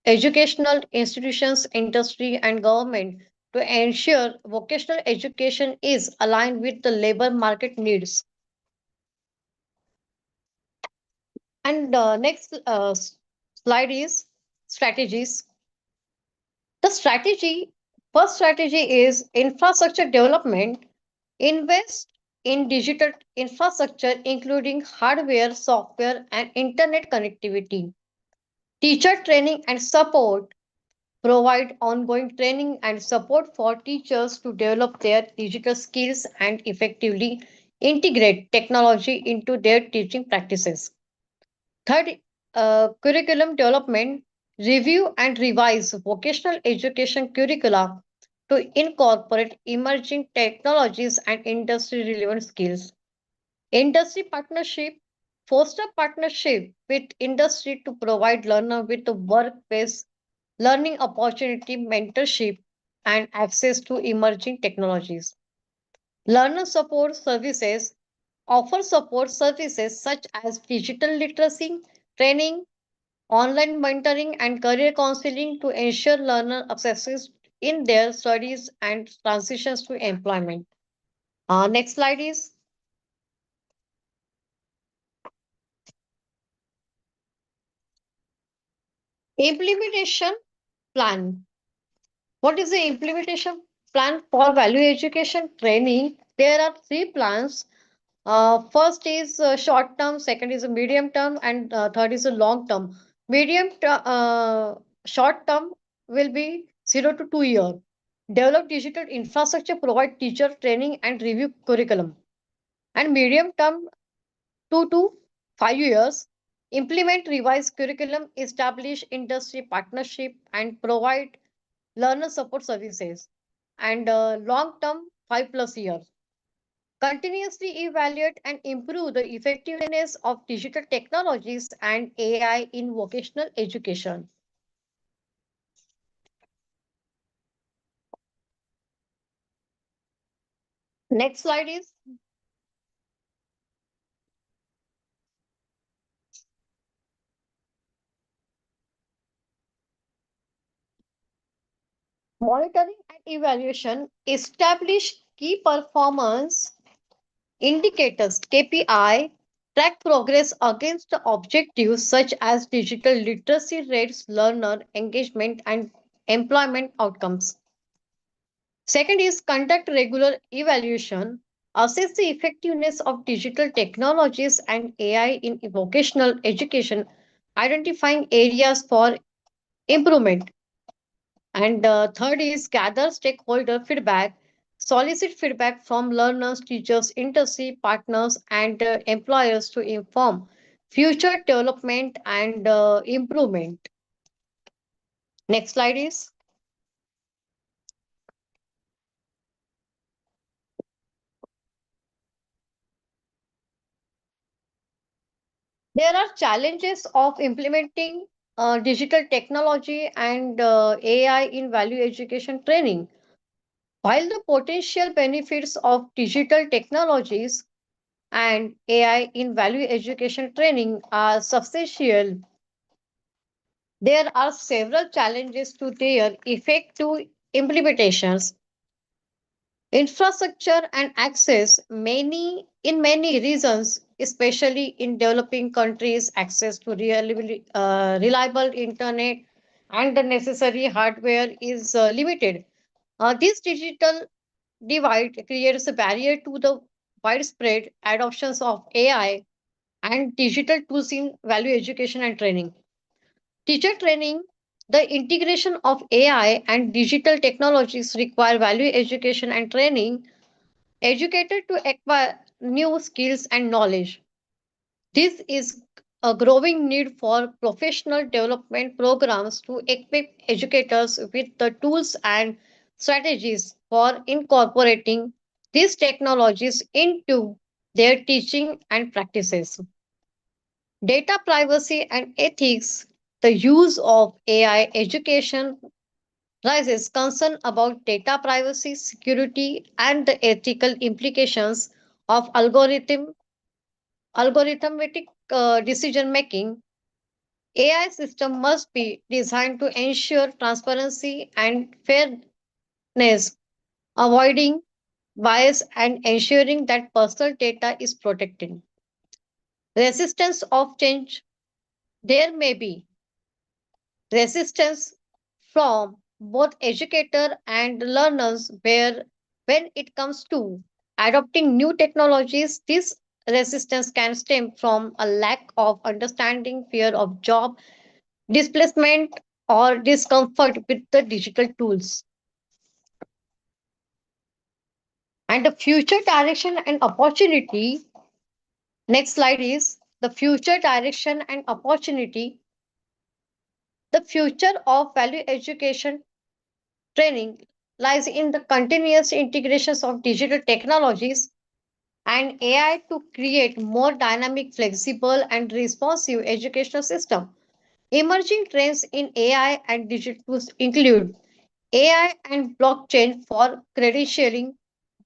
educational institutions, industry, and government to ensure vocational education is aligned with the labor market needs. And next slide is strategies. The first strategy is infrastructure development. Invest in digital infrastructure, including hardware, software, and internet connectivity. Teacher training and support provide ongoing training and support for teachers to develop their digital skills and effectively integrate technology into their teaching practices. Third, curriculum development, review and revise vocational education curricula to incorporate emerging technologies and industry relevant skills. Industry partnership, foster partnership with industry to provide learner with a work-based learning opportunity, mentorship, and access to emerging technologies. Learner support services offer support services such as digital literacy, training, online mentoring, and career counseling to ensure learner success in their studies and transitions to employment. Next slide is implementation plan. What is the implementation plan for value education training? There are three plans. First is short term, second is a medium term, and third is a long term. Short term will be 0 to 2 year. Develop digital infrastructure, provide teacher training and review curriculum. And medium term, 2 to 5 years. Implement revised curriculum, establish industry partnership, and provide learner support services. And long term, 5 plus years. Continuously evaluate and improve the effectiveness of digital technologies and AI in vocational education. Next slide is monitoring and evaluation. Establish key performance indicators KPI, track progress against the objectives such as digital literacy rates, learner engagement, and employment outcomes. Second is conduct regular evaluation, assess the effectiveness of digital technologies and AI in vocational education, identifying areas for improvement. And third is gather stakeholder feedback, solicit feedback from learners, teachers, industry partners, and employers to inform future development and improvement. Next slide is. There are challenges of implementing digital technology and AI in value education training. While the potential benefits of digital technologies and AI in value education training are substantial, there are several challenges to their effective implementations. Infrastructure and access, in many regions, especially in developing countries, access to reliable internet and the necessary hardware is limited. This digital divide creates a barrier to the widespread adoptions of AI and digital tools in value education and training. Teacher training, the integration of AI and digital technologies require value education and training educated to acquire new skills and knowledge. This is a growing need for professional development programs to equip educators with the tools and strategies for incorporating these technologies into their teaching and practices. Data privacy and ethics, the use of AI education raises concern about data privacy, security, and the ethical implications of algorithmic decision making. AI system must be designed to ensure transparency and fairness, avoiding bias and ensuring that personal data is protected. Resistance of change. There may be resistance from both educator and learners where when it comes to adopting new technologies, this resistance can stem from a lack of understanding, fear of job displacement, or discomfort with the digital tools. And the future direction and opportunity. Next slide is the future direction and opportunity. The future of value education training lies in the continuous integrations of digital technologies and AI to create more dynamic, flexible, and responsive educational system. Emerging trends in AI and digital tools include AI and blockchain for credentialing.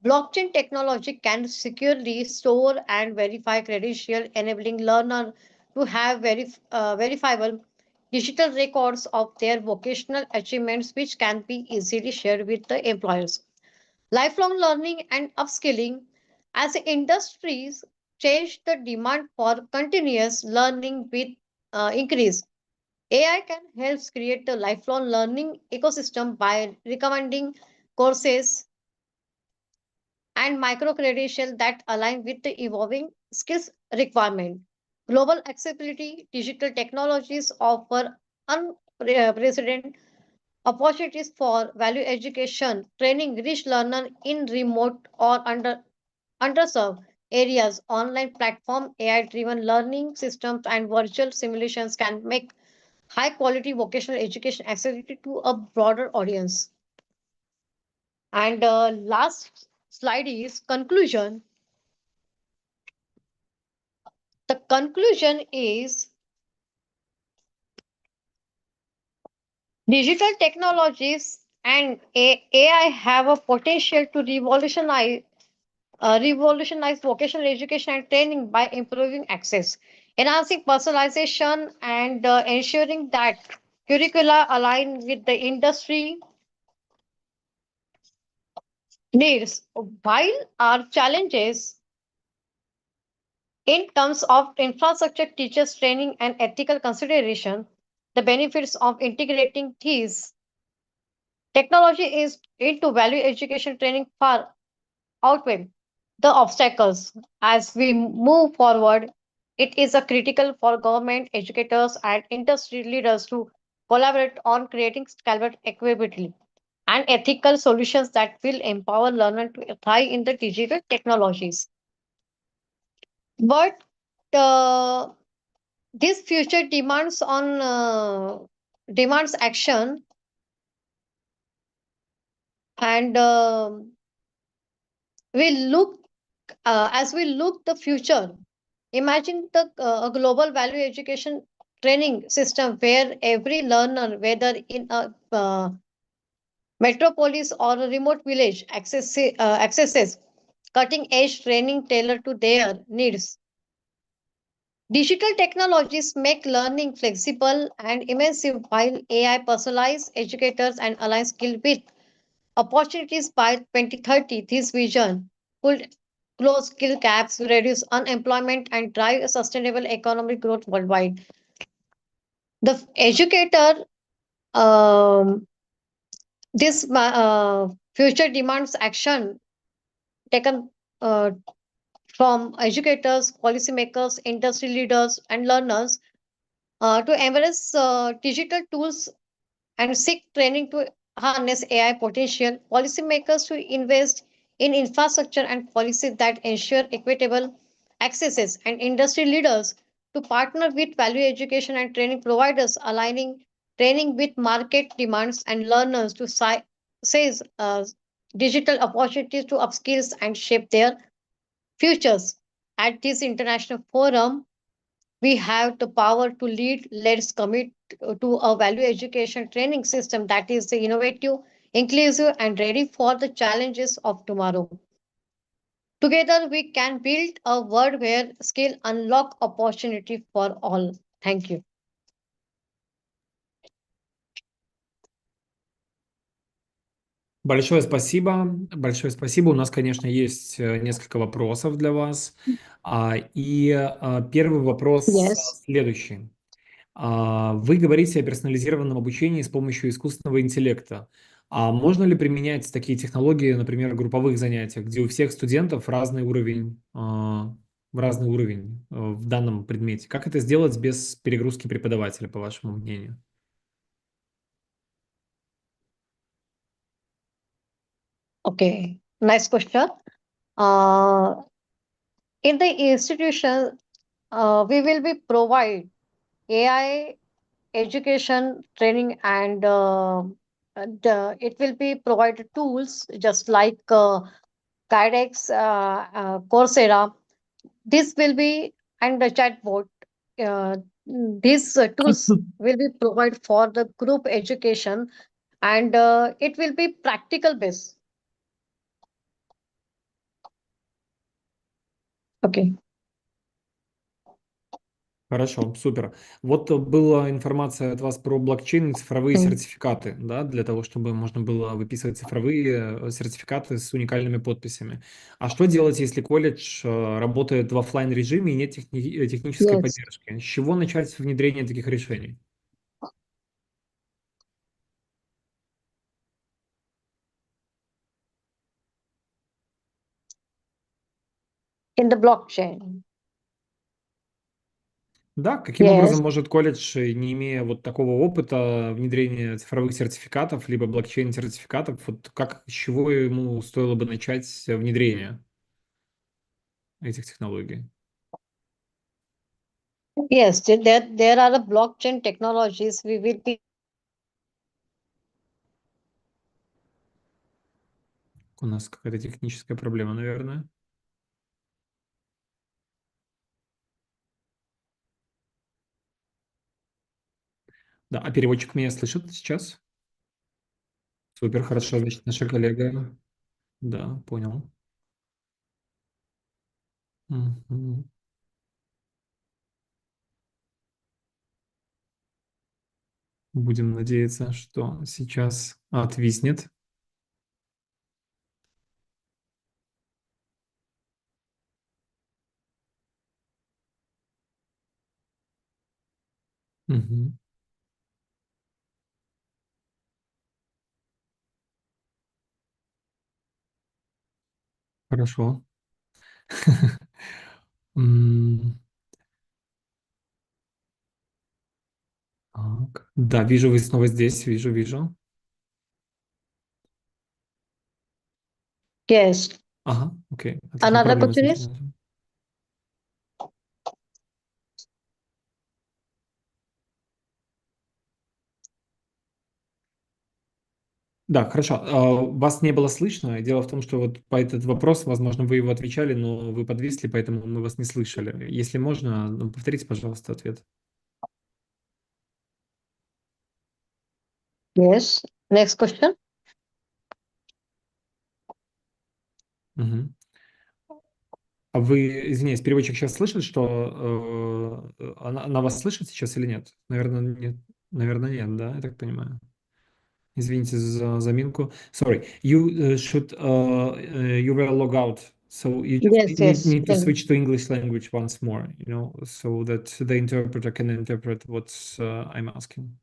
Blockchain technology can securely store and verify credential, enabling learner to have verifiable digital records of their vocational achievements, which can be easily shared with the employers. Lifelong learning and upskilling. As industries change, the demand for continuous learning with increase. AI can help create a lifelong learning ecosystem by recommending courses and micro credentials that align with the evolving skills requirement. Global accessibility, digital technologies offer unprecedented opportunities for value education, training rich learners in remote or underserved areas. Online platform, AI-driven learning systems, and virtual simulations can make high quality vocational education accessible to a broader audience. And last slide is conclusion. The conclusion is digital technologies and AI have a potential to revolutionize vocational education and training by improving access, enhancing personalization, and ensuring that curricula align with the industry needs. While our challenges in terms of infrastructure, teachers training, and ethical consideration, the benefits of integrating these technology is into value education training far outweigh the obstacles. As we move forward, it is a critical for government, educators, and industry leaders to collaborate on creating scalable equity and ethical solutions that will empower learners to thrive in the digital technologies. But this future demands action and we look as we look the future. Imagine the a global value education training system where every learner, whether in a metropolis or a remote village, accesses cutting edge training tailored to their needs. Digital technologies make learning flexible and immersive, while AI personalize educators and align skill with opportunities by 2030. This vision could close skill gaps, reduce unemployment, and drive a sustainable economic growth worldwide. The educator, um, this future demands action taken from educators, policymakers, industry leaders, and learners to embrace digital tools and seek training to harness AI potential. Policymakers to invest in infrastructure and policies that ensure equitable accesses, and industry leaders to partner with value education and training providers, aligning training with market demands and learners to seize digital opportunities to upskills and shape their futures. At this international forum, we have the power to lead. Let's commit to a value education training system that is innovative, inclusive, and ready for the challenges of tomorrow. Together, we can build a world where skill unlock opportunity for all. Thank you. Большое спасибо. Большое спасибо. У нас, конечно, есть несколько вопросов для вас. Первый вопрос Yes. следующий. Вы говорите о персонализированном обучении с помощью искусственного интеллекта. А можно ли применять такие технологии, например, в групповых занятиях, где у всех студентов разный уровень в разный уровень в данном предмете. Как это сделать без перегрузки преподавателя, по вашему мнению? Okay, nice question. Uh, in the institution, we will be provide AI education training and it will be provided tools just like Guidex, Coursera. This will be and the chatbot. Uh, these tools will be provided for the group education and it will be practical based. Okay. Хорошо, супер. Вот была информация от вас про блокчейн и цифровые Mm. сертификаты, да, для того, чтобы можно было выписывать цифровые сертификаты с уникальными подписями. А что делать, если колледж работает в оффлайн режиме и нет технической Yes. поддержки? С чего начать внедрение таких решений? In the blockchain. Да, каким Yes. образом может колледж, не имея вот такого опыта внедрения цифровых сертификатов, либо блокчейн-сертификатов, вот как, с чего ему стоило бы начать внедрение этих технологий? Yes, there are the blockchain technologies. We will be У нас какая-то техническая проблема, наверное. Да, а переводчик меня слышит сейчас? Супер, хорошо, значит, наша коллега. Да, понял. Мгм. Будем надеяться, что сейчас отвиснет. Мгм. Хорошо. М, Так. Да, вижу, вы снова здесь, вижу. yes. Ага, окей, отлично, Another проблема с question is интернетом. Да, хорошо. Вас не было слышно. Дело в том, что вот по этот вопрос, возможно, вы его отвечали, но вы подвисли, поэтому мы вас не слышали. Если можно, ну, повторите, пожалуйста, ответ. yes. Next question. Мгм. А вы, извиняюсь, переводчик сейчас слышит, что она вас слышит сейчас или нет? Наверное, нет. Наверное, нет, да, я так понимаю. Извините за заминку. Sorry, you were log out, so you just Yes, yes. need to switch to English language once more, so that the interpreter can interpret what I'm asking.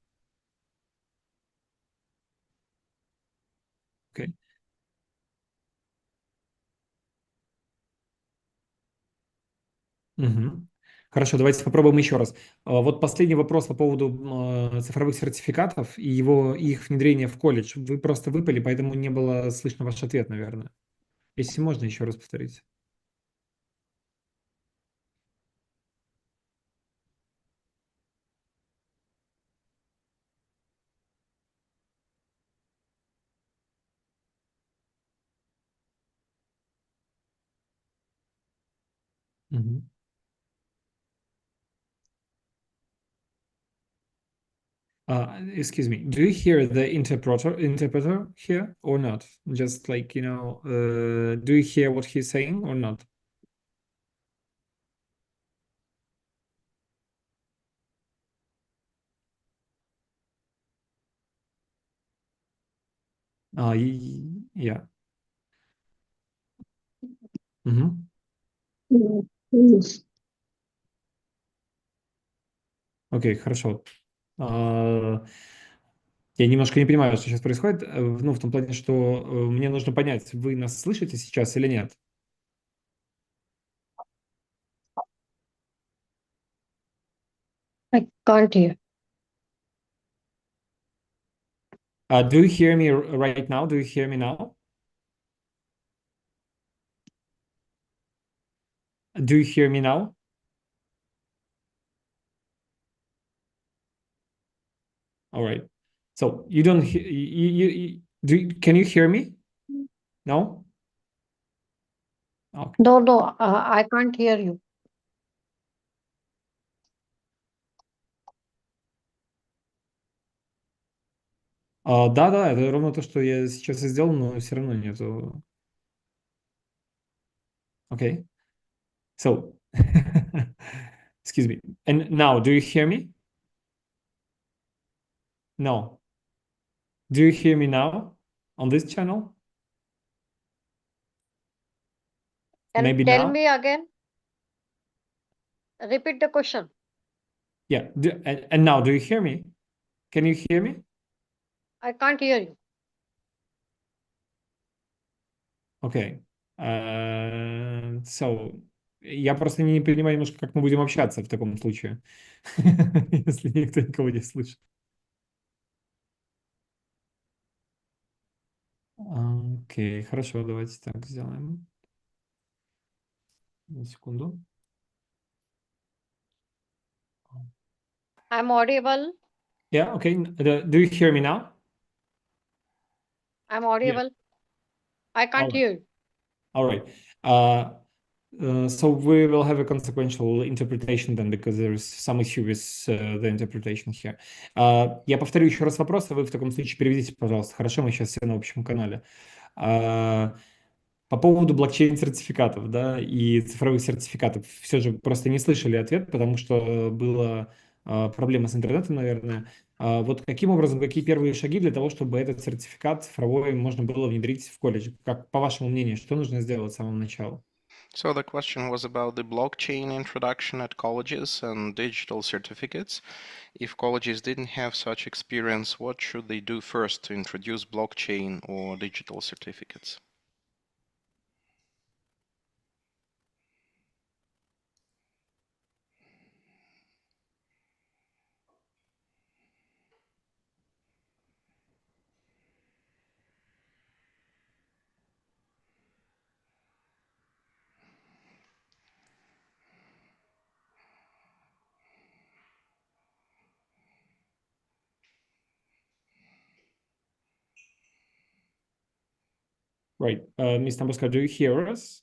Okay. Мгм. Хорошо, давайте попробуем еще раз. Вот последний вопрос по поводу цифровых сертификатов и их внедрения в колледж. Вы просто выпали, поэтому не было слышно ваш ответ, наверное. Если можно, еще раз повторить. Мгм. Excuse me. Do you hear the interpreter here or not? Just like, do you hear what he's saying or not? Yeah. Мгм. Yes. Окей, хорошо. А, Я немножко не понимаю, что сейчас происходит. Ну, в том плане, что мне нужно понять, вы нас слышите сейчас или нет? I can't hear. Do you hear me right now? Do you hear me now? Do you hear me now? All right. So you don't can you hear me? No? Okay. No, I can't hear you. Да, это ровно то, что я сейчас и сделал, но все равно нету. Okay. So, excuse me. And now, do you hear me? No. Do you hear me now on this channel? Can Maybe you tell now? me again? Repeat the question. Yeah. And now, do you hear me? Can you hear me? I can't hear you. Okay. So, я просто не понимаю немножко, как мы будем общаться в таком случае, если никто никого не слышит. Окей, хорошо, давайте так сделаем. На секунду. I'm audible. Yeah, okay. Do you hear me now? I'm audible. I All can't right. hear you. All right. So we will have a consequential interpretation then, because there is some issue with the interpretation here. Я повторю еще раз вопрос, а вы в таком случае переведите, пожалуйста. Хорошо, мы сейчас все на общем канале. По поводу блокчейн-сертификатов, да, и цифровых сертификатов. Все же просто не слышали ответ, потому что была проблема с интернетом, наверное. Вот каким образом, какие первые шаги для того, чтобы этот сертификат цифровой можно было внедрить в колледж? Как, по вашему мнению, что нужно сделать с самого начала? So the question was about the blockchain introduction at colleges and digital certificates. If colleges didn't have such experience, what should they do first to introduce blockchain or digital certificates? Right. Ms. Tambuskar, do you hear us?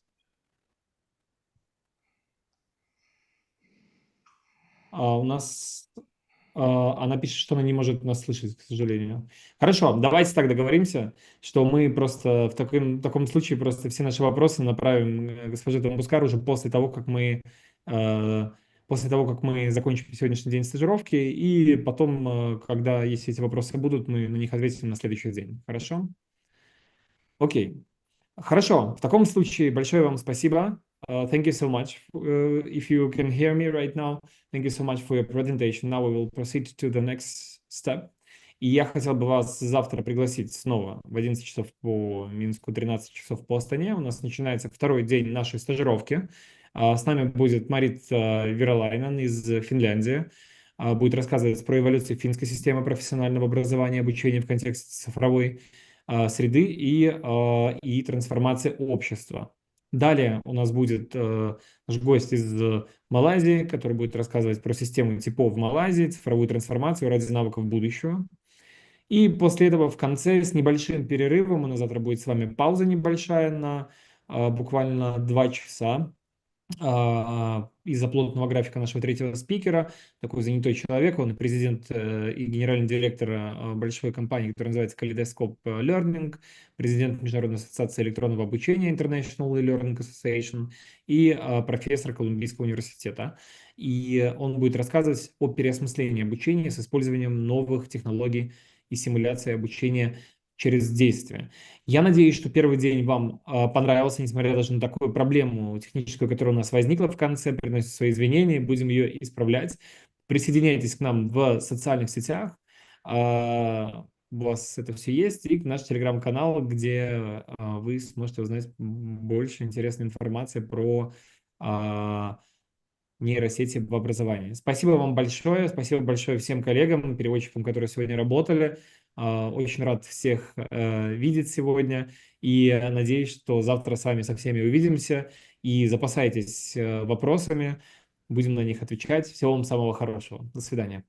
У нас она пишет, что она не может нас слышать, к сожалению. Хорошо, давайте так договоримся, что мы просто в таком случае просто все наши вопросы направим госпоже Тамбускар уже после того, как мы закончим сегодняшний день стажировки, и потом, когда, если эти вопросы будут, мы на них ответим на следующий день. Хорошо? Окей. Хорошо, в таком случае большое вам спасибо. Thank you so much. If you can hear me right now, thank you so much for your presentation. Now we will proceed to the next step. И я хотел бы вас завтра пригласить снова в 11 часов по Минску, 13 часов по Астане. У нас начинается второй день нашей стажировки. С нами будет Марит Виролайнен из Финляндии. Будет рассказывать про эволюцию финской системы профессионального образования и обучения в контексте цифровой среды и трансформации общества. Далее у нас будет наш гость из Малайзии, который будет рассказывать про систему типов в Малайзии, цифровую трансформацию ради навыков будущего. И после этого в конце с небольшим перерывом, у нас завтра будет с вами пауза небольшая на буквально 2 часа. Из-за плотного графика нашего третьего спикера, такой занятой человек, он президент и генеральный директор большой компании, которая называется Kaleidoscope Learning, президент Международной ассоциации электронного обучения International Learning Association и профессор Колумбийского университета. И он будет рассказывать о переосмыслении обучения с использованием новых технологий и симуляции обучения через действие. Я надеюсь, что первый день вам понравился, несмотря даже на такую проблему техническую, которая у нас возникла в конце. Приносит свои извинения, будем ее исправлять. Присоединяйтесь к нам в социальных сетях. У вас это все есть. И наш телеграм-канал, где вы сможете узнать больше интересной информации про нейросети в образовании. Спасибо вам большое, спасибо большое всем коллегам, переводчикам, которые сегодня работали. Очень рад всех видеть сегодня и надеюсь, что завтра с вами со всеми увидимся. И запасайтесь вопросами, будем на них отвечать. Всего вам самого хорошего. До свидания.